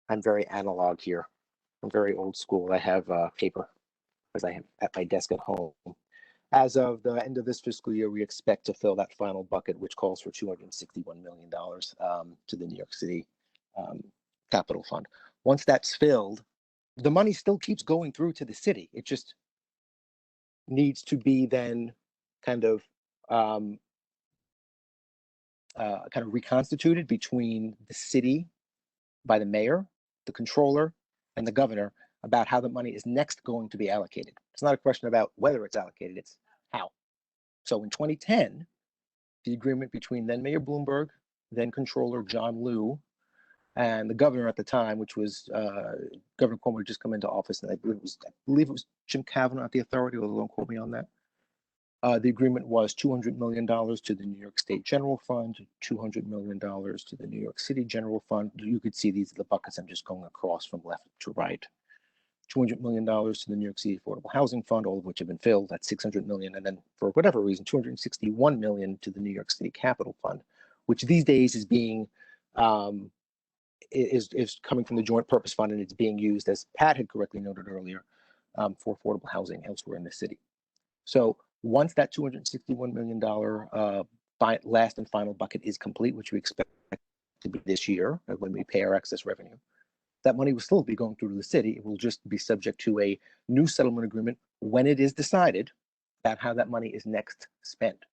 I'm very analog here. I'm very old school. I have paper because I have at my desk at home. As of the end of this fiscal year, we expect to fill that final bucket, which calls for $261 million to the New York City Capital Fund. Once that's filled, the money still keeps going through to the city. It just, needs to be then kind of reconstituted between the city by the mayor, the controller, and the governor about how the money is next going to be allocated. It's not a question about whether it's allocated, it's how. So in 2010, the agreement between then Mayor Bloomberg, then Controller John Liu, and the governor at the time, which was Governor Cuomo, had just come into office, and I believe it was Jim Kavanaugh at the authority, although don't quote me on that. The agreement was $200 million to the New York State General Fund, $200 million to the New York City General Fund. You could see these are the buckets I'm just going across from left to right. $200 million to the New York City Affordable Housing Fund, all of which have been filled. That's $600 million. And then for whatever reason, $261 million to the New York City Capital Fund, which these days is being is coming from the Joint Purpose Fund, and it's being used, as Pat had correctly noted earlier, for affordable housing elsewhere in the city. So once that $261 million last and final bucket is complete, which we expect to be this year when we pay our excess revenue, that money will still be going through to the city. It will just be subject to a new settlement agreement when it is decided about how that money is next spent.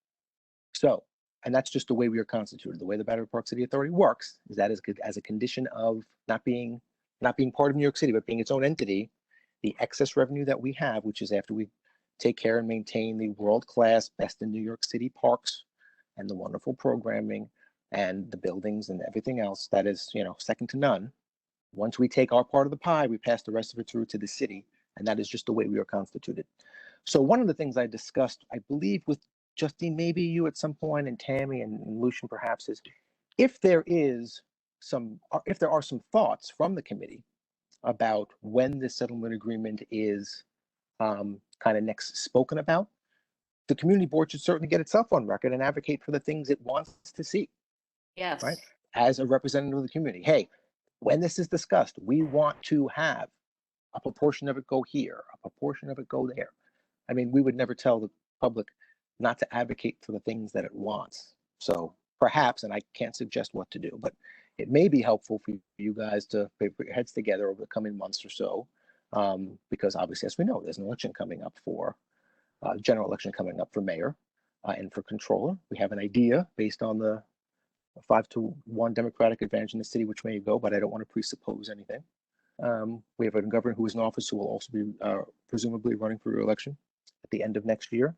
So, and that's just the way we are constituted. The way the Battery Park City Authority works is that as a condition of not being part of New York City, but being its own entity, the excess revenue that we have, which is after we take care and maintain the world-class, best in New York City parks and the wonderful programming and the buildings and everything else that is, second to none. Once we take our part of the pie, we pass the rest of it through to the city, and that is just the way we are constituted. So one of the things I discussed, I believe with Justine, maybe you at some point, and Tammy and Lucian perhaps, is if there are some thoughts from the committee about when the settlement agreement is kind of next spoken about, the community board should certainly get itself on record and advocate for the things it wants to see. Yes. Right? As a representative of the community. Hey, when this is discussed, we want to have a proportion of it go here, a proportion of it go there. I mean, we would never tell the public not to advocate for the things that it wants. So perhaps, and I can't suggest what to do, but it may be helpful for you guys to put your heads together over the coming months or so, because obviously, as we know, there's an election coming up for, general election coming up for mayor and for controller. We have an idea based on the 5-1 Democratic advantage in the city, which may go, but I don't want to presuppose anything. We have a governor who is in office who will also be presumably running for re-election at the end of next year.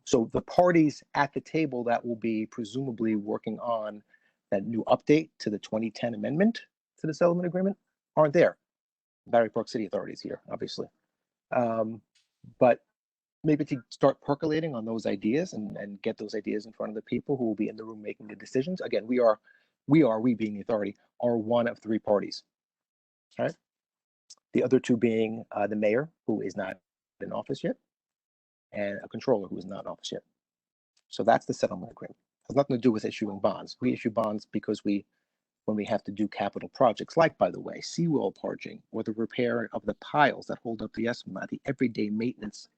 So the parties at the table that will be presumably working on that new update to the 2010 amendment to the settlement agreement aren't there. Battery Park City Authority is here, obviously. But maybe to start percolating on those ideas and get those ideas in front of the people who will be in the room making the decisions. Again, we being the authority, are one of three parties. All right. The other two being the mayor, who is not in office yet, and a controller who is not in office yet. So that's the settlement agreement. It has nothing to do with issuing bonds. We issue bonds because when we have to do capital projects, like, by the way, seawall parging or the repair of the piles that hold up the Esplanade, the everyday maintenance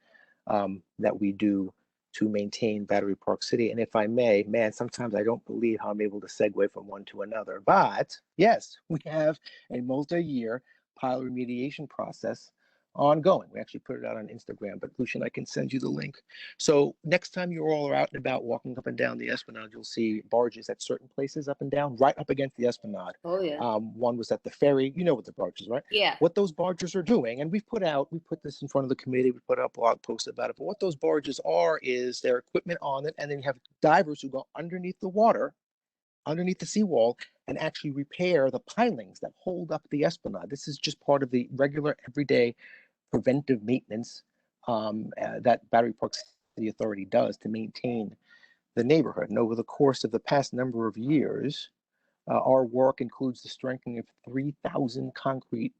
that we do to maintain Battery Park City. And if I may, man, sometimes I don't believe how I'm able to segue from one to another. But yes, we have a multi-year pile remediation process ongoing. We actually put it out on Instagram, but Lucian, I can send you the link. So next time you all are out and about walking up and down the Esplanade, you'll see barges at certain places up and down, right up against the Esplanade. Oh, yeah. One was at the ferry. You know what the barges, right? Yeah. What those barges are doing, and we put this in front of the committee, we put out blog posts about it, but what those barges are is their equipment on it, and then you have divers who go underneath the water, underneath the seawall, and actually repair the pilings that hold up the Esplanade. This is just part of the regular, everyday preventive maintenance that Battery Park City Authority does to maintain the neighborhood. And over the course of the past number of years, our work includes the strengthening of 3,000 concrete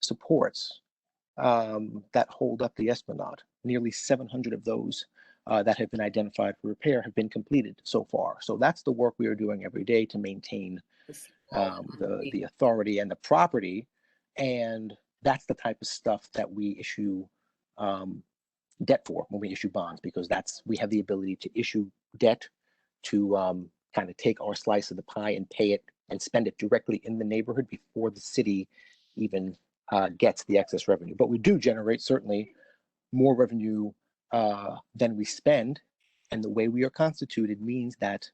supports that hold up the Esplanade. Nearly 700 of those that have been identified for repair have been completed so far. So that's the work we are doing every day to maintain the authority and the property. And that's the type of stuff that we issue debt for when we issue bonds, because we have the ability to issue debt to kind of take our slice of the pie and pay it and spend it directly in the neighborhood before the city even gets the excess revenue. But we do generate certainly more revenue then we spend. And the way we are constituted means that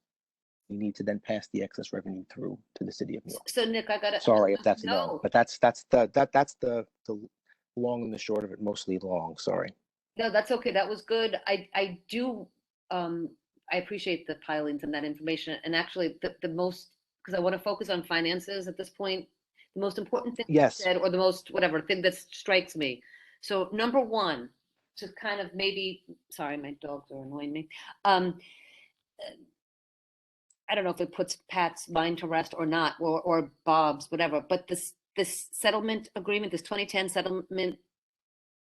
we need to then pass the excess revenue through to the city of New York. So Nick, I gotta. Sorry if that's long, No, but that's the long and the short of it, mostly long, sorry. no, that's okay. That was good. I do, I appreciate the pilings and that information. And actually the most, because I want to focus on finances at this point, the most important thing you Yes. said, or the most, whatever, thing that strikes me. So number one, to kind of maybe, sorry, my dogs are annoying me. I don't know if it puts Pat's mind to rest or not, or Bob's, whatever, but this settlement agreement, this 2010 settlement,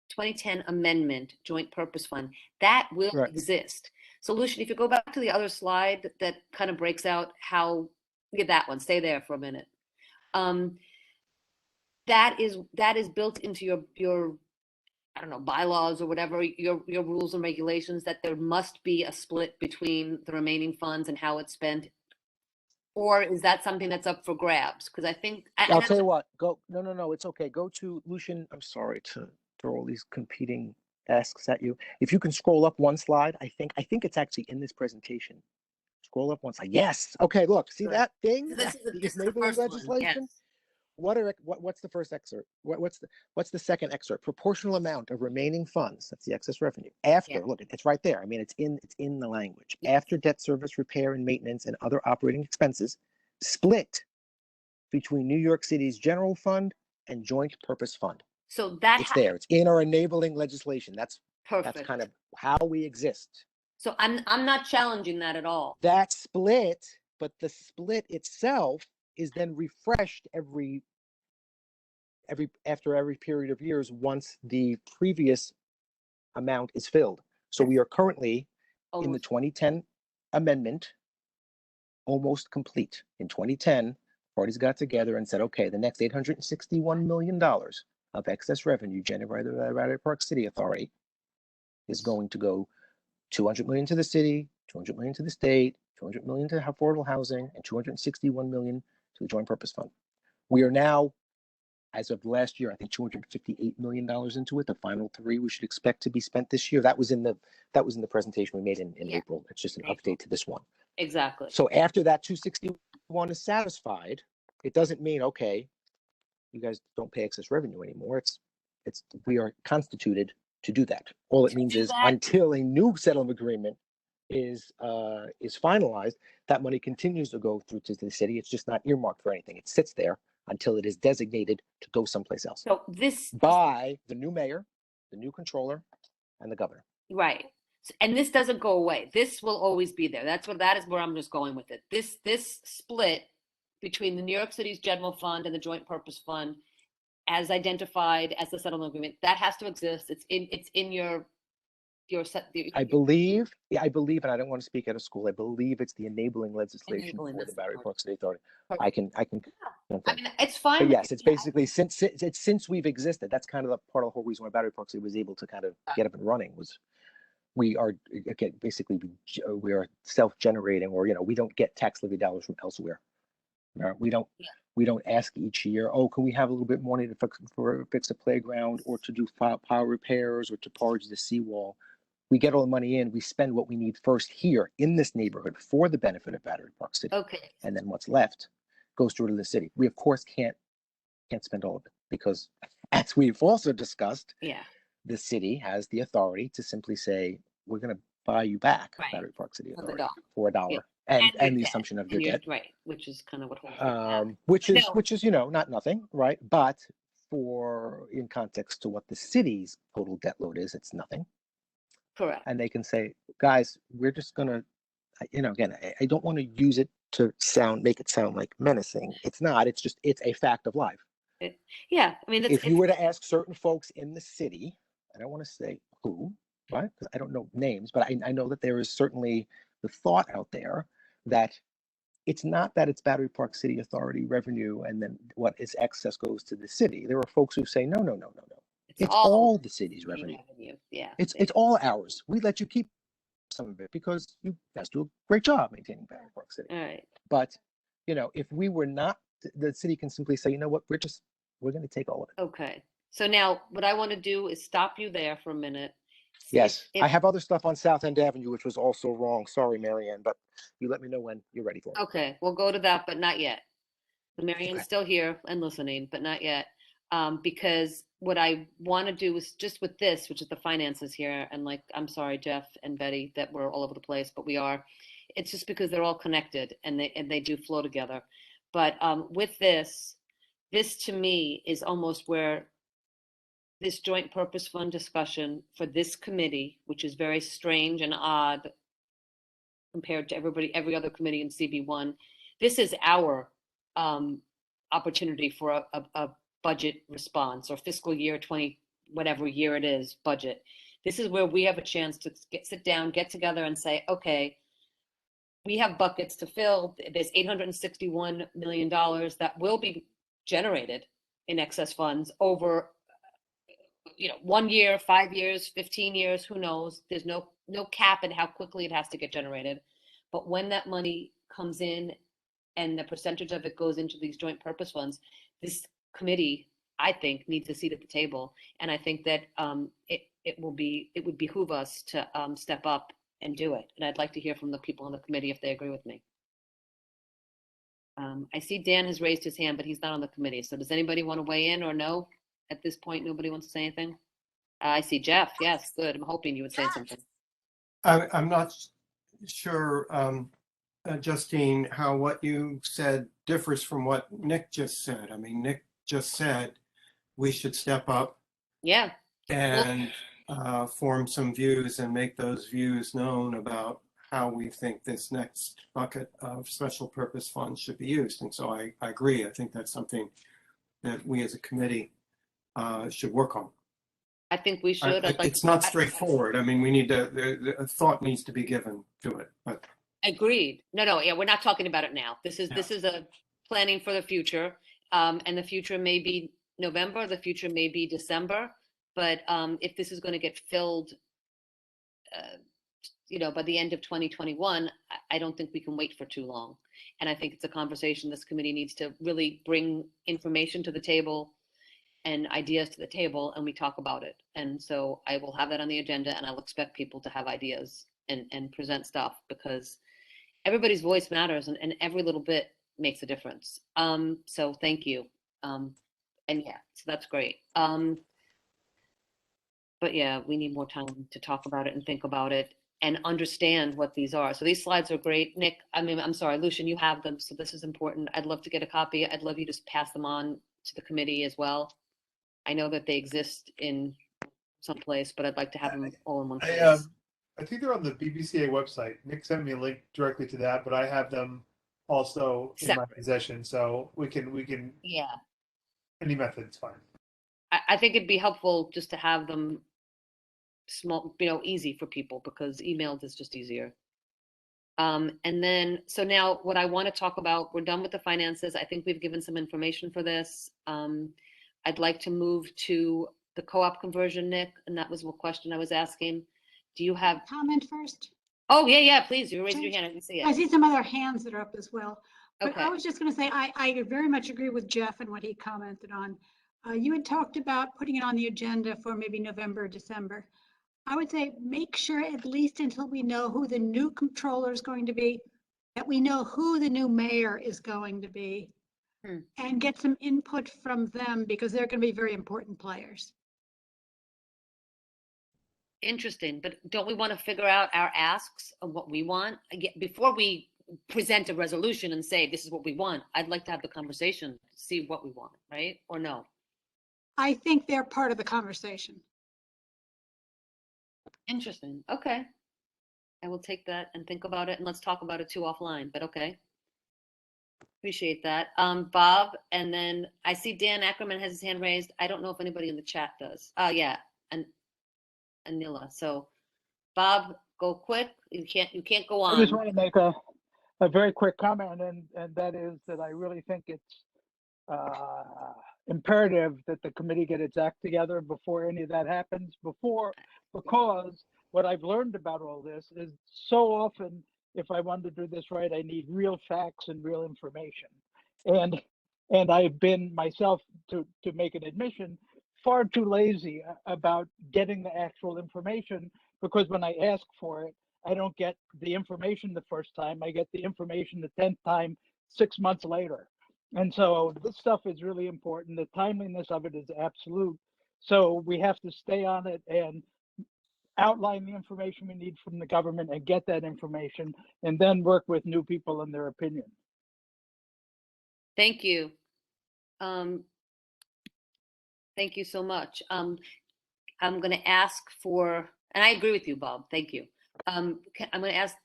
2010 amendment, joint purpose fund, that will Right. exist. So Lucian, if you go back to the other slide that kind of breaks out how, get that one, stay there for a minute. That is built into your I don't know, bylaws or whatever, your rules and regulations, that there must be a split between the remaining funds and how it's spent? Or is that something that's up for grabs? Because I think I'll tell you what, no, it's okay. Go to Lucian. I'm sorry to throw all these competing asks at you. If you can scroll up one slide, I think it's actually in this presentation. Scroll up one slide. Yes. Okay, look, see Good. that thing? So this is The the enabling first one, legislation? yes. What's the first excerpt? What's the second excerpt? Proportional amount of remaining funds. That's the excess revenue. After, look, it's right there. I mean, it's in the language. After debt service, repair and maintenance and other operating expenses, split between New York City's general fund and joint purpose fund. So that it's there. It's in our enabling legislation. That's perfect. That's kind of how we exist. So I'm not challenging that at all. That split, but the split itself is then refreshed after every period of years once the previous amount is filled. So we are currently in the 2010 amendment, almost complete. In 2010, parties got together and said, okay, the next $861 million of excess revenue generated by the Battery Park City Authority is going to go $200 million to the city, $200 million to the state, $200 million to affordable housing, and $261 million to the Joint Purpose Fund. We are now, as of last year, I think $258 million into it. The final $3 we should expect to be spent this year. That was in the presentation we made in April. It's just an update to this one. Exactly. So after that 261 is satisfied, it doesn't mean, okay, you guys don't pay excess revenue anymore. It's we are constituted to do that. All it means is until a new settlement agreement is finalized, that money continues to go through to the city. It's just not earmarked for anything. It sits there until it is designated to go someplace else. So this by the new mayor, the new controller, and the governor. Right. And this doesn't go away. This will always be there. That is where I'm just going with it. This split between the New York City's general fund and the joint purpose fund, as identified as the settlement agreement, that has to exist. It's in your set. I believe, and I don't want to speak out of school. I believe it's the enabling legislation for the Battery Park City Authority. I can. I mean, it's fine. But yes, it's basically since we've existed. That's kind of the part of the whole reason why Battery Park City was able to kind of get up and running was we are basically we are self-generating, or we don't get tax levy dollars from elsewhere. We don't ask each year, oh, can we have a little bit more money to fix a playground or to do power repairs or to purge the seawall? We get all the money in, we spend what we need first here in this neighborhood for the benefit of Battery Park City. Okay. And then what's left goes through to the city. We of course can't spend all of it because, as we've also discussed, the city has the authority to simply say, we're going to buy you back Battery Park City Authority for $1. Yeah. And the assumption of your debt, right? Which is kind of what holds which is not nothing, right? But in context to what the city's total debt load is, it's nothing. Correct. And they can say, guys, we're just gonna, again, I don't want to use it to make it sound like menacing. It's not. It's a fact of life. I mean, if you were to ask certain folks in the city, I don't want to say who, right? Because I don't know names, but I know that there is certainly the thought out there that it's not that it's Battery Park City Authority revenue and then what is excess goes to the city. There are folks who say, no. It's all the city's revenue. Yeah. It's all ours. We let you keep some of it because you guys do a great job maintaining Battery Park City. All right. But, if we were not, the city can simply say, you know what, we're going to take all of it. Okay. So now what I want to do is stop you there for a minute Yes, I if have other stuff on South End Avenue, which was also wrong. Sorry, Marianne, but you let me know when you're ready for it. okay, we'll go to that, but not yet. Marianne's Okay. still here and listening, but not yet. Because what I want to do is just with this, which is the finances here, and like, I'm sorry, Jeff and Betty, that we're all over the place, but we are. It's just because they're all connected and they do flow together. But with this to me is almost where this joint purpose fund discussion for this committee, which is very strange and odd compared to every other committee in CB1, this is our opportunity for a budget response or fiscal year 20, whatever year it is, budget. This is where we have a chance to sit down, get together and say, okay, we have buckets to fill. There's $861 million that will be generated in excess funds over 1 year, 5 years, 15 years, who knows? There's no cap in how quickly it has to get generated. But when that money comes in and the percentage of it goes into these joint purpose funds, this committee, I think, needs a seat at the table. And I think that it would behoove us to step up and do it. And I'd like to hear from the people on the committee if they agree with me. I see Dan has raised his hand, but he's not on the committee. So does anybody want to weigh in or no? At this point, nobody wants to say anything? I see Jeff. Yes, good. I'm hoping you would say something. I'm not sure, Justine, how what you said differs from what Nick just said. I mean, Nick just said we should step up Yeah. and form some views and make those views known about how we think this next bucket of special purpose funds should be used. And so I agree. I think that's something that we as a committee should work on. I think we should. It's not straightforward. I mean, we need to, a thought needs to be given to it, but. Agreed. No, yeah, we're not talking about it now. This is a planning for the future. And the future may be November, the future may be December, but if this is going to get filled, by the end of 2021, I don't think we can wait for too long. And I think it's a conversation this committee needs to really bring information to the table and ideas to the table, and we talk about it. And so I will have that on the agenda, and I'll expect people to have ideas and present stuff, because everybody's voice matters, and every little bit makes a difference. So thank you. And yeah, so that's great. But yeah, we need more time to talk about it and think about it and understand what these are. So these slides are great. Nick, I'm sorry, Lucian, you have them, so this is important. I'd love to get a copy. I'd love you to pass them on to the committee as well. I know that they exist in some place, but I'd like to have them all in one place. I think they're on the BBCA website. Nick sent me a link directly to that, but I have them also in my possession, so we can. Yeah. Any method's fine. I think it'd be helpful just to have them small, easy for people, because emailed is just easier. And then, so now what I want to talk about, we're done with the finances. I think we've given some information for this. I'd like to move to the co-op conversion, Nick, and that was a question I was asking. Do you have comment first? Oh, yeah, please. You raise your hand. I can see it. I see some other hands that are up as well. But Okay. I was just going to say, I very much agree with Jeff and what he commented on. You had talked about putting it on the agenda for maybe November, December. I would say make sure, at least until we know who the new controller is going to be, that we know who the new mayor is going to be, and get some input from them, because they're going to be very important players. Interesting, but don't we want to figure out our asks of what we want before we present a resolution and say this is what we want? I'd like to have the conversation, see what we want, right? Or no? I think they're part of the conversation. Interesting. Okay. I will take that and think about it, and let's talk about it too offline, but okay. Appreciate that. Bob, and then I see Dan Ackerman has his hand raised. I don't know if anybody in the chat does. Yeah, and Anila. So Bob, go quick. You can't go on. I just want to make a very quick comment, and that is that I really think it's imperative that the committee get its act together before any of that happens, because what I've learned about all this is so often, if I want to do this right, I need real facts and real information. And I've been myself, to make an admission, far too lazy about getting the actual information, because when I ask for it, I don't get the information the first time. I get the information the 10th time 6 months later. And so this stuff is really important. The timeliness of it is absolute. So we have to stay on it and outline the information we need from the government and get that information, and then work with new people and their opinion. Thank you. Thank you so much. I'm going to ask for, and I agree with you, Bob. Thank you. I'm going to ask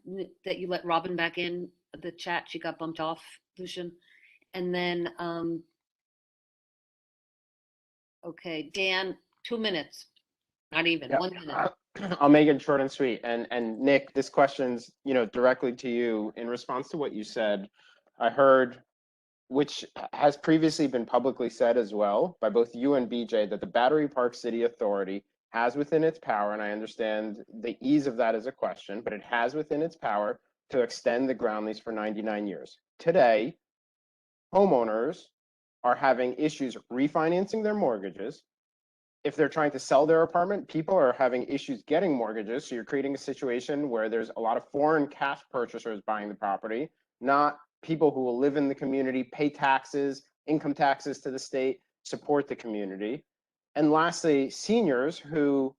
that you let Robin back in the chat. She got bumped off, Lucian. And then, okay, Dan, 2 minutes. Not even, Yeah. 1 minute. I'll make it short and sweet. And Nick, this question's, directly to you. In response to what you said, I heard, which has previously been publicly said as well by both you and BJ, that the Battery Park City Authority has within its power, and I understand the ease of that as a question, but it has within its power to extend the ground lease for 99 years. Today, homeowners are having issues refinancing their mortgages. If they're trying to sell their apartment, people are having issues getting mortgages. So you're creating a situation where there's a lot of foreign cash purchasers buying the property, not people who will live in the community, pay taxes, income taxes to the state, support the community. And lastly, seniors who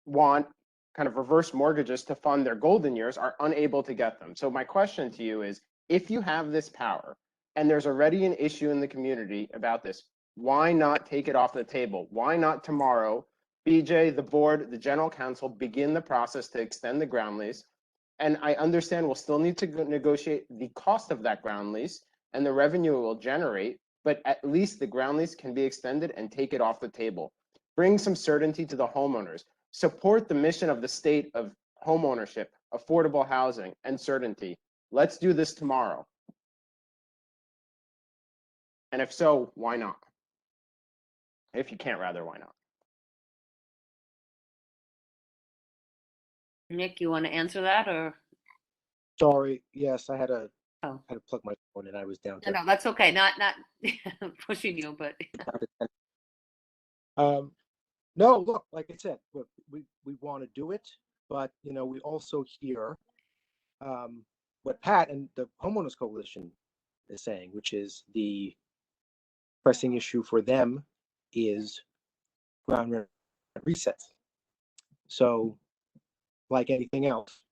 want kind of reverse mortgages to fund their golden years are unable to get them. So my question to you is, if you have this power and there's already an issue in the community about this, why not take it off the table? Why not tomorrow, BJ, the board, the general counsel, begin the process to extend the ground lease? And I understand we'll still need to negotiate the cost of that ground lease and the revenue it will generate, but at least the ground lease can be extended and take it off the table. Bring some certainty to the homeowners. Support the mission of the state of homeownership, affordable housing, and certainty. Let's do this tomorrow. And if so, why not? If you can't, rather, why not? Nick, you want to answer that, or? Sorry, yes, I had to Oh. plug my phone and I was down No, to. no, that's okay. Not pushing you, but. No, look, like I said, look, we want to do it, but we also hear what Pat and the Homeowners Coalition is saying, which is the pressing issue for them is ground rent resets. So, like anything else,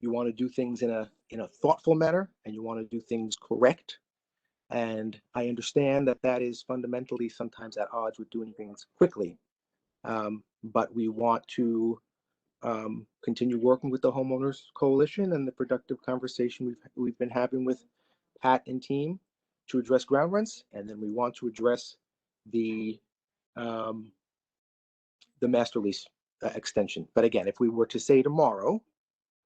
you want to do things in a thoughtful manner, and you want to do things correct. And I understand that is fundamentally sometimes at odds with doing things quickly. But we want to continue working with the Homeowners Coalition and the productive conversation we've been having with Pat and team to address ground rents, and then we want to address the master lease extension. But again, if we were to say tomorrow,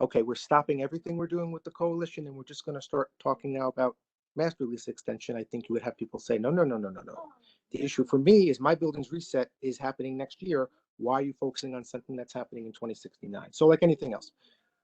okay, we're stopping everything we're doing with the coalition and we're just going to start talking now about master lease extension, I think you would have people say, no. The issue for me is my building's reset is happening next year. Why are you focusing on something that's happening in 2069? So like anything else,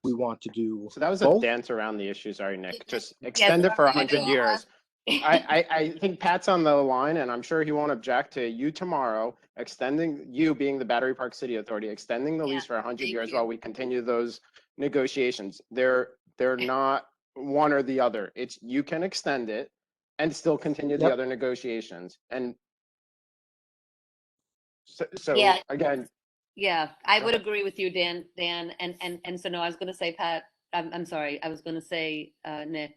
we want to do. So that was both. a dance around the issue. Sorry, Nick. Just extend it for 100 years. I think Pat's on the line, and I'm sure he won't object to you tomorrow extending, you being the Battery Park City Authority, extending the lease for 100 years while we continue those negotiations. They're not one or the other. It's you can extend it and still continue the other negotiations. And so Yeah. again. Yeah, I would agree with you, Dan. And so no, I was going to say, Pat. I'm sorry. I was going to say, Nick.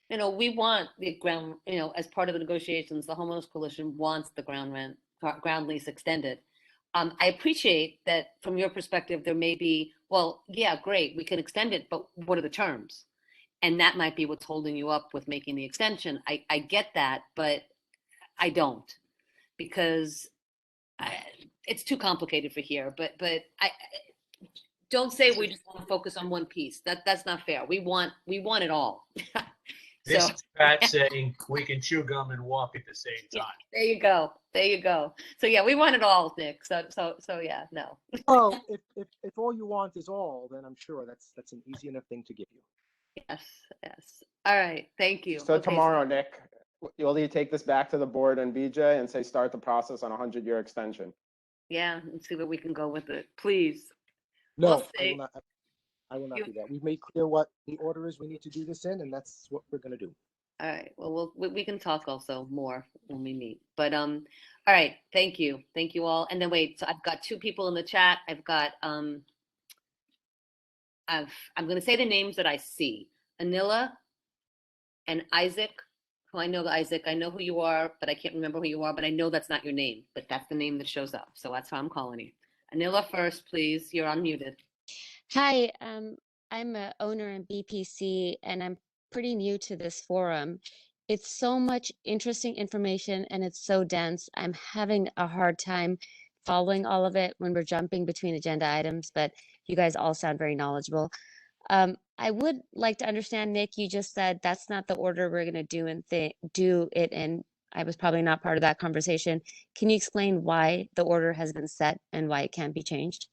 We want the ground. As part of the negotiations, the Homeowners Coalition wants the ground lease extended. I appreciate that from your perspective, there may be, well, yeah, great, we can extend it, but what are the terms? And that might be what's holding you up with making the extension. I get that, but I don't, because it's too complicated for here. But I don't say we just want to focus on one piece. That's not fair. We want it all. This is Pat saying we can chew gum and walk at the same time. There you go. So yeah, we want it all, Nick. So yeah, no. Oh, if all you want is all, then I'm sure that's an easy enough thing to give you. Yes. All right. Thank you. So tomorrow, Nick, Will you take this back to the board and BJ and say, start the process on a 100-year extension? Yeah, and see where we can go with it, please. No, We'll I see. will not. I will not You- do that. We've made clear what the order is we need to do this in, and that's what we're going to do. All right, well, we can talk also more when we meet, but, all right, thank you all. And then wait, so I've got two people in the chat. I've got, I'm gonna say the names that I see. Anila and Isaac, who I know Isaac, I know who you are, but I can't remember who you are, but I know that's not your name, but that's the name that shows up. So that's how I'm calling you. Anila first, please. You're unmuted. Hi, I'm a owner in BPC and I'm pretty new to this forum. It's so much interesting information and it's so dense. I'm having a hard time following all of it when we're jumping between agenda items, but you guys all sound very knowledgeable. I would like to understand, Nick, you just said that's not the order we're going to do it in. I was probably not part of that conversation. Can you explain why the order has been set and why it can't be changed?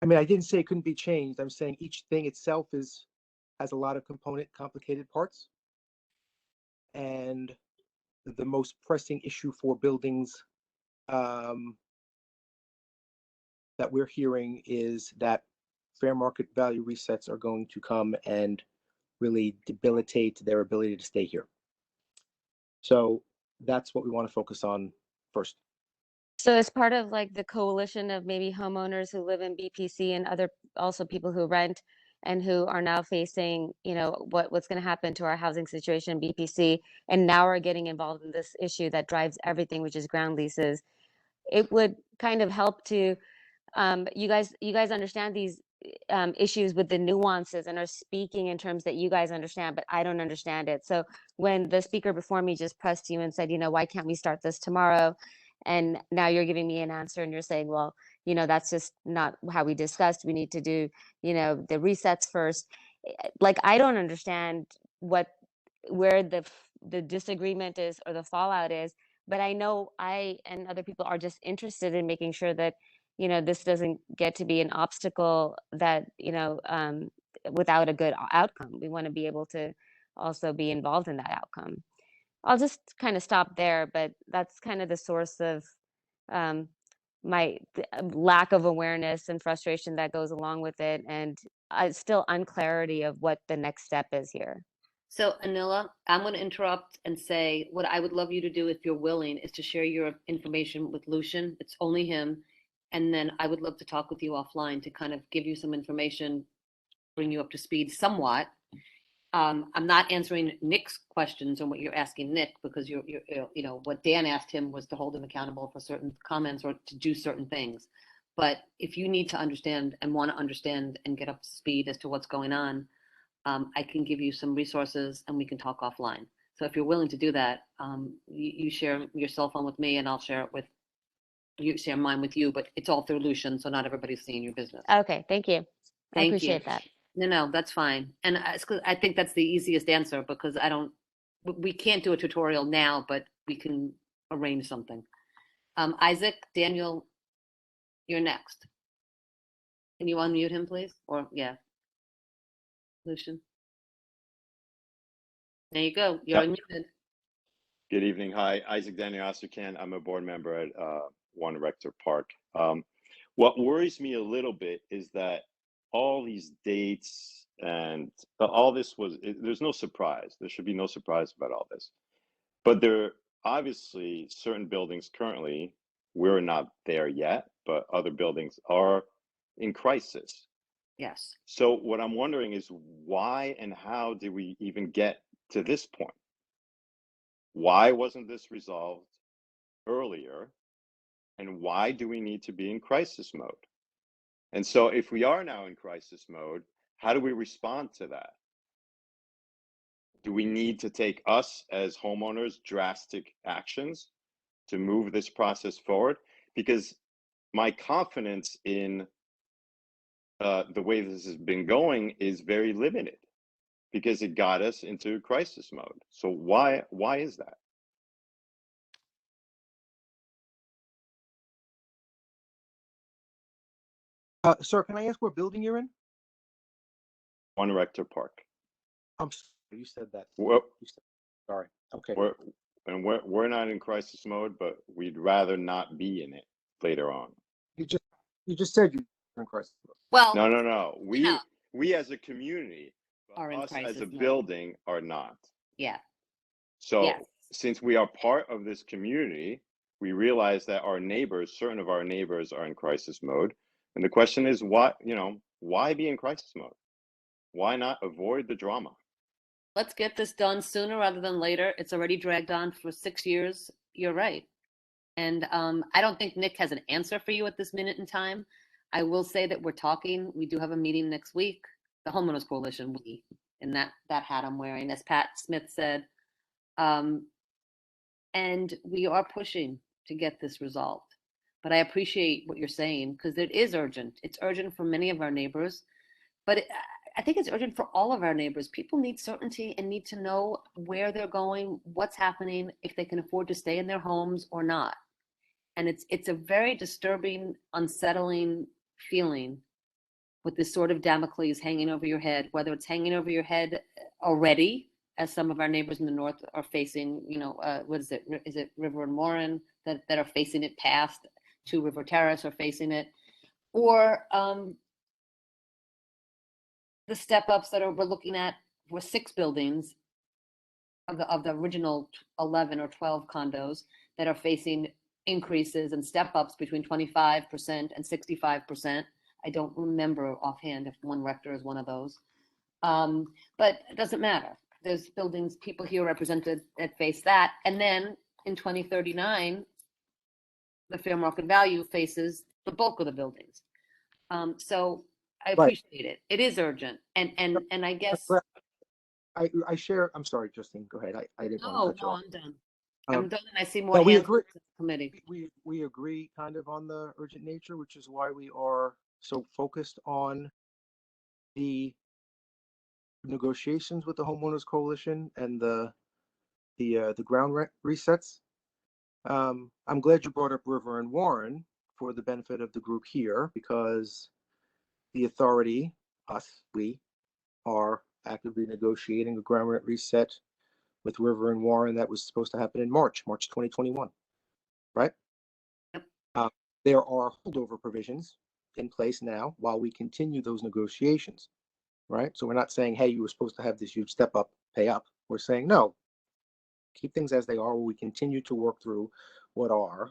I mean, I didn't say it couldn't be changed. I'm saying each thing itself has a lot of complicated parts. And the most pressing issue for buildings that we're hearing is that fair market value resets are going to come and really debilitate their ability to stay here. So that's what we want to focus on first. So as part of like the coalition of maybe homeowners who live in BPC and other also people who rent and who are now facing, you know, what's going to happen to our housing situation in BPC, and now are getting involved in this issue that drives everything, which is ground leases, it would kind of help to you guys understand these issues with the nuances and are speaking in terms that you guys understand, but I don't understand it. So when the speaker before me just pressed you and said, you know, why can't we start this tomorrow? And now you're giving me an answer and you're saying, well, you know, that's just not how we discussed. We need to do, you know, the resets first. Like, I don't understand where the disagreement is or the fallout is, but I know I and other people are just interested in making sure that, you know, this doesn't get to be an obstacle that, you know, without a good outcome. We want to be able to also be involved in that outcome. I'll just kind of stop there, but that's kind of the source of my lack of awareness and frustration that goes along with it, and still unclarity of what the next step is here. So Anila, I'm going to interrupt and say what I would love you to do, if you're willing, is to share your information with Lucian. It's only him. And then I would love to talk with you offline to kind of give you some information, bring you up to speed somewhat. I'm not answering Nick's questions on what you're asking Nick, because you're you know, what Dan asked him was to hold him accountable for certain comments or to do certain things. But if you need to understand and want to understand and get up to speed as to what's going on, I can give you some resources and we can talk offline. So if you're willing to do that, you share your cell phone with me and I'll share it with you, share mine with you, but it's all through Lucian, so not everybody's seeing your business. Okay, thank you. I Thank appreciate you. that. No, that's fine. And I think that's the easiest answer, because we can't do a tutorial now, but we can arrange something. Isaac, Daniel, you're next. Can you unmute him, please? Or, yeah. Lucian. There you go. You're unmuted. Good evening. Hi, Isaac Daniel Asukan. I'm a board member at One Rector Park. What worries me a little bit is that all these dates and all this there's no surprise. There should be no surprise about all this. But there are obviously certain buildings currently, we're not there yet, but other buildings are in crisis. Yes. So what I'm wondering is why and how did we even get to this point? Why wasn't this resolved earlier? And why do we need to be in crisis mode? And so if we are now in crisis mode, how do we respond to that? Do we need to take us as homeowners drastic actions to move this process forward? Because my confidence in the way this has been going is very limited, because it got us into crisis mode. So why is that? Sir, can I ask what building you're in? One Rector Park. I'm You said that. Well, Sorry. Okay. we're not in crisis mode, but we'd rather not be in it later on. You just said you're in crisis mode. Well, No. We as a community, but are in us as crisis a mode. building are not. Yeah. So Yes. since we are part of this community, we realize that our neighbors, certain of our neighbors, are in crisis mode. And the question is, why be in crisis mode? Why not avoid the drama? Let's get this done sooner rather than later. It's already dragged on for 6 years. You're right. And I don't think Nick has an answer for you at this minute in time. I will say that we're talking. We do have a meeting next week. The Homeowners Coalition, in that hat I'm wearing, as Pat Smith said. And we are pushing to get this resolved. But I appreciate what you're saying because it is urgent. It's urgent for many of our neighbors. But I think it's urgent for all of our neighbors. People need certainty and need to know where they're going, what's happening, if they can afford to stay in their homes or not. And it's a very disturbing, unsettling feeling with this sort of Damocles hanging over your head, whether it's hanging over your head already, as some of our neighbors in the north are facing, what is it? Is it River and Warren that are facing it past, to River Terrace are facing it, or the step ups that we're looking at for 6 buildings of the original 11 or 12 condos that are facing increases and step ups between 25% and 65%. I don't remember offhand if one rector is one of those. But it doesn't matter. There's buildings, people here represented that face that. And then in 2039, the fair market value faces the bulk of the buildings. So I appreciate it. It is urgent. And I guess. I share. I'm sorry, Justine. Go ahead. I didn't want to cut you off. I'm done. I'm done, and I see more No, we hands agree. in the committee. We agree kind of on the urgent nature, which is why we are so focused on the negotiations with the Homeowners Coalition and the ground rent resets. I'm glad you brought up River and Warren for the benefit of the group here, because the authority, we are actively negotiating a ground rent reset with River and Warren that was supposed to happen in March 2021, right? There are holdover provisions in place now while we continue those negotiations, right? So we're not saying, hey, you were supposed to have this huge step up, pay up. We're saying, no, keep things as they are. We continue to work through what are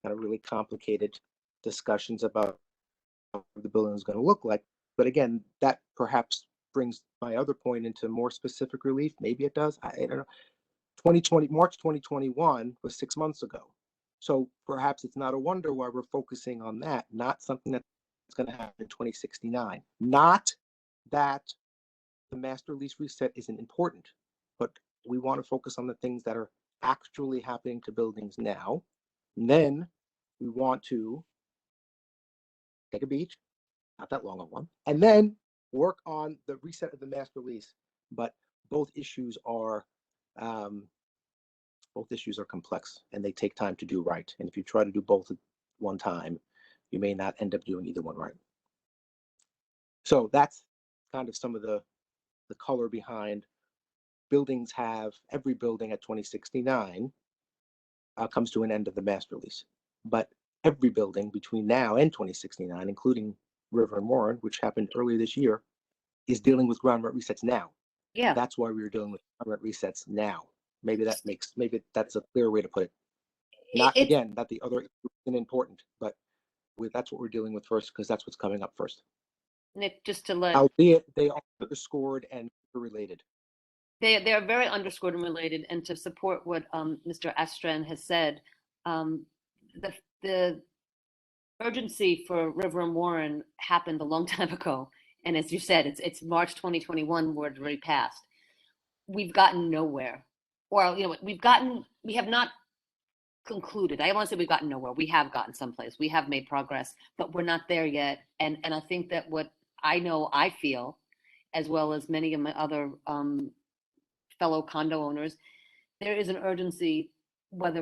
kind of really complicated discussions about what the building is going to look like. But again, that perhaps brings my other point into more specific relief. Maybe it does. I don't know. March 2021 was 6 months ago. So perhaps it's not a wonder why we're focusing on that, not something that's going to happen in 2069. Not that the master lease reset isn't important, but we want to focus on the things that are actually happening to buildings now. And then we want to take a beat, not that long of one, and then work on the reset of the master lease. But both issues are complex and they take time to do right. And if you try to do both at one time, you may not end up doing either one right. So that's kind of some of the color behind buildings. Every building at 2069 comes to an end of the master lease. But every building between now and 2069, including River and Warren, which happened earlier this year, is dealing with ground rent resets now. Yeah. That's why we were dealing with ground rent resets now. Maybe that's a clear way to put it. Not that the other isn't important, but that's what we're dealing with first, because that's what's coming up first. Nick, just to let. Albeit they are underscored and related. They are very underscored and related. And to support what Mr. Astran has said, the urgency for River and Warren happened a long time ago. And as you said, it's March 2021, where it's already passed. We've gotten nowhere. Or, we have not concluded. I don't want to say we've gotten nowhere. We have gotten someplace. We have made progress, but we're not there yet. And I think that what I feel, as well as many of my other fellow condo owners, there is an urgency, whether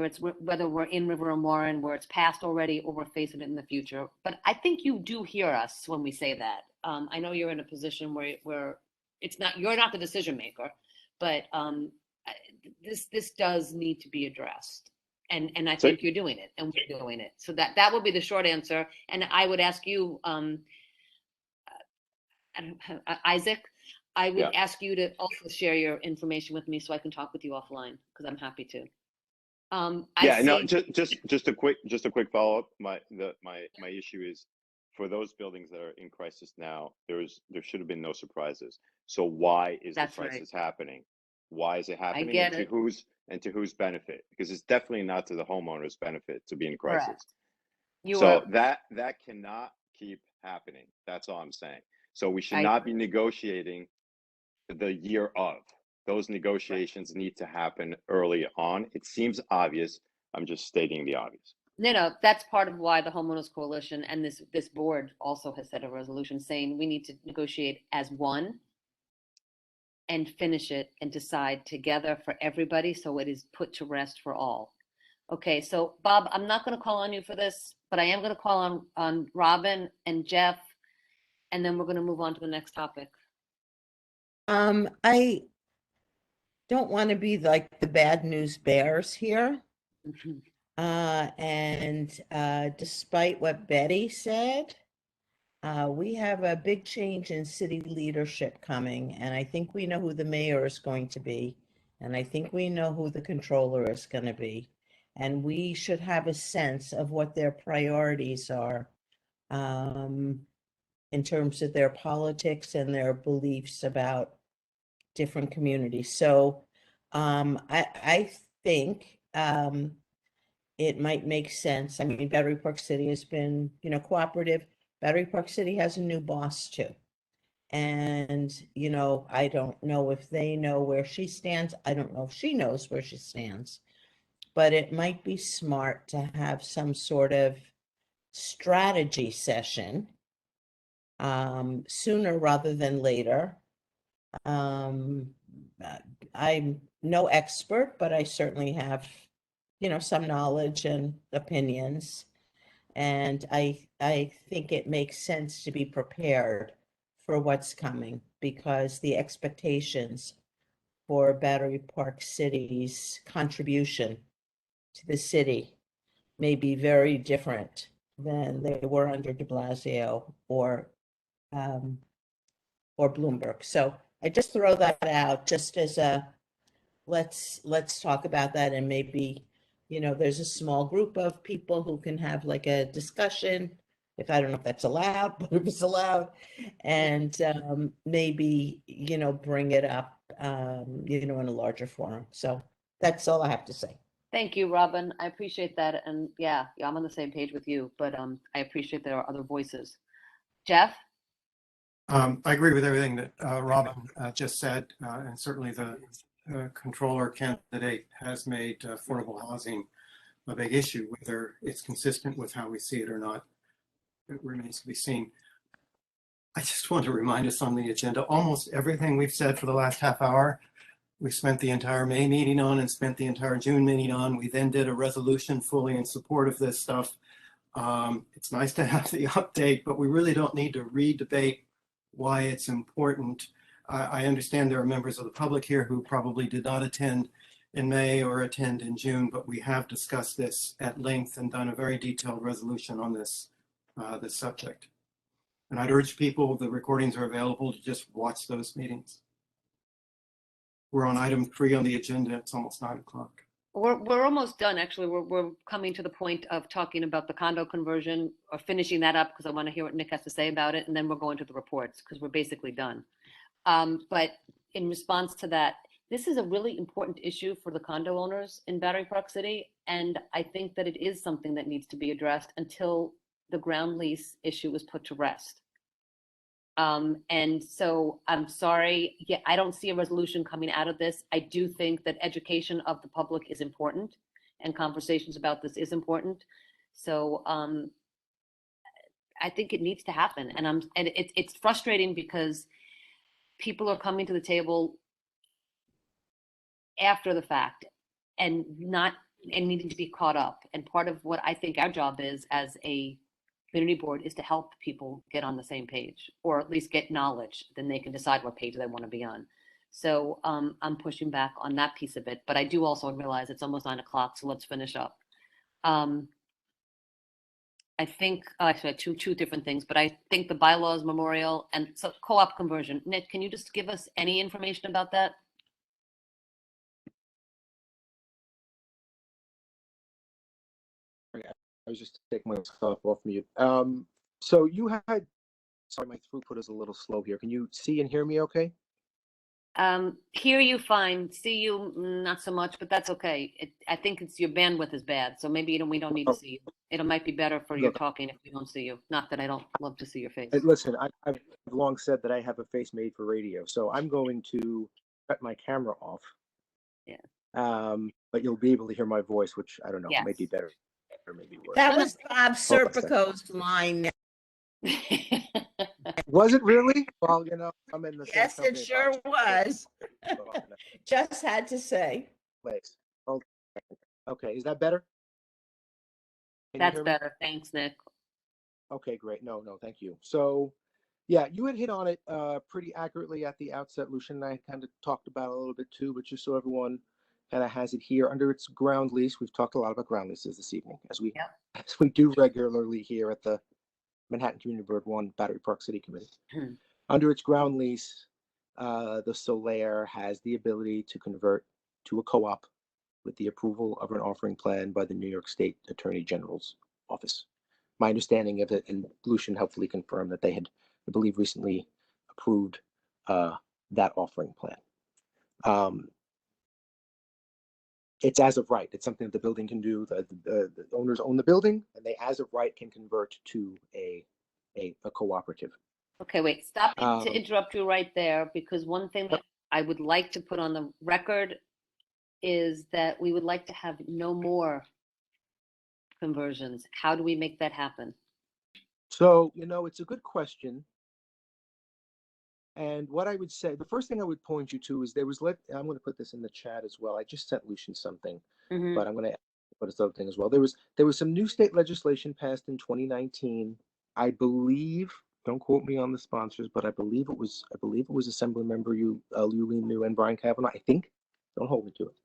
we're in River and Warren, where it's passed already, or we're facing it in the future. But I think you do hear us when we say that. I know you're in a position where you're not the decision maker, but this does need to be addressed. And I So- think you're doing it, and we're doing it. So that would be the short answer. And I would ask you, Isaac, I would Yeah. ask you to also share your information with me so I can talk with you offline, because I'm happy to. Yeah, no, see, just a quick follow-up. My issue is for those buildings that are in crisis now, there should have been no surprises. So why is the That's right. crisis happening? Why is it happening? get And it. to whose benefit? Because it's definitely not to the homeowner's benefit to be in crisis. Correct. You So are that cannot keep happening. That's all I'm saying. So we should I not be negotiating the year of. Those negotiations need to happen early on. It seems obvious. I'm just stating the obvious. No, that's part of why the Homeowners Coalition and this board also has set a resolution saying we need to negotiate as one and finish it and decide together for everybody so it is put to rest for all. Okay, so Bob, I'm not going to call on you for this, but I am going to call on Robin and Jeff, and then we're going to move on to the next topic. I don't want to be like the bad news bears here. Despite what Betty said, we have a big change in city leadership coming, and I think we know who the mayor is going to be, and I think we know who the controller is going to be, and we should have a sense of what their priorities are in terms of their politics and their beliefs about different communities. So I think it might make sense. I mean, Battery Park City has been, cooperative. Battery Park City has a new boss too. And, I don't know if they know where she stands. I don't know if she knows where she stands. But it might be smart to have some sort of strategy session sooner rather than later. I'm no expert, but I certainly have, some knowledge and opinions. And I think it makes sense to be prepared for what's coming because the expectations for Battery Park City's contribution to the city may be very different than they were under de Blasio or Bloomberg. So I just throw that out just as a let's talk about that, and maybe there's a small group of people who can have like a discussion, if I don't know if that's allowed, but if it's allowed, and maybe bring it up in a larger forum. So that's all I have to say. Thank you, Robin. I appreciate that. And yeah, I'm on the same page with you, but I appreciate there are other voices. Jeff? I agree with everything that Robin just said, and certainly the controller candidate has made affordable housing a big issue. Whether it's consistent with how we see it or not, it remains to be seen. I just want to remind us on the agenda, almost everything we've said for the last half hour, we spent the entire May meeting on and spent the entire June meeting on. We then did a resolution fully in support of this stuff. It's nice to have the update, but we really don't need to re-debate why it's important. I understand there are members of the public here who probably did not attend in May or attend in June, but we have discussed this at length and done a very detailed resolution on this subject. And I'd urge people, the recordings are available, to just watch those meetings. We're on item 3 on the agenda. It's almost 9 o'clock. We're almost done, actually. We're coming to the point of talking about the condo conversion or finishing that up because I want to hear what Nick has to say about it. And then we're going to the reports because we're basically done. But in response to that, this is a really important issue for the condo owners in Battery Park City. And I think that it is something that needs to be addressed until the ground lease issue is put to rest. And so I'm sorry, yeah, I don't see a resolution coming out of this. I do think that education of the public is important and conversations about this is important. So I think it needs to happen. And it's frustrating because people are coming to the table after the fact and needing to be caught up. And part of what I think our job is as a community board is to help people get on the same page, or at least get knowledge. Then they can decide what page they want to be on. So I'm pushing back on that piece of it, but I do also realize it's almost 9 o'clock, so let's finish up. I think actually two different things, but I think the bylaws memorial and so co-op conversion. Nick, can you just give us any information about that? I was just taking myself off mute. So you had, sorry, my throughput is a little slow here. Can you see and hear me okay? Hear you fine, see you not so much, but that's okay. I think it's your bandwidth is bad, so maybe we don't need to see you. It might be better for your Look, talking if we don't see you. Not that I don't love to see your face. listen, I've long said that I have a face made for radio, so I'm going to cut my camera off. Yeah. But you'll be able to hear my voice, which I don't know, Yes. might be better or maybe worse. That was Bob Hold on a second. Serpico's line. Was it really? Well, you know, I'm in the same Yes, it company as sure Bob. was. So, Just had to say. place. Hold on. Okay, is that better? Can you That's hear me? better. Thanks, Nick. Okay, great. No, thank you. So, yeah, you had hit on it pretty accurately at the outset. Lucian and I kind of talked about it a little bit too, but just so everyone kind of has it here under its ground lease. We've talked a lot about ground leases this evening, as we do regularly here at the Manhattan Community Board 1 Battery Park City Committee. Under its ground lease, the Solaire has the ability to convert to a co-op with the approval of an offering plan by the New York State Attorney General's office. My understanding of it, and Lucian helpfully confirmed that they had, I believe, recently approved that offering plan. It's as of right. It's something that the building can do. The owners own the building, and they, as of right, can convert to a cooperative. Okay, wait, stop to interrupt you right there, because one thing that I would like to put on the record is that we would like to have no more conversions. How do we make that happen? So, you know, it's a good question. And what I would say, the first thing I would point you to is I'm going to put this in the chat as well. I just sent Lucian something, but I'm going to put this other thing as well. There was some new state legislation passed in 2019. I believe, don't quote me on the sponsors, but I believe it was Assemblymember Yulene New and Brian Kavanaugh. I think. Don't hold me to it.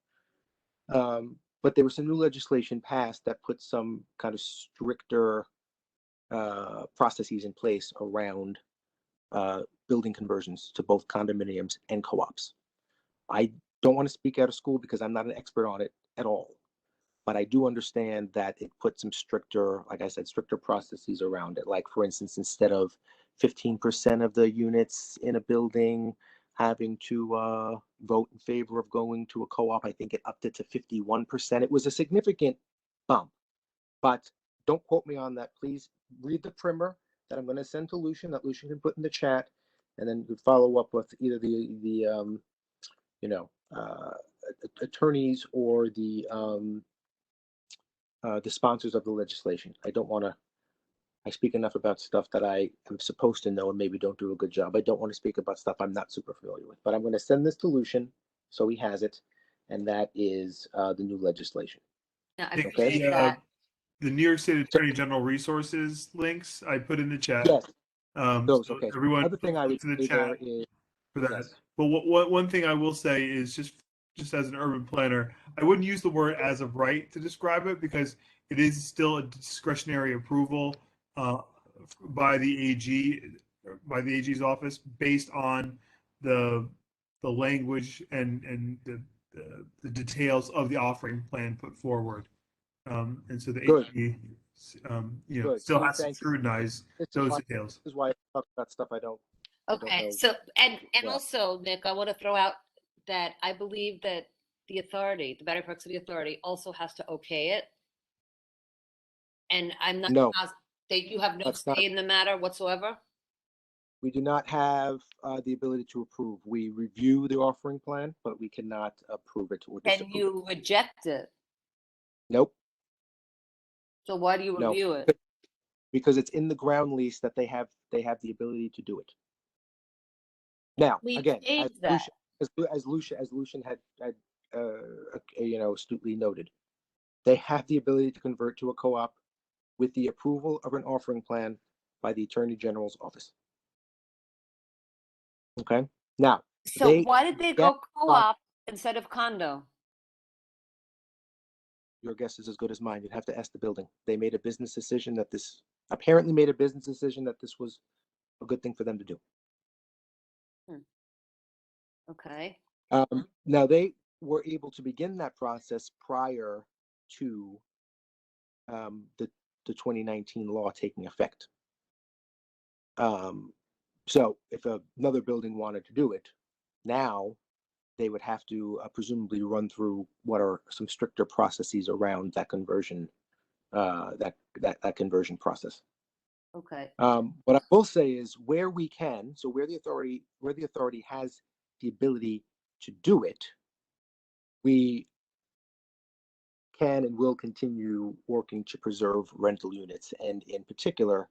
But there was some new legislation passed that put some kind of stricter processes in place around building conversions to both condominiums and co-ops. I don't want to speak out of school because I'm not an expert on it at all, but I do understand that it put some stricter, like I said, stricter processes around it. Like, for instance, instead of 15% of the units in a building having to vote in favor of going to a co-op, I think it upped it to 51%. It was a significant bump, but don't quote me on that. Please read the primer that I'm going to send to Lucian, that Lucian can put in the chat, and then follow up with either the attorneys or the sponsors of the legislation. I speak enough about stuff that I am supposed to know and maybe don't do a good job. I don't want to speak about stuff I'm not super familiar with, but I'm going to send this to Lucian so he has it, and that is the new legislation. Yeah, I The, appreciate that. the New York State Attorney General resources links I put in the chat. Yes, those, So okay. everyone, Other thing I would to the say chat there is, for that. yes. But one thing I will say is just as an urban planner, I wouldn't use the word as of right to describe it, because it is still a discretionary approval by the AG's office based on the language and the details of the offering plan put forward. And so the AG, still has to scrutinize those details. This is why I talk about stuff I don't. Okay, so and also, Nick, I want to throw out that I believe that the authority, the Battery Park City Authority, also has to okay it. And I'm not that you have no say in the matter whatsoever. We do not have the ability to approve. We review the offering plan, but we cannot approve it or disapprove. And you reject it. Nope. So why do you review it? Because it's in the ground lease that they have the ability to do it. Now, again, as Lucian had astutely noted, they have the ability to convert to a co-op with the approval of an offering plan by the Attorney General's office. Okay. Now, So They, why did they that, go co-op instead of condo? your guess is as good as mine. You'd have to ask the building. They made a business decision that this, apparently made a business decision that this was a good thing for them to do. Okay. Now they were able to begin that process prior to the 2019 law taking effect. So if another building wanted to do it now, they would have to presumably run through what are some stricter processes around that conversion, that conversion process. Okay. What I will say is where we can, so where the authority has the ability to do it, we can and will continue working to preserve rental units, and in particular,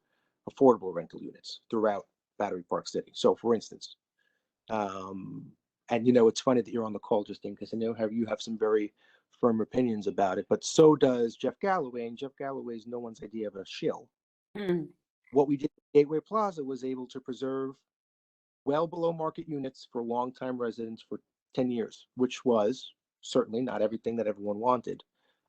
affordable rental units throughout Battery Park City. So for instance, and it's funny that you're on the call, Justine, because I know you have some very firm opinions about it, but so does Jeff Galloway, and Jeff Galloway is no one's idea of a shill. What we did at Gateway Plaza was able to preserve well below market units for longtime residents for 10 years, which was certainly not everything that everyone wanted.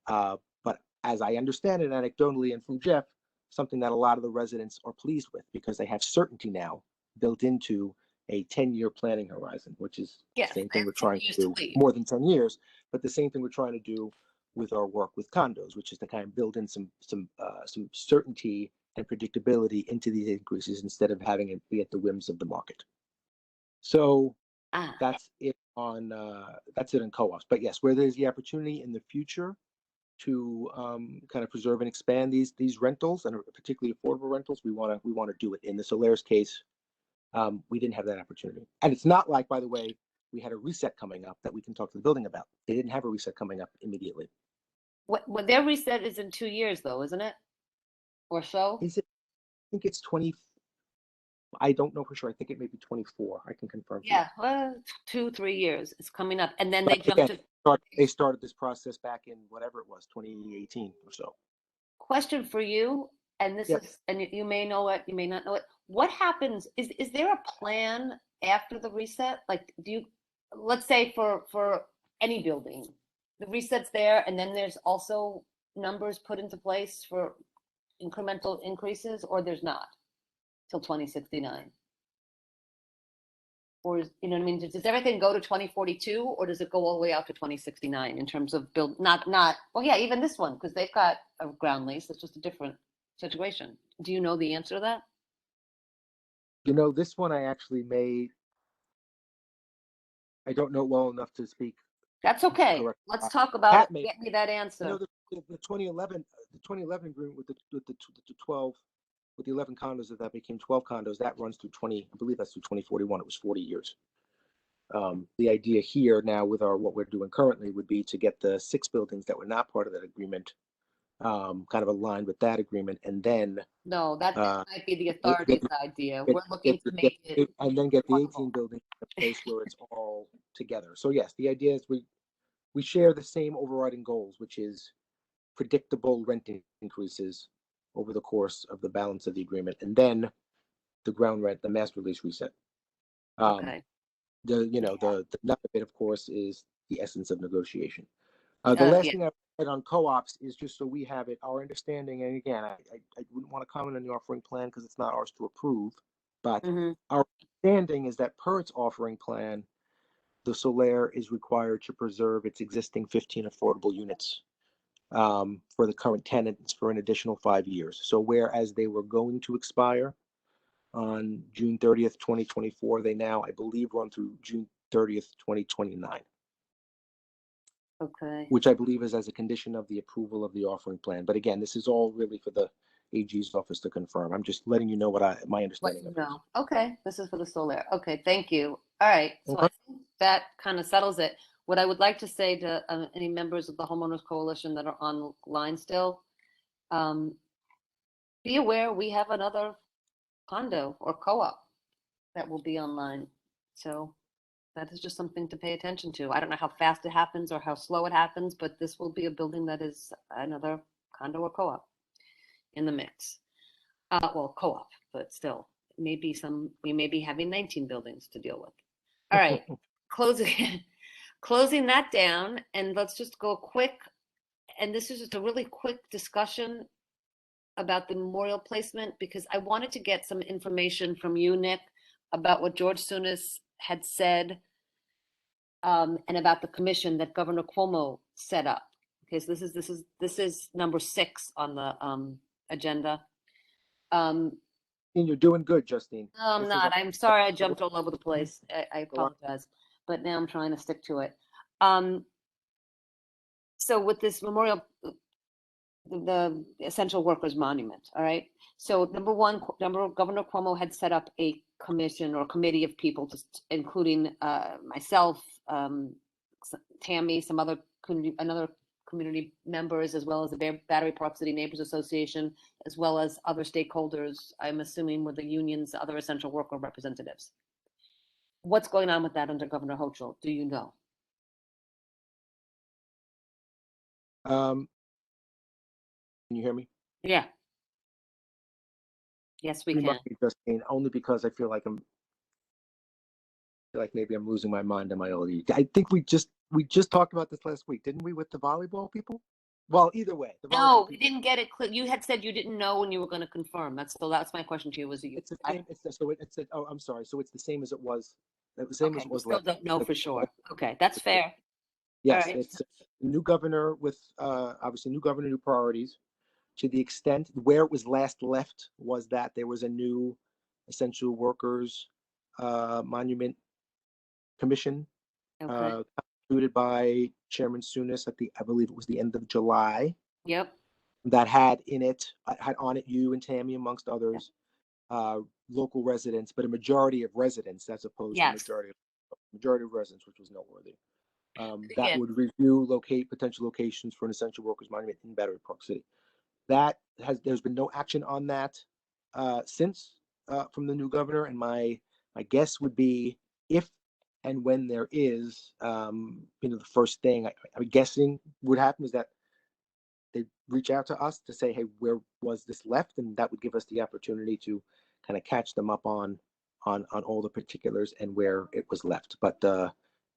But as I understand it anecdotally and from Jeff, something that a lot of the residents are pleased with because they have certainty now built into a 10-year planning horizon, which is the same thing we're trying to do, more than 10 years, but the same thing we're trying to do with our work with condos, which is to kind of build in some certainty and predictability into these increases instead of having it be at the whims of the market. So that's it on co-ops. But yes, where there's the opportunity in the future to kind of preserve and expand these rentals, and particularly affordable rentals, we want to do it. In the Solaris case, we didn't have that opportunity, and it's not like, by the way, we had a reset coming up that we can talk to the building about. They didn't have a reset coming up immediately. What their reset is in 2 years, though, isn't it? Or so? Is it? I think it's 20. I don't know for sure. I think it may be 24. I can confirm. Yeah, well, 2-3 years. It's coming up, and then But they jumped again, to. they started this process back in whatever it was, 2018 or so. Question for you, and this is, and you may know it, you may not know it. What happens? Is there a plan after the reset? Like, let's say for any building, the reset's there, and then there's also numbers put into place for incremental increases, or there's not till 2069? Or you know what I mean? Does everything go to 2042, or does it go all the way out to 2069 in terms of build? Not. Well, yeah, even this one, because they've got a ground lease. It's just a different situation. Do you know the answer to that? This one I actually made. I don't know well enough to speak. That's okay. Let's talk about it. Get me that answer. The 2011 agreement with the 12, with the 11 condos that became 12 condos, that runs through 20. I believe that's through 2041. It was 40 years. The idea here now with what we're doing currently would be to get the 6 buildings that were not part of that agreement kind of aligned with that agreement, and then no, that might be the authority's idea. We're looking to make it, and then get the 18 buildings in a place where it's all together. So yes, the idea is we share the same overriding goals, which is predictable rent increases over the course of the balance of the agreement, and then the ground rent, the master lease reset. Okay. The nut of it, of course, is the essence of negotiation. The last thing I said on co-ops is just so we have it, our understanding, and again, I wouldn't want to comment on the offering plan because it's not ours to approve, but our understanding is that per its offering plan, the Solaire is required to preserve its existing 15 affordable units for the current tenants for an additional 5 years. So whereas they were going to expire on June 30th, 2024, they now, I believe, run through June 30th, 2029. Okay. Which I believe is as a condition of the approval of the offering plan. But again, this is all really for the AG's office to confirm. I'm just letting you know my understanding of it. Okay, this is for the Solaire. Okay, thank you. All right, so I think that kind of settles it. What I would like to say to any members of the Homeowners Coalition that are online still, be aware we have another condo or co-op that will be online. So that is just something to pay attention to. I don't know how fast it happens or how slow it happens, but this will be a building that is another condo or co-op in the mix. Well, co-op, but still, we may be having 19 buildings to deal with. All right, closing, closing that down, and let's just go quick. And this is just a really quick discussion about the memorial placement, because I wanted to get some information from you, Nick, about what George Sunis had said, and about the commission that Governor Cuomo set up. Okay, so this is number 6 on the agenda. And you're doing good, Justine. No, I'm This is not. a- I'm sorry I jumped all over the place. I apologize, but now I'm trying to stick to it. So with this memorial, the essential workers monument, all right? So number one, Governor Cuomo had set up a commission or committee of people, including myself, Tammy, some other another community members, as well as the Battery Park City Neighbors Association, as well as other stakeholders, I'm assuming with the unions, other essential worker representatives. What's going on with that under Governor Hochul? Do you know? Can you hear me? Yeah. Yes, we You can. must be, Justine, only because I feel like maybe I'm losing my mind on my old age. I think we just talked about this last week, didn't we, with the volleyball people? Well, either way, the volleyball No, we people. didn't get it clear. You had said you didn't know when you were going to confirm. That's my question to you. Was you? It's the same. Oh, I'm sorry. So it's the same as it was. The same as Okay, it we was still last. don't know for sure. Okay, that's fair. All Yes, right. it's a new governor with obviously new governor, new priorities. To the extent where it was last left was that there was a new essential workers monument commission Okay. constituted by Chairman Sunis I believe it was the end of July. Yep. That had on it you and Tammy amongst others, local residents, but a majority of residents as opposed to majority of residents, which was noteworthy. That would review potential locations for an essential workers monument in Battery Park City. There's been no action on that since from the new governor, and my guess would be if and when there is, the first thing I'm guessing would happen is that they reach out to us to say, hey, where was this left? And that would give us the opportunity to kind of catch them up on all the particulars and where it was left. But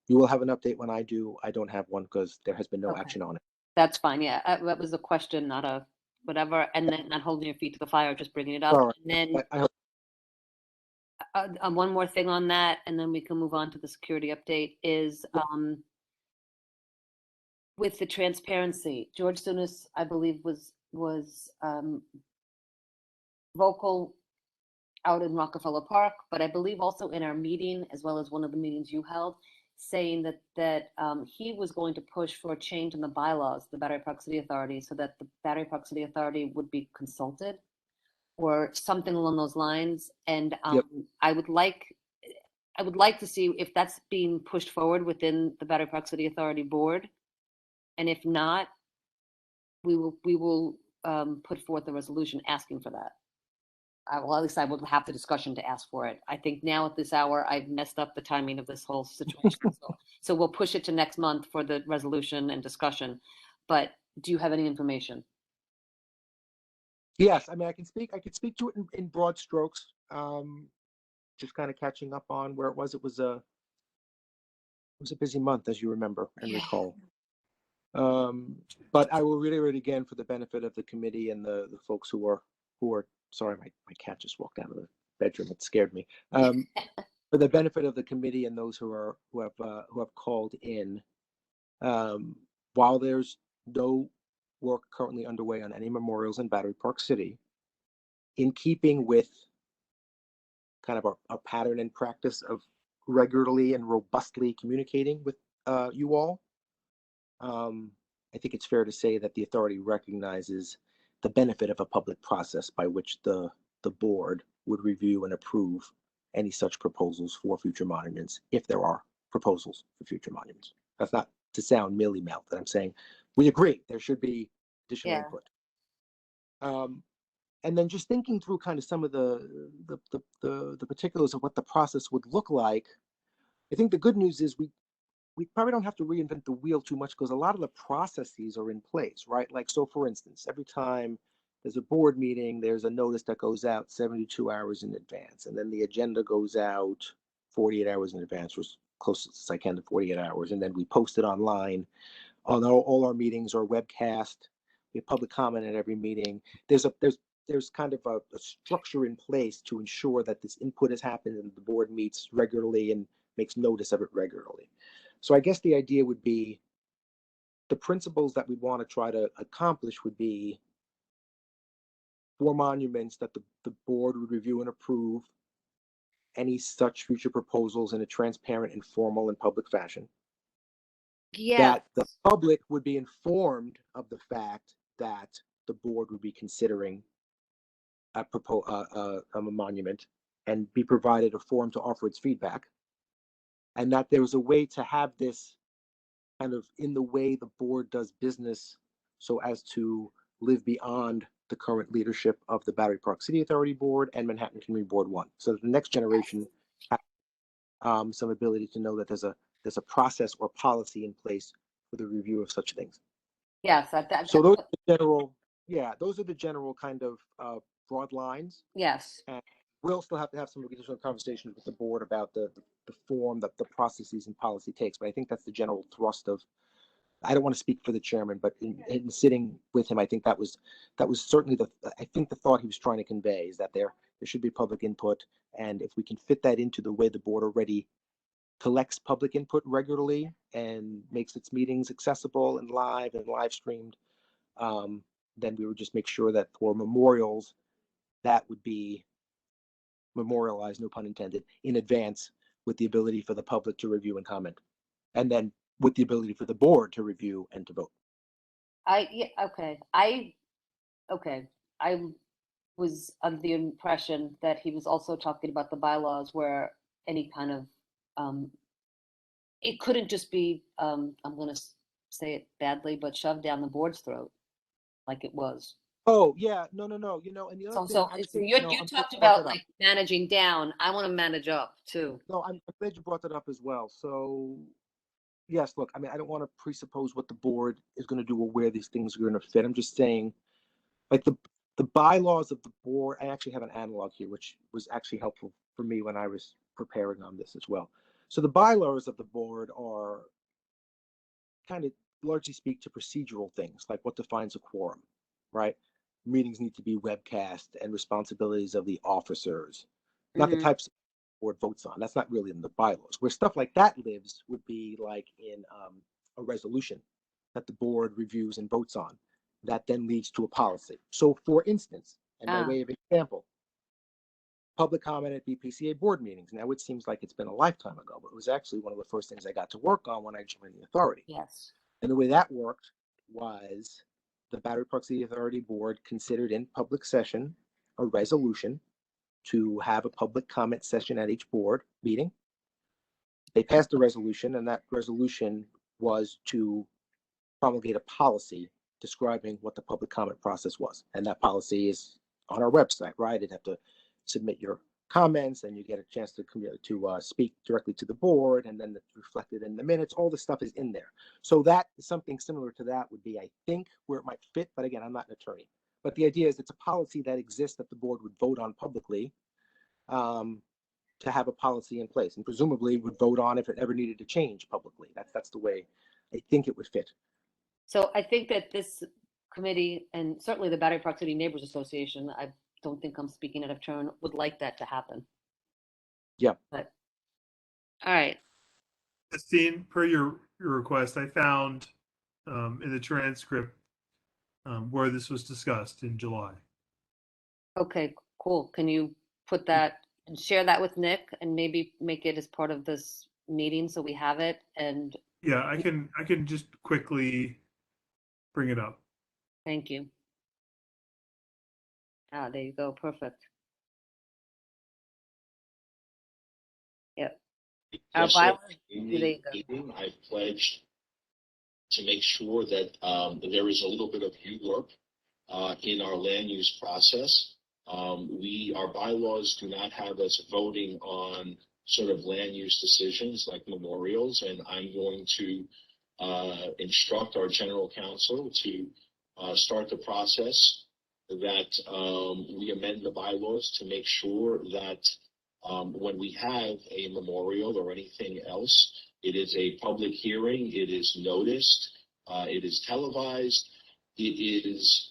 you will have an update when I do. I don't have one because there has been no action on it. That's fine. Yeah, that was a question, not a whatever. And then not holding your feet to the fire, just bringing it up. All right. And then one more thing on that, and then we can move on to the security update. Is with the transparency, George Sunis, I believe, was vocal out in Rockefeller Park, but I believe also in our meeting, as well as one of the meetings you held, saying that he was going to push for a change in the bylaws, the Battery Park City Authority, so that the Battery Park City Authority would be consulted, or something along those lines. And I would like to see if that's being pushed forward within the Battery Park City Authority board. And if not, we will put forth a resolution asking for that. Well, at least I would have the discussion to ask for it. I think now at this hour, I've messed up the timing of this whole situation. So we'll push it to next month for the resolution and discussion. But do you have any information? Yes, I mean, I could speak to it in broad strokes. Just kind of catching up on where it was. It was a busy month, as you remember and recall. But I will reiterate again for the benefit of the committee and the folks who are sorry, my cat just walked out of the bedroom. It scared me. For the benefit of the committee and those who have called in, while there's no work currently underway on any memorials in Battery Park City, in keeping with kind of our pattern and practice of regularly and robustly communicating with you all, I think it's fair to say that the authority recognizes the benefit of a public process by which the board would review and approve any such proposals for future monuments, if there are proposals for future monuments. That's not to sound mealy-mouthed, that I'm saying we agree there should be additional input. And then just thinking through kind of some of the particulars of what the process would look like, I think the good news is we probably don't have to reinvent the wheel too much because a lot of the processes are in place, right? Like, so for instance, every time there's a board meeting, there's a notice that goes out 72 hours in advance, and then the agenda goes out 48 hours in advance, or as close as I can to 48 hours. And then we post it online on all our meetings or webcast. We have public comment at every meeting. There's kind of a structure in place to ensure that this input has happened and the board meets regularly and makes notice of it regularly. So I guess the idea would be, the principles that we want to try to accomplish would be for monuments that the board would review and approve any such future proposals in a transparent, informal, and public fashion. Yeah. That the public would be informed of the fact that the board would be considering a monument and be provided a forum to offer its feedback. And that there was a way to have this kind of in the way the board does business so as to live beyond the current leadership of the Battery Park City Authority Board and Manhattan Community Board 1. So that the next generation has some ability to know that there's a process or policy in place for the review of such things. Yes. So those are the general kind of broad lines. Yes. And we'll still have to have some additional conversations with the board about the form that the processes and policy takes. But I think that's the general thrust of, I don't want to speak for the chairman, but in sitting with him, I think that was certainly the thought he was trying to convey, is that there should be public input. And if we can fit that into the way the board already collects public input regularly and makes its meetings accessible and live streamed, then we would just make sure that for memorials, that would be memorialized, no pun intended, in advance, with the ability for the public to review and comment, and then with the ability for the board to review and to vote. Okay. I was under the impression that he was also talking about the bylaws where any kind of, it couldn't just be, I'm going to say it badly, but shoved down the board's throat like it was. Oh yeah, no. And the other So thing, you talked about like managing down. I want to manage up too. No, I'm glad you brought that up as well. So yes, look, I mean, I don't want to presuppose what the board is going to do or where these things are going to fit. I'm just saying, like the bylaws of the board, I actually have an analog here, which was actually helpful for me when I was preparing on this as well. So the bylaws of the board are kind of largely speak to procedural things, like what defines a quorum, right? Meetings need to be webcast and responsibilities of the officers, not the types of board votes on. That's not really in the bylaws. Where stuff like that lives would be like in a resolution that the board reviews and votes on, that then leads to a policy. So for instance, and by way of example, public comment at BPCA board meetings. Now it seems like it's been a lifetime ago, but it was actually one of the first things I got to work on when I joined the authority. Yes. And the way that worked was the Battery Park City Authority Board considered in public session a resolution to have a public comment session at each board meeting. They passed a resolution, and that resolution was to promulgate a policy describing what the public comment process was. And that policy is on our website, right? You'd have to submit your comments, and you get a chance to speak directly to the board, and then it's reflected in the minutes. All the stuff is in there. So that is something similar to that would be, I think, where it might fit. But again, I'm not an attorney. But the idea is it's a policy that exists that the board would vote on publicly, to have a policy in place, and presumably would vote on if it ever needed to change publicly. That's the way I think it would fit. So I think that this committee, and certainly the Battery Park City Neighbors Association, I don't think I'm speaking out of turn, would like that to happen. Yeah. But all right. Christine, per your request, I found in the transcript where this was discussed in July. Okay, cool. Can you put that and share that with Nick and maybe make it as part of this meeting so we have it? And yeah, I can just quickly bring it up. Thank you. Ah, there you go. Perfect. Yep. Our bylaws, In there the you go. meeting, I pledged to make sure that there is a little bit of work in our land use process. Our bylaws do not have us voting on sort of land use decisions like memorials, and I'm going to instruct our general counsel to start the process that we amend the bylaws to make sure that When we have a memorial or anything else, it is a public hearing, it is noticed, it is televised, it is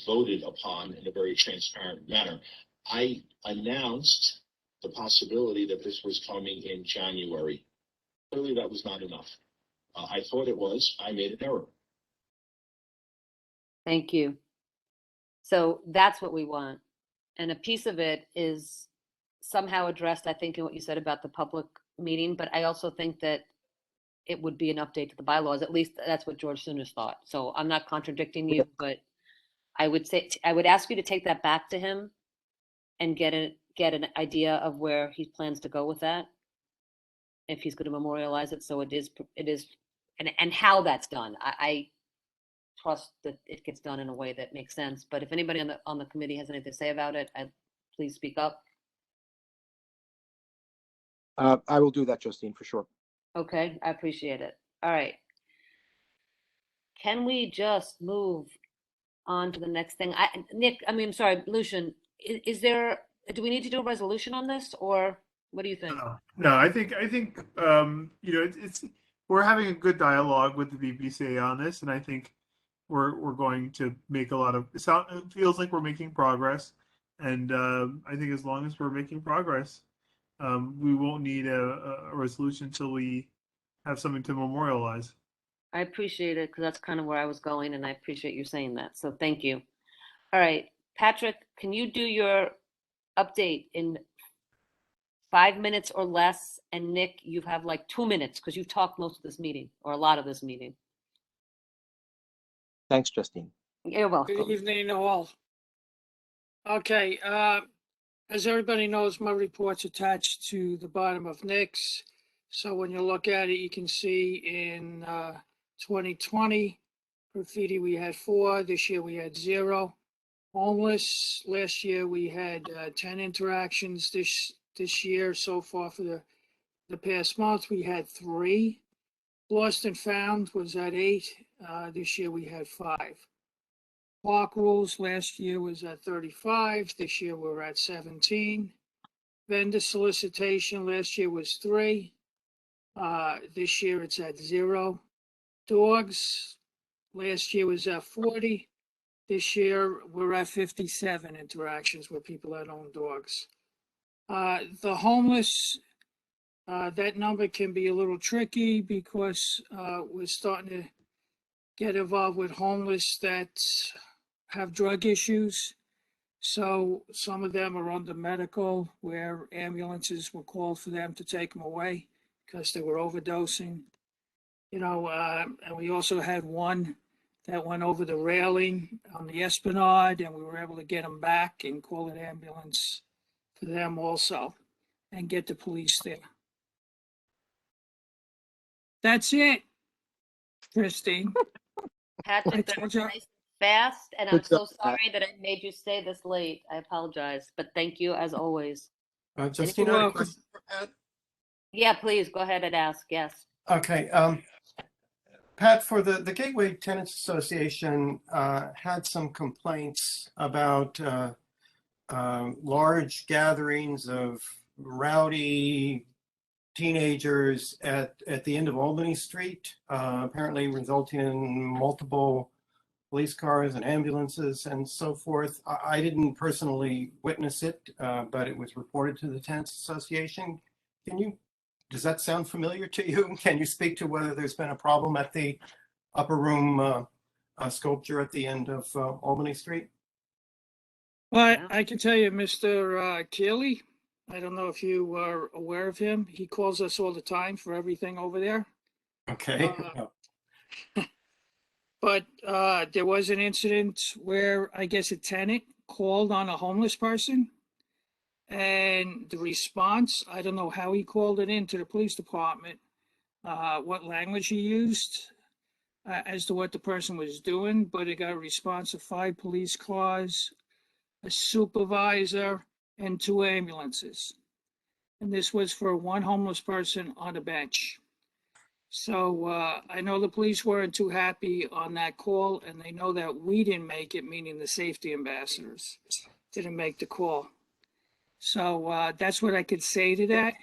voted upon in a very transparent manner. I announced the possibility that this was coming in January. Clearly, that was not enough. I thought it was. I made an error. Thank you. So that's what we want. And a piece of it is somehow addressed, I think, in what you said about the public meeting, but I also think that it would be an update to the bylaws. At least that's what George Souness thought. So I'm not contradicting you, but I would say, I would ask you to take that back to him and get an idea of where he plans to go with that. If he's going to memorialize it. So it is, and how that's done. I trust that it gets done in a way that makes sense. But if anybody on the committee has anything to say about it, please speak up. I will do that, Justine, for sure. Okay, I appreciate it. All right. Can we just move on to the next thing? Sorry, Lucian, do we need to do a resolution on this, or what do you think? No, I think it's we're having a good dialogue with the BPCA on this, and I think we're going to make a lot of it feels like we're making progress, and I think as long as we're making progress, we won't need a resolution until we have something to memorialize. I appreciate it because that's kind of where I was going, and I appreciate you saying that. So thank you. All right, Patrick, can you do your update in 5 minutes or less? And Nick, you have like 2 minutes because you've talked most of this meeting or a lot of this meeting. Thanks, Justine. You're welcome. Good evening, all. Okay, as everybody knows, my report's attached to the bottom of Nick's. So when you look at it, you can see in 2020, graffiti, we had 4. This year we had 0. Homeless, last year we had 10 interactions. This year so far for the past month, we had 3. Lost and found was at 8. This year we had 5. Park rules last year was at 35. This year we're at 17. Vendor solicitation last year was 3. This year it's at 0. Dogs last year was at 40. This year we're at 57 interactions with people that own dogs. The homeless, that number can be a little tricky because we're starting to get involved with homeless that have drug issues. So some of them are under medical where ambulances were called for them to take them away because they were overdosing. And we also had one that went over the railing on the Esplanade, and we were able to get them back and call an ambulance for them also and get the police there. That's it, Christine. Patrick, that was nice and fast, and I'm so sorry that I made you stay this late. I apologize, but thank you as always. Justine, I have a question for Pat. Yeah, please go ahead and ask. Yes. Okay. Pat, for the Gateway Tenants Association had some complaints about large gatherings of rowdy teenagers at the end of Albany Street, apparently resulting in multiple police cars and ambulances and so forth. I didn't personally witness it, but it was reported to the Tenants Association. Does that sound familiar to you? Can you speak to whether there's been a problem at the upper room sculpture at the end of Albany Street? Well, I can tell you, Mr. Keeley, I don't know if you are aware of him. He calls us all the time for everything over there. Okay. But there was an incident where I guess a tenant called on a homeless person. And the response, I don't know how he called it into the police department, what language he used as to what the person was doing, but it got a response of 5 police cars, a supervisor, and 2 ambulances. And this was for one homeless person on a bench. So I know the police weren't too happy on that call, and they know that we didn't make it, meaning the safety ambassadors didn't make the call. So that's what I could say to that.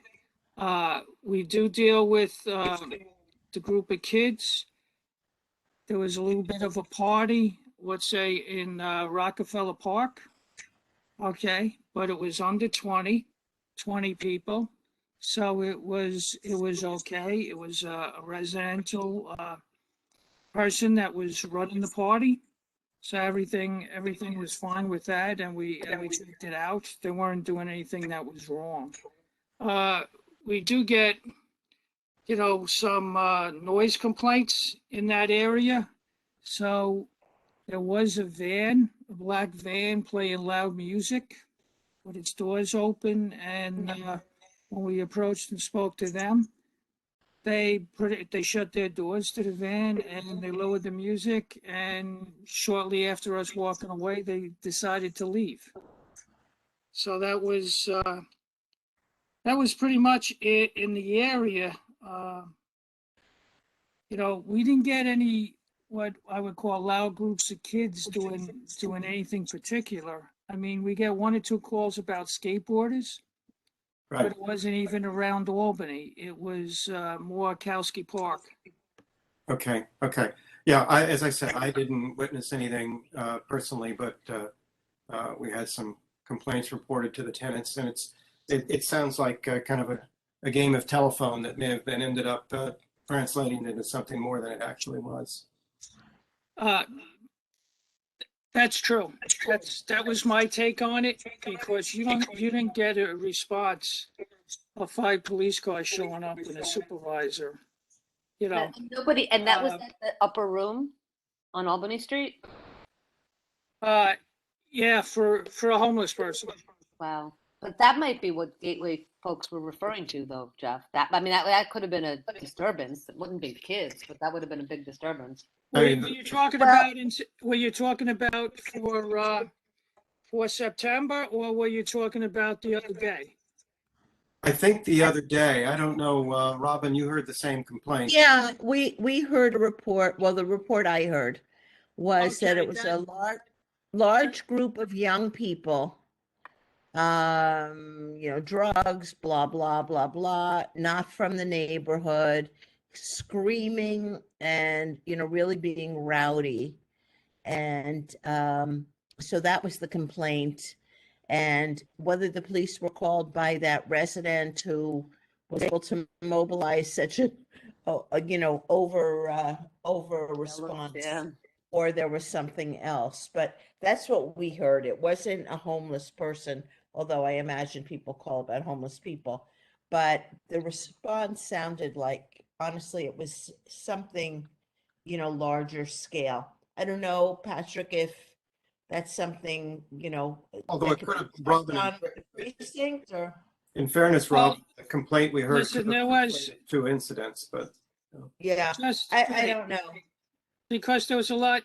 We do deal with the group of kids. There was a little bit of a party, let's say in Rockefeller Park. Okay, but it was under 20 people. So it was okay. It was a residential person that was running the party. So everything was fine with that, and we checked it out. They weren't doing anything that was wrong. We do get, some noise complaints in that area. So there was a black van playing loud music with its doors open, and when we approached and spoke to them, they shut their doors to the van and they lowered the music, and shortly after us walking away, they decided to leave. So that was pretty much it in the area. We didn't get any what I would call loud groups of kids doing anything particular. I mean, we get one or two calls about skateboarders, but Right. it wasn't even around Albany. It was more Kowski Park. Okay. Okay. Yeah. As I said, I didn't witness anything personally, but we had some complaints reported to the tenants, and it sounds like kind of a game of telephone that may have been ended up translating into something more than it actually was. That's true. That was my take on it, because you didn't get a response of 5 police cars showing up and a supervisor. Nobody, and that was at the upper room on Albany Street? Yeah, for a homeless person. Wow. But that might be what Gateway folks were referring to, though, Jeff. That could have been a disturbance. It wouldn't be kids, but that would have been a big disturbance. Were you talking about for September, or were you talking about the other day? I think the other day, I don't know, Robin, you heard the same complaint. Yeah, we heard a report. Well, the report I heard was that Okay, it was a large group of young people, drugs, blah, blah, blah, blah, not from the neighborhood, screaming and, really being rowdy. And so that was the complaint. And whether the police were called by that resident who was able to mobilize such a over response, Yeah. or there was something else. But that's what we heard. It wasn't a homeless person, although I imagine people call about homeless people. But the response sounded like, honestly, it was something, larger scale. I don't know, Patrick, if that's something, Although that it could could have, be Robin, checked on with the precinct, or. in fairness, Well, Rob, the complaint we heard listen, could there have was- conflated 2 incidents, but. Yeah, I don't know. Because there was a lot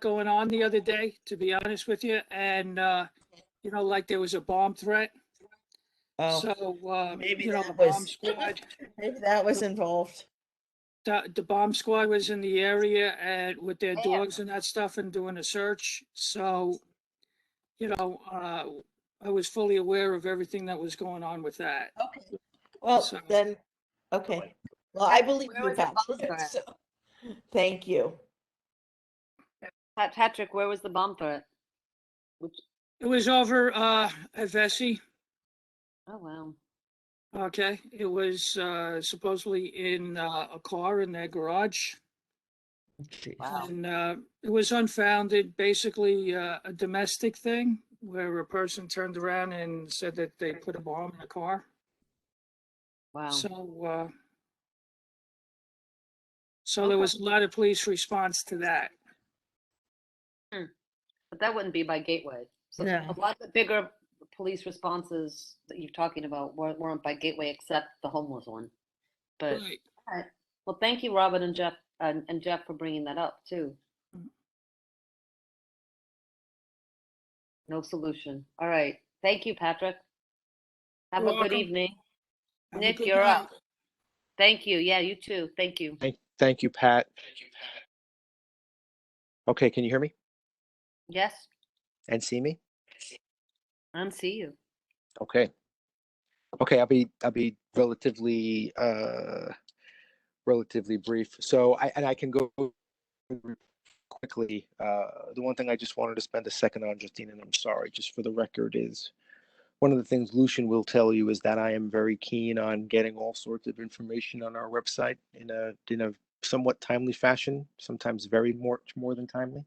going on the other day, to be honest with you, and like there was a bomb threat. Oh, So maybe the that bomb was, squad, maybe that was involved. the bomb squad was in the area and with their dogs and that stuff and doing a search. So, I was fully aware of everything that was going on with that. Okay. Well, So- then, okay. Well, I believe Where you, was the bomb Patrick. threat? So, thank you. Patrick, where was the bomb threat? It was over at Vesey. Oh, wow. Okay, it was supposedly in a car in their garage. Wow. And it was unfounded, basically a domestic thing where a person turned around and said that they put a bomb in a car. Wow. So there was a lot of police response to that. But that wouldn't be by Gateway. So No. a lot of the bigger police responses that you're talking about weren't by Gateway, except the homeless one. But Right. all right. Well, thank you, Robin and Jeff, and Jeff for bringing that up too. No solution. All right. Thank you, Patrick. Have You're a good welcome. evening. Have a Nick, good you're night. up. Thank you. Yeah, you too. Thank you. Thank you, Pat. Okay, can you hear me Yes, and see me? and see you. Okay. Okay, I'll be relatively relatively brief. So I can go quickly. The one thing I just wanted to spend a second on, Justine, and I'm sorry, just for the record, is one of the things Lucian will tell you is that I am very keen on getting all sorts of information on our website in a somewhat timely fashion, sometimes very much more than timely.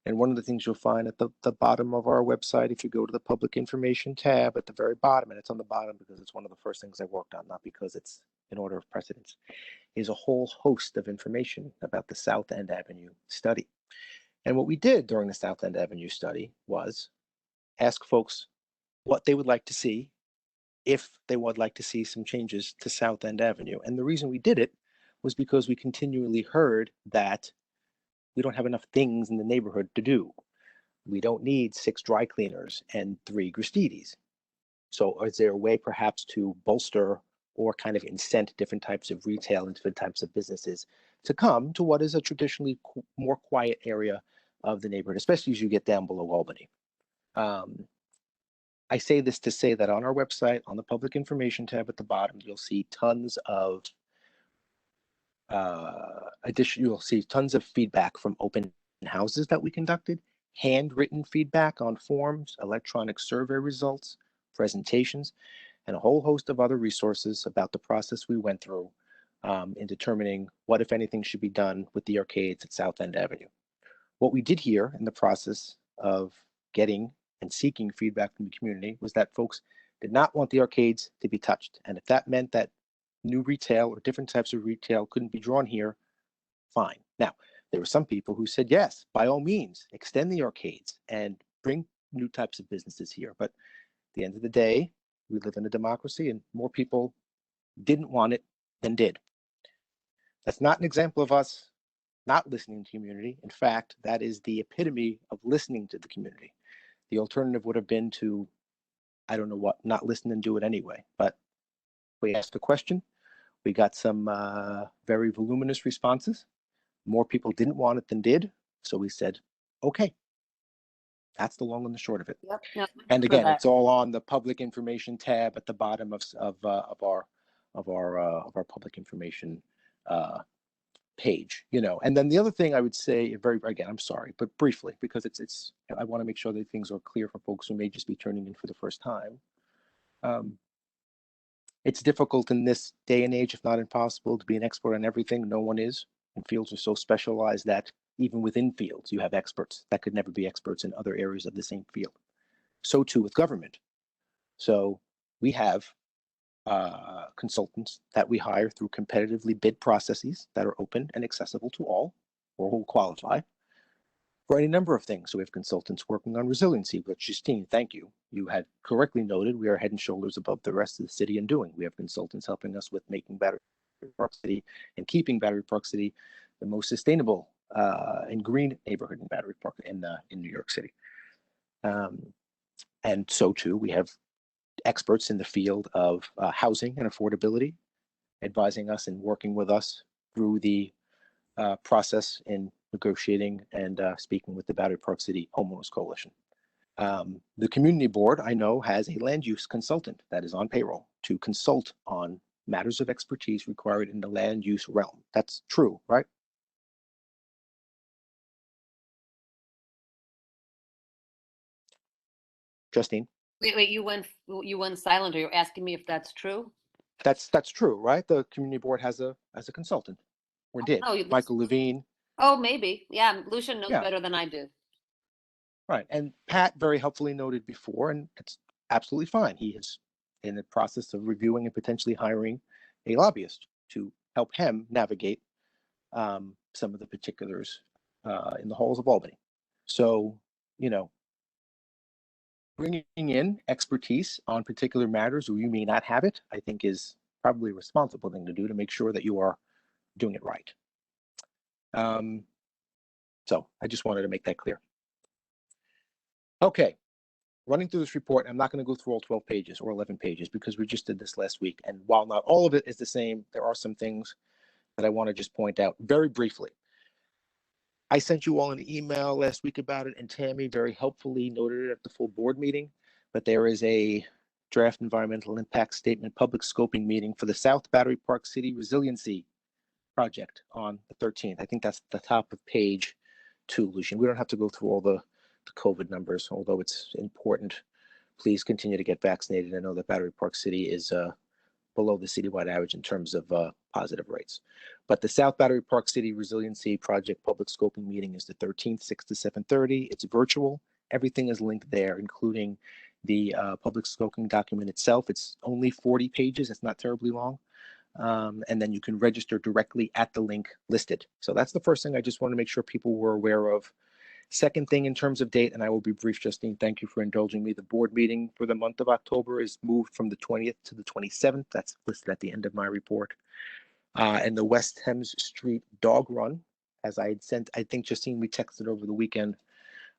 And one of the things you'll find at the bottom of our website, if you go to the public information tab at the very bottom, and it's on the bottom because it's one of the first things I worked on, not because it's in order of precedence, is a whole host of information about the South End Avenue study. And what we did during the South End Avenue study was ask folks what they would like to see if they would like to see some changes to South End Avenue. And the reason we did it was because we continually heard that we don't have enough things in the neighborhood to do. We don't need 6 dry cleaners and 3 Gristidis. So is there a way perhaps to bolster or kind of incent different types of retail and different types of businesses to come to what is a traditionally more quiet area of the neighborhood, especially as you get down below Albany? I say this to say that on our website, on the public information tab at the bottom, you'll see tons of you'll see tons of feedback from open houses that we conducted, handwritten feedback on forms, electronic survey results, presentations, and a whole host of other resources about the process we went through in determining what, if anything, should be done with the arcades at South End Avenue. What we did here in the process of getting and seeking feedback from the community was that folks did not want the arcades to be touched. And if that meant that new retail or different types of retail couldn't be drawn here, fine. Now, there were some people who said, yes, by all means, extend the arcades and bring new types of businesses here. But at the end of the day, we live in a democracy and more people didn't want it than did. That's not an example of us not listening to community. In fact, that is the epitome of listening to the community. The alternative would have been to, I don't know what, not listen and do it anyway. But we asked the question. We got some very voluminous responses. More people didn't want it than did. So we said, okay. That's the long and the short of it. Yep. No, And again, it's all on the public information tab at the bottom of our public information page. And then the other thing I would say, again, I'm sorry, but briefly, because it's I want to make sure that things are clear for folks who may just be turning in for the first time. It's difficult in this day and age, if not impossible, to be an expert on everything. No one is. And fields are so specialized that even within fields, you have experts that could never be experts in other areas of the same field. So too with government. So we have consultants that we hire through competitively bid processes that are open and accessible to all or who qualify for any number of things. So we have consultants working on resiliency, which Justine, thank you. You had correctly noted we are head and shoulders above the rest of the city in doing. We have consultants helping us with making Battery Park City and keeping Battery Park City the most sustainable and green neighborhood in Battery Park in New York City. And so too, we have experts in the field of housing and affordability advising us and working with us through the process in negotiating and speaking with the Battery Park City Homeowners Coalition. The community board, I know, has a land use consultant that is on payroll to consult on matters of expertise required in the land use realm. That's true, right? Justine? Wait, you went silent. Are you asking me if that's true? That's true, right? The community board has a consultant, or did. Oh, Michael Levine. Oh, maybe. Yeah, Lucian knows Yeah. better than I do. Right. And Pat very helpfully noted before, and it's absolutely fine. He is in the process of reviewing and potentially hiring a lobbyist to help him navigate some of the particulars in the halls of Albany. So, bringing in expertise on particular matters where you may not have it, I think is probably a responsible thing to do to make sure that you are doing it right. So I just wanted to make that clear. Okay, running through this report, I'm not going to go through all 12 pages or 11 pages because we just did this last week. And while not all of it is the same, there are some things that I want to just point out very briefly. I sent you all an email last week about it, and Tammy very helpfully noted it at the full board meeting, but there is a draft environmental impact statement public scoping meeting for the South Battery Park City Resiliency Project on the 13th. I think that's the top of page 2, Lucian. We don't have to go through all the COVID numbers, although it's important. Please continue to get vaccinated. I know that Battery Park City is below the citywide average in terms of positive rates. But the South Battery Park City Resiliency Project public scoping meeting is the 13th, 6 to 7:30. It's virtual. Everything is linked there, including the public scoping document itself. It's only 40 pages. It's not terribly long. And then you can register directly at the link listed. So that's the first thing I just want to make sure people were aware of. Second thing in terms of date, and I will be brief, Justine, thank you for indulging me. The board meeting for the month of October is moved from the 20th to the 27th. That's listed at the end of my report. And the West Thames Street Dog Run, as I had sent, I think, Justine, we texted over the weekend.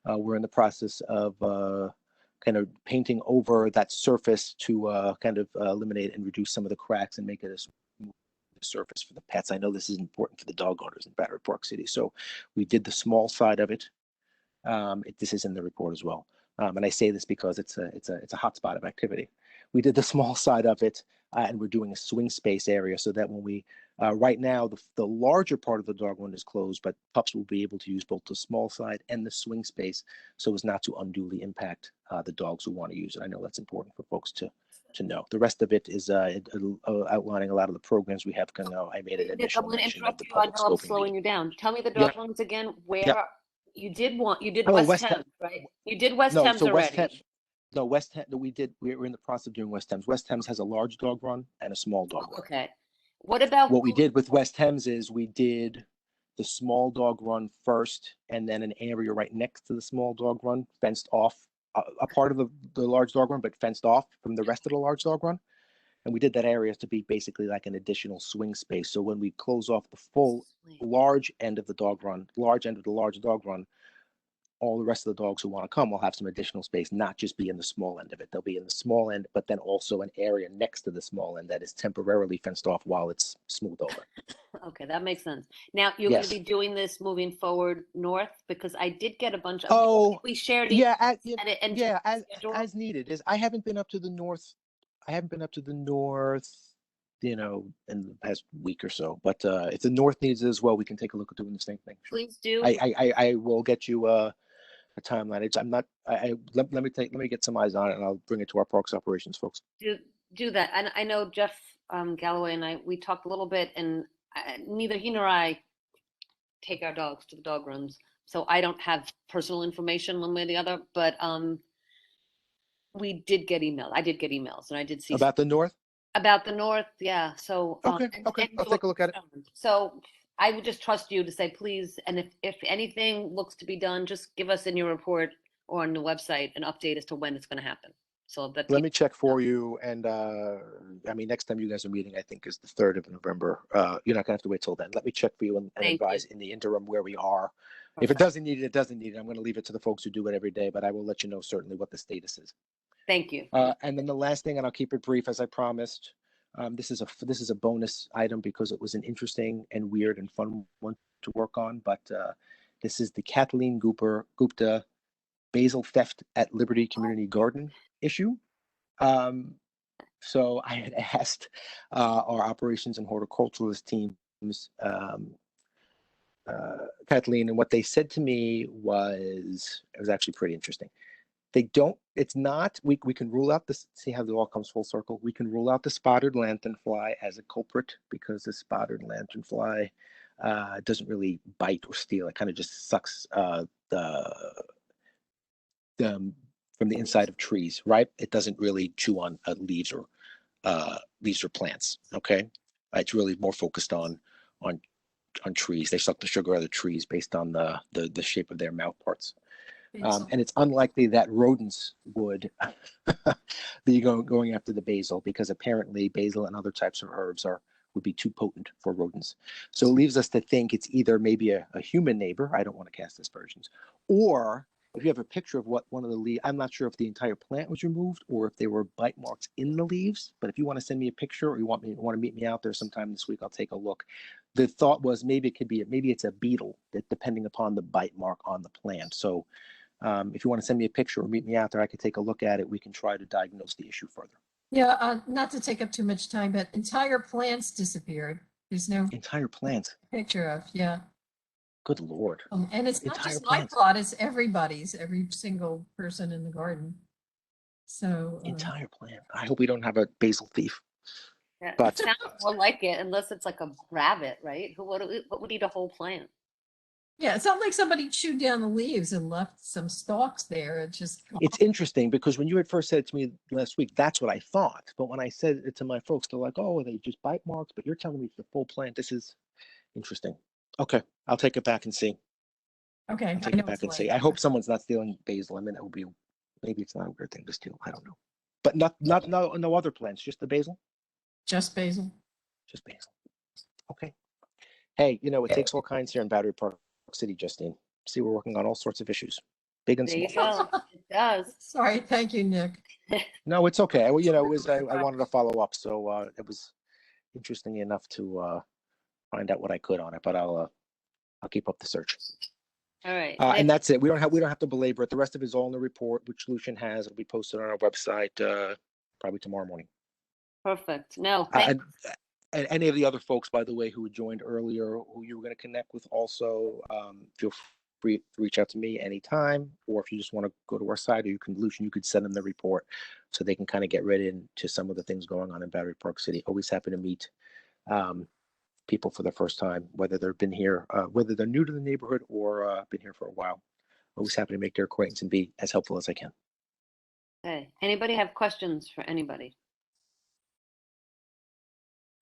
We're in the process of kind of painting over that surface to kind of eliminate and reduce some of the cracks and make it a smooth surface for the pets. I know this is important for the dog owners in Battery Park City. So we did the small side of it. This is in the report as well. And I say this because it's a hot spot of activity. We did the small side of it, and we're doing a swing space area so that when we, right now, the larger part of the dog run is closed, but pups will be able to use both the small side and the swing space so as not to unduly impact the dogs who want to use it. I know that's important for folks to know. The rest of it is outlining a lot of the programs we have going on. I made an Nick, I'm initial going to mention of interrupt the you. I public know I'm scoping slowing meeting. you down. Tell me the Yep. dog runs again. Where Yep. you did Oh, West Thames, right? You did West No, Thames so West already. Thames. No, West Thames. We're in the process of doing West Thames. West Thames has a large dog run and a small dog run. Okay. What about What we did with West Thames is we did the small dog run first, and then an area right next to the small dog run, fenced off, a part of the large dog run, but fenced off from the rest of the large dog run. And we did that area to be basically like an additional swing space. So when we close off the full large end of the dog run, large end of the large dog run, all the rest of the dogs who want to come will have some additional space, not just be in the small end of it. They'll be in the small end, but then also an area next to the small end that is temporarily fenced off while it's smoothed over. Okay, that makes sense. Now you're going to Yes. be doing this moving forward north, because I did get a bunch of. Oh, we shared. yeah, as needed. I haven't been up to the north. I haven't been up to the north, in the past week or so. But if the north needs it as well, we can take a look at doing the same thing. Sure. Please do. I will get you a timeline. I'm not. Let me get some eyes on it, and I'll bring it to our parks operations folks. Do that. And I know Jeff Galloway and we talked a little bit, and neither he nor I take our dogs to the dog runs, so I don't have personal information one way or the other. But we did get emails. I did get emails, and I did see About the north. About the north, yeah. So Okay, and I'll take a look at it. So I would just trust you to say please, and if anything looks to be done, just give us in your report or on the website an update as to when it's going to happen. So that Let me check for you, and I mean, next time you guys are meeting, I think is the 3rd of November. You're not gonna have to wait till then. Let me check for you and advise in the interim where we are. If it doesn't need it, it doesn't need it. I'm gonna leave it to the folks who do it every day, but I will let you know certainly what the status is. Thank you. And then the last thing, and I'll keep it brief as I promised. This is a bonus item because it was an interesting and weird and fun one to work on. But this is the Kathleen Gupta basil theft at Liberty Community Garden issue. So I had asked our operations and horticulturalist teams, Kathleen, and what they said to me was, it was actually pretty interesting. It's not, we can rule out this, see how it all comes full circle. We can rule out the spotted lanternfly as a culprit because the spotted lanternfly doesn't really bite or steal. It kind of just sucks from the inside of trees, right? It doesn't really chew on leaves or plants. Okay, it's really more focused on trees. They suck the sugar out of the trees based on the shape of their mouth parts. And it's unlikely that rodents would be going after the basil because apparently basil and other types of herbs would be too potent for rodents. So it leaves us to think it's either maybe a human neighbor. I don't want to cast aspersions, or if you have a picture of what one of the leaves, I'm not sure if the entire plant was removed or if there were bite marks in the leaves. But if you want to send me a picture or you want to meet me out there sometime this week, I'll take a look. The thought was maybe it's a beetle, that depending upon the bite mark on the plant. So If you want to send me a picture or meet me out there, I could take a look at it. We can try to diagnose the issue further. Yeah, not to take up too much time, but entire plants disappeared. There's no Entire plants. picture of, yeah. Good Lord. And it's not Entire just my plants. plot, it's everybody's, every single person in the garden. So. Entire plant. I hope we don't have a basil thief. Yeah, it But sounds more like it, unless it's like a rabbit, right? What would eat a whole plant? Yeah, it's not like somebody chewed down the leaves and left some stalks there. It just. it's interesting because when you had first said it to me last week, that's what I thought. But when I said it to my folks, they're like, oh, are they just bite marks? But you're telling me it's the full plant. This is interesting. Okay, I'll take it back and see. Okay, I'll take it back and see. I hope someone's not stealing basil. I mean, that would be, maybe it's not a weird thing to steal. I don't know. But no other plants, just the basil? Just basil. Just basil. Okay. Hey, it takes all kinds here in Battery Park City, Justine. See, we're working on all sorts of issues, big and There small. you go. It does. Sorry, thank you, Nick. No, it's okay. Well, it was I wanted to follow up, so it was interesting enough to find out what I could on it. But I'll keep up the search. All right. And that's it. We don't have to belabor it. The rest of it is all in the report, which Lucian has. It'll be posted on our website probably tomorrow morning. Perfect. No, And any of the other folks, by the way, who joined earlier, who you were going to connect with, also feel free to reach out to me anytime. Or if you just want to go to our site, or Lucian, you could send them the report so they can kind of get right into some of the things going on in Battery Park City. Always happy to meet people for the first time, whether they've been here, whether they're new to the neighborhood or been here for a while. Always happy to make their acquaintance and be as helpful as I can. okay. Anybody have questions for anybody?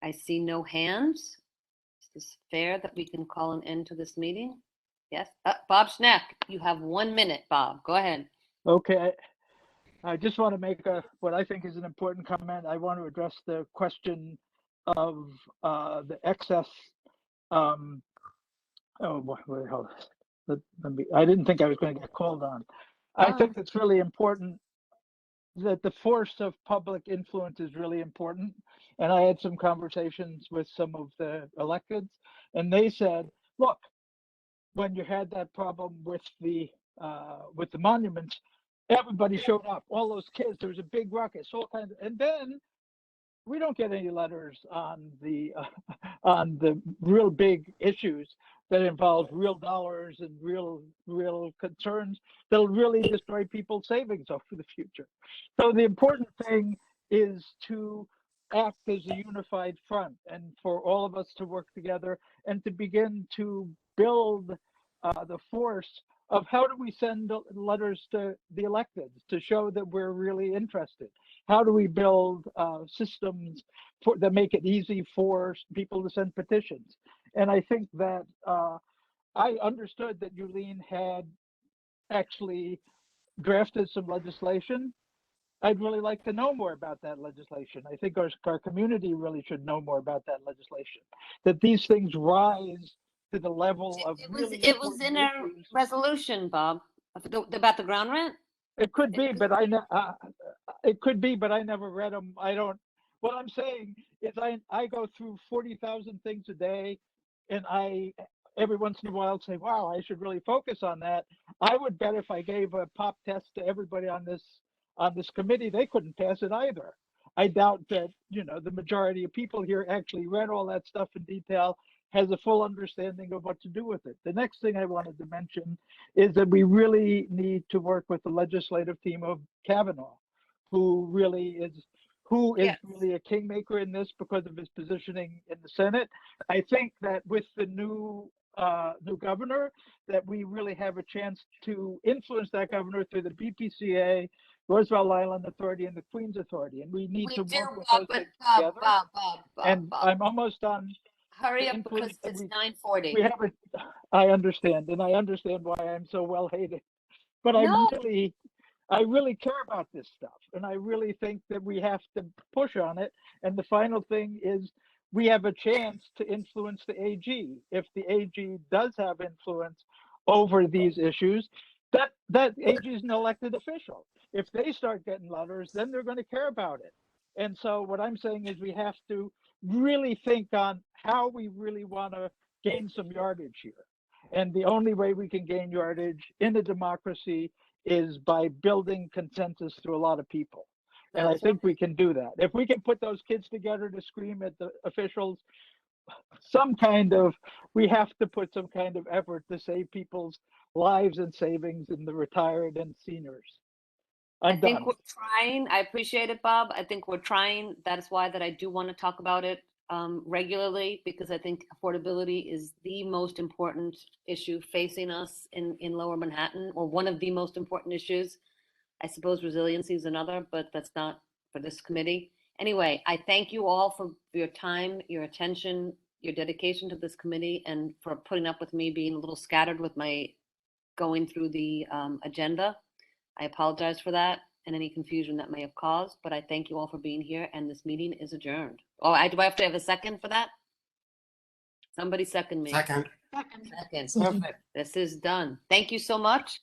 I see no hands. Is this fair that we can call an end to this meeting? Yes. Bob Schneck, you have 1 minute, Bob. Go ahead. Okay. I just want to make what I think is an important comment. I want to address the question of the excess. I didn't think I was going to get called on. I think it's really important that the force of public influence is really important. And I had some conversations with some of the electeds, and they said, look, when you had that problem with the monuments, everybody showed up, all those kids, there was a big ruckus, all kinds of, and then we don't get any letters on the real big issues that involve real dollars and real concerns that'll really destroy people's savings over the future. So the important thing is to act as a unified front and for all of us to work together and to begin to build the force of how do we send letters to the electeds to show that we're really interested? How do we build systems that make it easy for people to send petitions? And I think that I understood that Yulene had actually drafted some legislation. I'd really like to know more about that legislation. I think our community really should know more about that legislation, that these things rise to the level of It was in a resolution, Bob, about the ground rent. It could be, but I never read them. What I'm saying is I go through 40,000 things a day, and every once in a while say, wow, I should really focus on that. I would bet if I gave a pop test to everybody on this committee, they couldn't pass it either. I doubt that, the majority of people here actually read all that stuff in detail, has a full understanding of what to do with it. The next thing I wanted to mention is that we really need to work with the legislative team of Kavanaugh, who is really a kingmaker in this because of his positioning in the Senate. I think that with the new governor, that we really have a chance to influence that governor through the BPCA, Roosevelt Island Authority, and the Queens Authority, and we need to work with those things together. Bob, I'm almost on. Hurry up because it's 9:40. I understand, and I understand why I'm so well hated. But No. I really care about this stuff, and I really think that we have to push on it. And the final thing is, we have a chance to influence the AG. If the AG does have influence over these issues, that AG is an elected official. If they start getting letters, then they're going to care about it. And so what I'm saying is we have to really think on how we really want to gain some yardage here. And the only way we can gain yardage in a democracy is by building consensus through a lot of people. And I That's think we can do that. If we can put those kids together to scream at the officials, we have to put some kind of effort to save people's lives and savings in the retired and seniors. I think we're trying. I appreciate it, Bob. I think we're trying. That's why that I do want to talk about it regularly, because I think affordability is the most important issue facing us in Lower Manhattan, or one of the most important issues. I suppose resiliency is another, but that's not for this committee. Anyway, I thank you all for your time, your attention, your dedication to this committee, and for putting up with me being a little scattered with my going through the agenda. I apologize for that and any confusion that may have caused, but I thank you all for being here, and this meeting is adjourned. Oh, do I have to have a second for that? Somebody second me. Second. Second, perfect. This is done. Thank you so much.